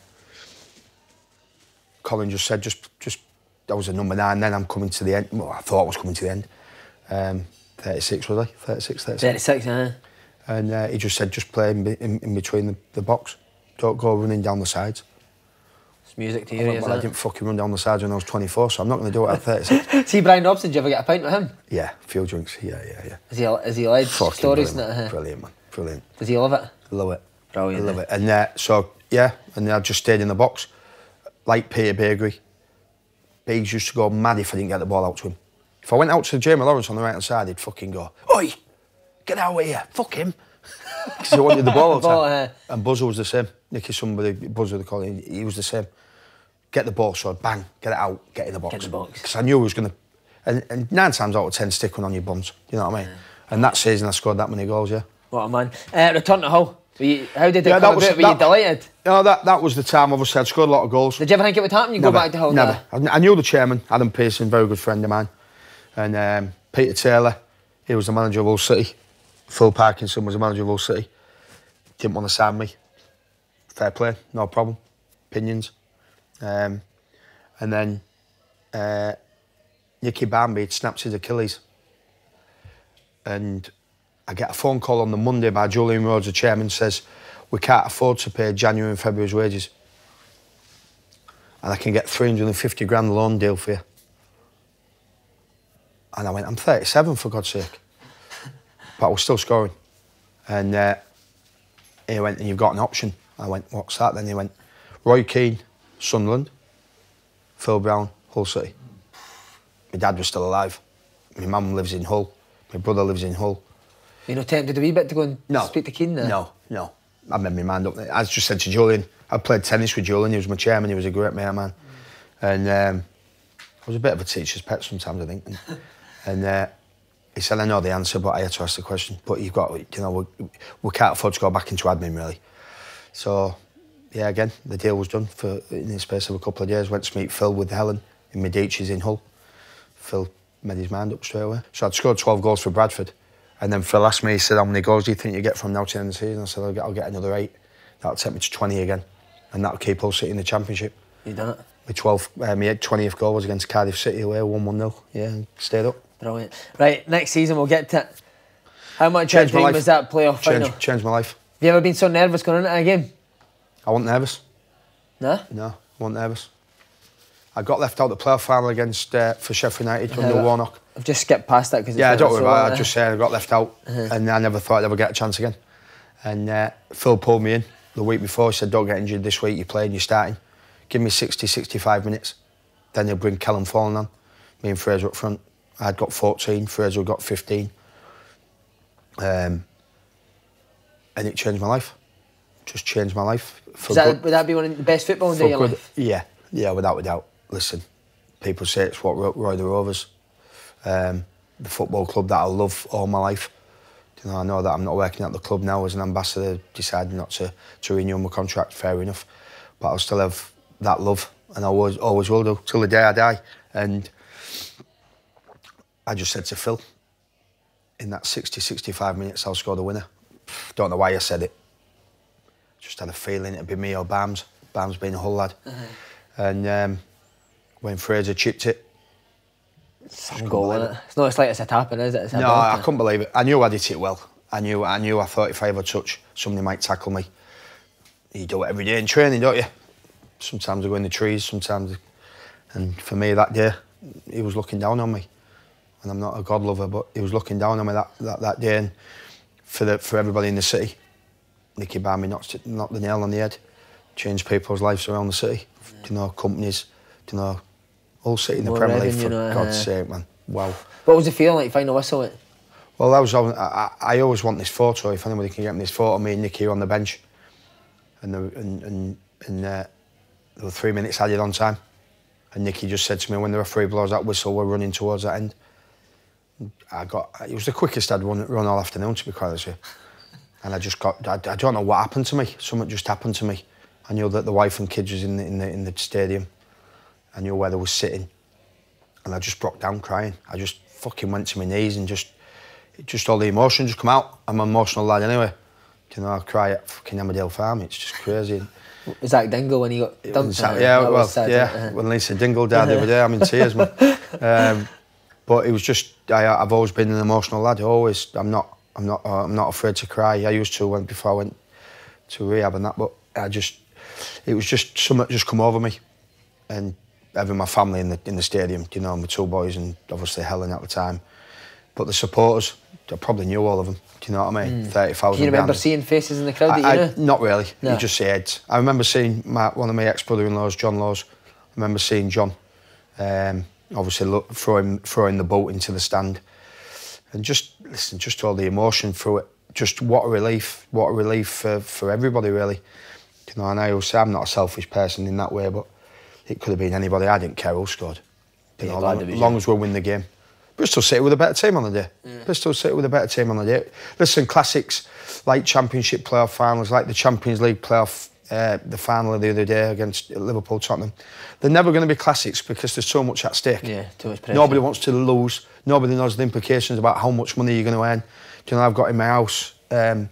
Colin just said, that was a number 9, then I'm coming to the end. Well, I thought I was coming to the end. 36, was I? 36, 37. 36, And he just said, just play in between the box. Don't go running down the sides. It's music to you, isn't it? I didn't fucking run down the sides when I was 24, so I'm not going to do it at 36. See Brian Robson, did you ever get a pint with him? Yeah, a few drinks, yeah. Has he led stories in it? Brilliant, man, brilliant. Does he love it? Love it. Brilliant. I love it. And and I just stayed in the box. Like Peter Beagry. Biggs used to go mad if I didn't get the ball out to him. If I went out to Jamie Lawrence on the right-hand side, he'd fucking go, "Oi, get out of here, fuck him." Because he wanted the ball all the time. And Buzzer was the same. Nicky somebody, Buzzer they call him, he was the same. Get the ball, so bang, get it out, get in the box. Get in the box. Because I knew he was going to... And 9 times out of 10, stick one on your bums, you know what I mean? And that season I scored that many goals, yeah. What a man. Return to Hull. How did it come about? Were you delighted? No, that was the time, obviously. I'd scored a lot of goals. Did you ever think it would happen? Go back to Hull? Never. I knew the chairman, Adam Pearson, very good friend of mine. And Peter Taylor, he was the manager of Hull City. Phil Parkinson was the manager of Hull City. Didn't want to sign me. Fair play, no problem. Opinions. And then Nicky Barmby had snapped his Achilles. And I get a phone call on the Monday by Julian Rhodes, the chairman, says, we can't afford to pay January and February's wages. And I can get 350 grand loan deal for you. And I went, I'm 37, for God's sake. But I was still scoring. And he went, and you've got an option. I went, what's that? Then he went, Roy Keane, Sunderland, Phil Brown, Hull City. My dad was still alive. My mum lives in Hull. My brother lives in Hull. You know, tempted a wee bit to go and speak to Keane there? No. I made my mind up. I just said to Julian, I played tennis with Julian, he was my chairman, he was a great mate, man. And I was a bit of a teacher's pet sometimes, I think. And he said, I know the answer, but I had to ask the question. But you've got, we can't afford to go back into admin, really. So, yeah, again, the deal was done in the space of a couple of days. Went to meet Phil with Helen in Medici's in Hull. Phil made his mind up straight away. So I'd scored 12 goals for Bradford. And then Phil asked me, he said, how many goals do you think you get from now to the end of the season? I said, I'll get another 8. That'll take me to 20 again. And that'll keep Hull City in the Championship. You done it? My 20th goal was against Cardiff City away, 1-1-0. Yeah, and stayed up. Brilliant. Right, next season we'll get to it. How much of a dream was that playoff final? Changed my life. Have you ever been so nervous going into a game? I wasn't nervous. No? No, I wasn't nervous. I got left out the playoff final against for Sheffield United under Warnock. I've just skipped past that because I don't worry about it. I just said I got left out, and I never thought I'd ever get a chance again. And Phil pulled me in the week before. He said, "Don't get injured this week. You're playing. You're starting. Give me 60, 65 minutes. Then he'll bring Callum Fallen on. Me and Fraser up front. I'd got 14. Fraser got 15. And it changed my life. Just changed my life. Would that be one of the best football day of your life? Yeah, without a doubt. Listen, people say it's what Roy the Rovers, the football club that I love all my life. I know that I'm not working at the club now as an ambassador, decided not to renew my contract, fair enough. But I'll still have that love and I always will do till the day I die. And I just said to Phil, in that 60-65 minutes, I'll score the winner. Don't know why I said it. Just had a feeling it'd be me or Barnes. Barnes being a Hull lad. And when Fraser chipped it, some goal, isn't it? It's not as like it's a tapping, is it? No, I couldn't believe it. I knew I'd hit it well. I thought if I ever touch, somebody might tackle me. You do it every day in training, don't you? Sometimes I go in the trees, sometimes. And for me that day, he was looking down on me. And I'm not a God lover, but he was looking down on me that day. And for everybody in the city, Nicky Barmby knocked the nail on the head. Changed people's lives around the city. You know, companies, you know, all city in the Premier League, for God's sake, man. Wow. What was the feeling like final whistle it? Well, I always want this photo. If anybody can get me this photo, me and Nicky on the bench, and there were 3 minutes added on time, and Nicky just said to me, when the referee blows that whistle, we're running towards that end. It was the quickest I'd run all afternoon, to be quite honest with you. And I don't know what happened to me. Something just happened to me. I knew that the wife and kids was in the stadium. I knew where they were sitting, and I just broke down crying. I just fucking went to my knees and just all the emotion just come out. I'm an emotional lad anyway. You know, I cry at fucking Emmerdale Farm. It's just crazy. Was that Dingle when he got dumped? When Lisa Dingle died the other day, I'm in tears, man. But it was just I've always been an emotional lad. Always. I'm not afraid to cry. I used to before I went to rehab and that, but it was just something just come over me, and having my family in the stadium, you know, my two boys and obviously Helen at the time, but the supporters, I probably knew all of them. Do you know what I mean? 30,000. Do you remember seeing faces in the crowd that you knew? Not really. No. You just see heads. I remember seeing one of my ex-brother-in-laws, John Laws. I remember seeing John, obviously throwing the boat into the stand, and just all the emotion through it. Just what a relief for everybody, really. You know, and I always say I'm not a selfish person in that way, but it could have been anybody. I didn't care who scored. You know, long as we win the game. Bristol City with a better team on the day. Bristol City with a better team on the day. Listen, classics like Championship playoff finals, like the Champions League playoff, the final of the other day against Liverpool, Tottenham. They're never going to be classics because there's so much at stake. Yeah, too much pressure. Nobody wants to lose. Nobody knows the implications about how much money you're going to earn. Do you know, I've got in my house, do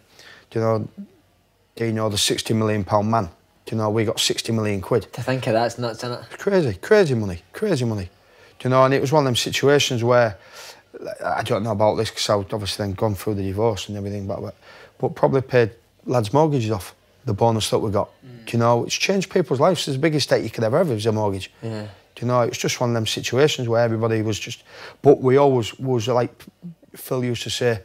you know the £60 million man. Do you know, we got 60 million quid. To think of that's nuts, isn't it? Crazy money. Do you know, and it was one of them situations where, I don't know about this because I've obviously then gone through the divorce and everything, but probably paid lads' mortgages off, the bonus that we got. Do you know, it's changed people's lives. It's the biggest estate you could ever have is a mortgage. Yeah. Do you know, it's just one of them situations where everybody was just, but we always was like Phil used to say,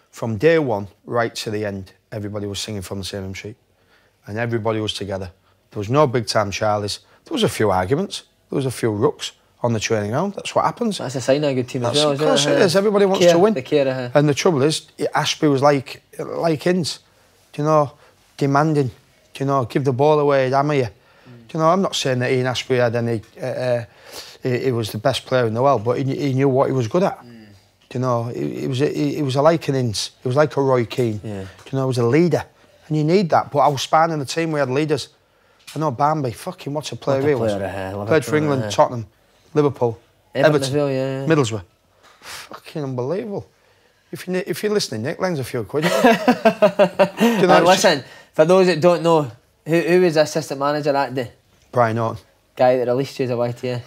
from day one right to the end, everybody was singing from the same hymn sheet. And everybody was together. There was no big time Charlies. There was a few arguments. There was a few rooks on the training ground. That's what happens. That's a sign of a good team as well, Of course it is. Everybody wants to win. And the trouble is, Ashby was like Inns. Do you know, demanding. Do you know, give the ball away, hammer you. Do you know, I'm not saying that Ian Ashby had any... he was the best player in the world, but he knew what he was good at. Do you know, he was like an Inns. He was like a Roy Keane. Yeah. Do you know, he was a leader. And you need that. But I was spanning the team, we had leaders. I know Barmby, fucking what a player he was. Played for England, Tottenham, Liverpool, Everton, Middlesbrough. Fucking unbelievable. If you're listening, Nick, lends a few quid. You know, listen, for those that don't know, who was the assistant manager that day? Brian Norton. Guy that released you as a YTA.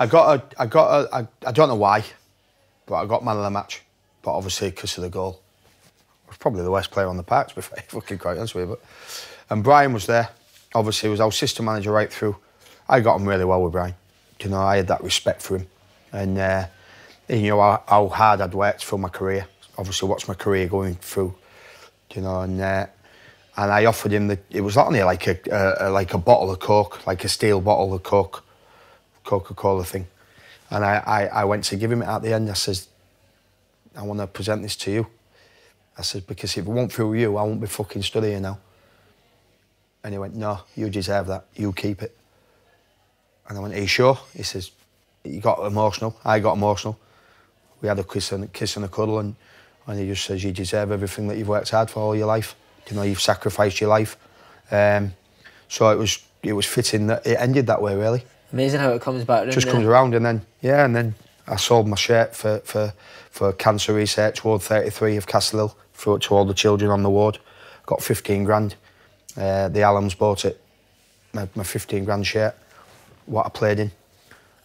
I don't know why, but I got man of the match. But obviously because of the goal. I was probably the worst player on the park, to be fucking quite honest with you. And Brian was there. Obviously, he was our assistant manager right through. I got on really well with Brian. You know, I had that respect for him. And he knew how hard I'd worked through my career. Obviously, what's my career going through? You know, and I offered him it was only like a bottle of Coke, like a steel bottle of Coke, Coca-Cola thing. And I went to give him it at the end. I says, I want to present this to you. I said, because if it won't through you, I won't be fucking stood here now. And he went, no, you deserve that. You keep it. And I went, are you sure? He says, he got emotional. I got emotional. We had a kiss and a cuddle, and he just says, you deserve everything that you've worked hard for all your life. You know, you've sacrificed your life. So it fitting that it ended that way, really. Amazing how it comes back around. Just comes around, and then I sold my shirt for cancer research, Ward 33 of Castle Hill, threw it to all the children on the ward. Got 15 grand. The Allens bought it, my 15 grand shirt, what I played in.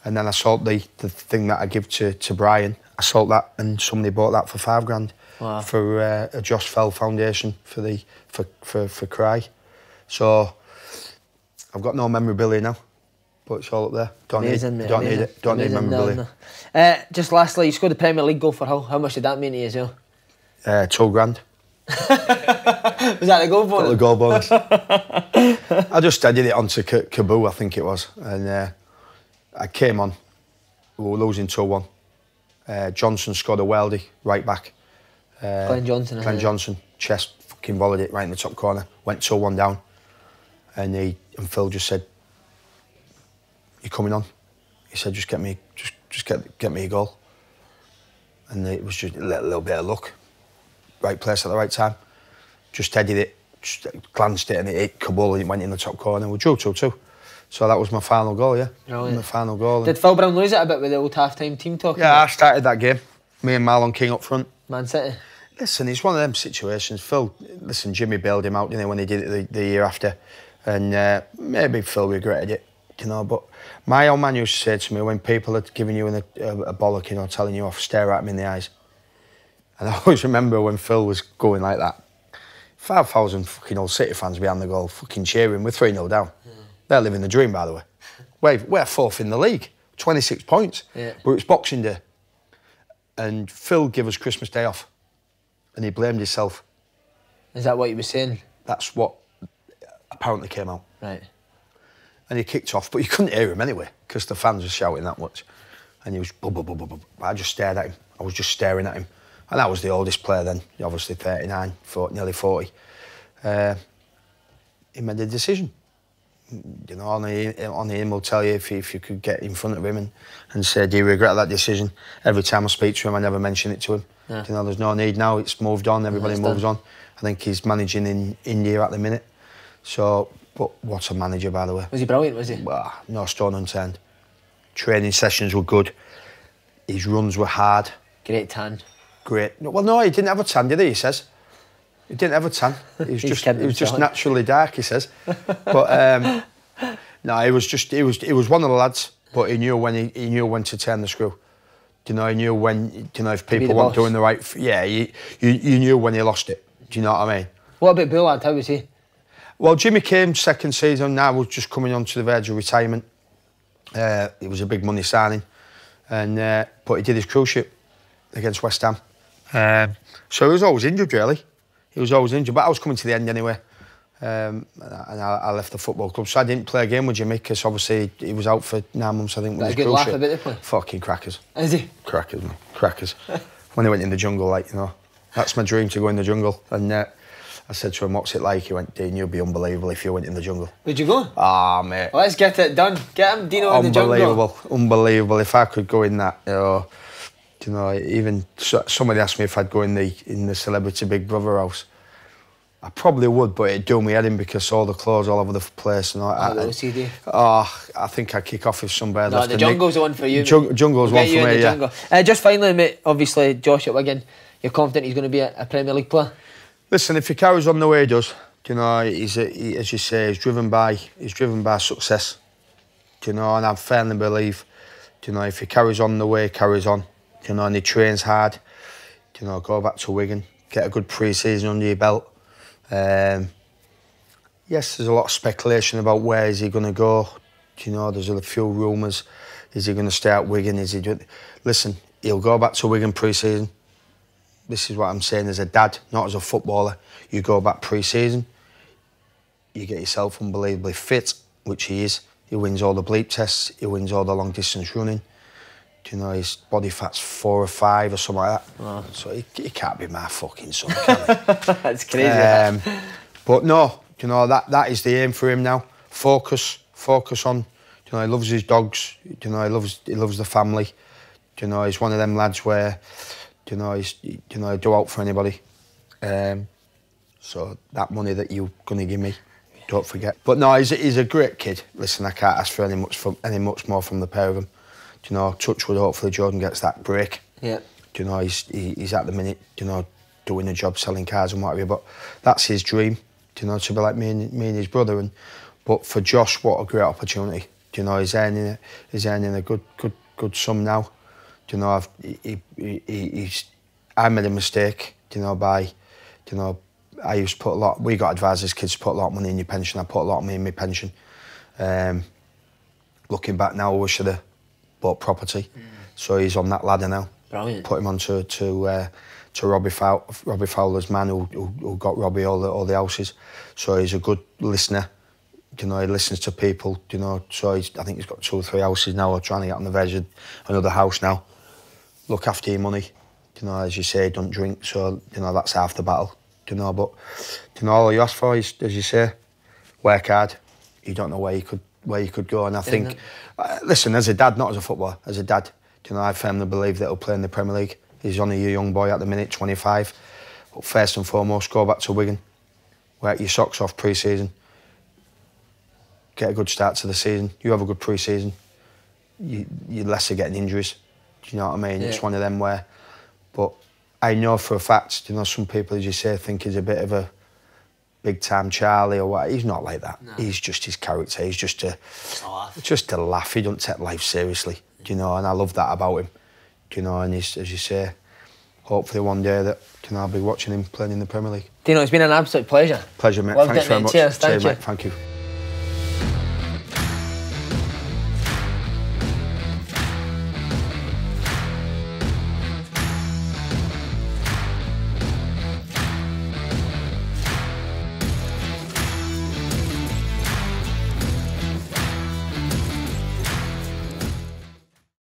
And then I sold the thing that I give to Brian. I sold that, and somebody bought that for 5 grand. Wow. For a Josh Fell Foundation for Cry. So I've got no memorabilia now, but it's all up there. Don't need it. Don't need memorabilia. Just lastly, you scored the Premier League goal for Hull. How much did that mean to you as well? 2 grand. Was that the goal bonus? Got the goal bonus. I just did it onto Kaboo, I think it was, and I came on. We were losing 2-1. Johnson scored a worldie right back. Glenn Johnson, chest fucking volleyed it right in the top corner. Went 2-1 down, and Phil just said, "You coming on?" He said, "Just get me a goal." And it was just a little bit of luck. Right place at the right time. Just headed it, just glanced it, and it hit Kabul, and it went in the top corner. We drew 2-2. So that was my final goal, yeah. Brilliant. My final goal. Did Phil Brown lose it a bit with the old half-time team talk? Yeah, I started that game. Me and Marlon King up front. Man City. Listen, it's one of them situations. Jimmy bailed him out, didn't he, when he did it the year after. And maybe Phil regretted it, but my old man used to say to me, when people are giving you a bollock, telling you off, stare at him in the eyes. And I always remember when Phil was going like that, 5,000 fucking old City fans behind the goal, fucking cheering. We're 3-0 down. Yeah. They're living the dream, by the way. We're 4th in the league, 26 points. Yeah. But it's Boxing Day. And Phil gave us Christmas Day off. And he blamed himself. Is that what you were saying? That's what apparently came out. Right. And he kicked off, but you couldn't hear him anyway, because the fans were shouting that much. And he was I just stared at him. I was just staring at him. And that was the oldest player then, obviously 39, nearly 40. He made a decision. Only him will tell you if you could get in front of him and say, "Do you regret that decision?" Every time I speak to him, I never mention it to him. Yeah. There's no need now. It's moved on. Everybody moves on. I think he's managing in India at the minute. So, but what a manager, by the way. Was he brilliant? Was he? Well, no stone unturned. Training sessions were good. His runs were hard. Great tan. Great. Well, no, he didn't have a tan, did he? He says he didn't have a tan. He was just naturally dark. He says, but no, he was one of the lads. But he knew when to turn the screw. He knew when if people weren't doing the right. Yeah, you knew when he lost it. Do you know what I mean? What about Bullard? How was he? Well, Jimmy came second season. Now was just coming on to the verge of retirement. It was a big money signing, and but he did his cruise ship against West Ham. So he was always injured, really. He was always injured, but I was coming to the end anyway. And I left the football club, so I didn't play a game with Jimmy because obviously he was out for 9 months, I think. That's a good laugh about the play. Fucking crackers. Is he? Crackers, man. Crackers. When he went in the jungle, that's my dream, to go in the jungle. And I said to him, "What's it like?" He went, "Dean, you'd be unbelievable if you went in the jungle." Would you go? Ah, mate. Well, let's get it done. Get him, Deano, in the jungle. Unbelievable. If I could go in that, even somebody asked me if I'd go in the celebrity Big Brother house. I probably would, but it'd do me head in because all the clothes all over the place and all that. The OCD. I think I'd kick off if somebody left. The jungle's the one for you. Jungle's one for me, yeah. Just finally, mate, obviously, Josh at Wigan, you're confident he's going to be a Premier League player? Listen, if he carries on the way he does, he's as you say, he's driven by success. And I firmly believe, if he carries on the way he carries on, and he trains hard, go back to Wigan, get a good pre-season under your belt. Yes, there's a lot of speculation about where is he going to go. There's a few rumours. Is he going to stay at Wigan? Listen, he'll go back to Wigan pre-season. This is what I'm saying as a dad, not as a footballer. You go back pre-season, you get yourself unbelievably fit, which he is. He wins all the bleep tests. He wins all the long-distance running. His body fat's 4 or 5 or something like that. Oh. So he can't be my fucking son, can he? That's crazy. But no, that is the aim for him now. Focus on. He loves his dogs. He loves the family. He's one of them lads where, he's do out for anybody. So that money that you're gonna give me, Don't forget. But no, he's a great kid. Listen, I can't ask for any much more from the pair of them. Do you know, touch wood, hopefully Jordan gets that break. Yeah. Do you know, he's at the minute, do you know, doing a job selling cars and what have you, but that's his dream, do you know, to be like me and his brother. But for Josh, what a great opportunity. Do you know, he's earning a good sum now. Do you know, I made a mistake, do you know, by, do you know, I used to put a lot, we got advised as kids to put a lot of money in your pension. I put a lot of money in my pension. Looking back now, I should have bought property. So he's on that ladder now. Brilliant. Put him on to Robbie Fowler's man who got Robbie all the houses. So he's a good listener. You know, he listens to people. You know, so I think he's got 2 or 3 houses now. Or trying to get on the verge of another house now. Look after your money. You know, as you say, don't drink. So you know that's half the battle. You know, but you know all you ask for is, as you say, work hard. You don't know where you could go, and I think, listen, as a dad, not as a footballer, as a dad, you know, I firmly believe that he'll play in the Premier League. He's only a young boy at the minute, 25. But first and foremost, go back to Wigan, work your socks off pre-season, get a good start to the season. You have a good pre-season, you're less of getting injuries. Do you know what I mean? Yeah. It's one of them where, but I know for a fact, you know, some people, as you say, think he's a bit of a big-time Charlie or what. He's not like that. No. He's just his character. He's just a laugh. He don't take life seriously, do you know, and I love that about him. Do you know, and he's, as you say, hopefully one day that, you know, I'll be watching him playing in the Premier League. Deano, it's been an absolute pleasure. Pleasure, mate. Loved Thanks it, very mate. much. Cheers, thank you. Mate. Thank you.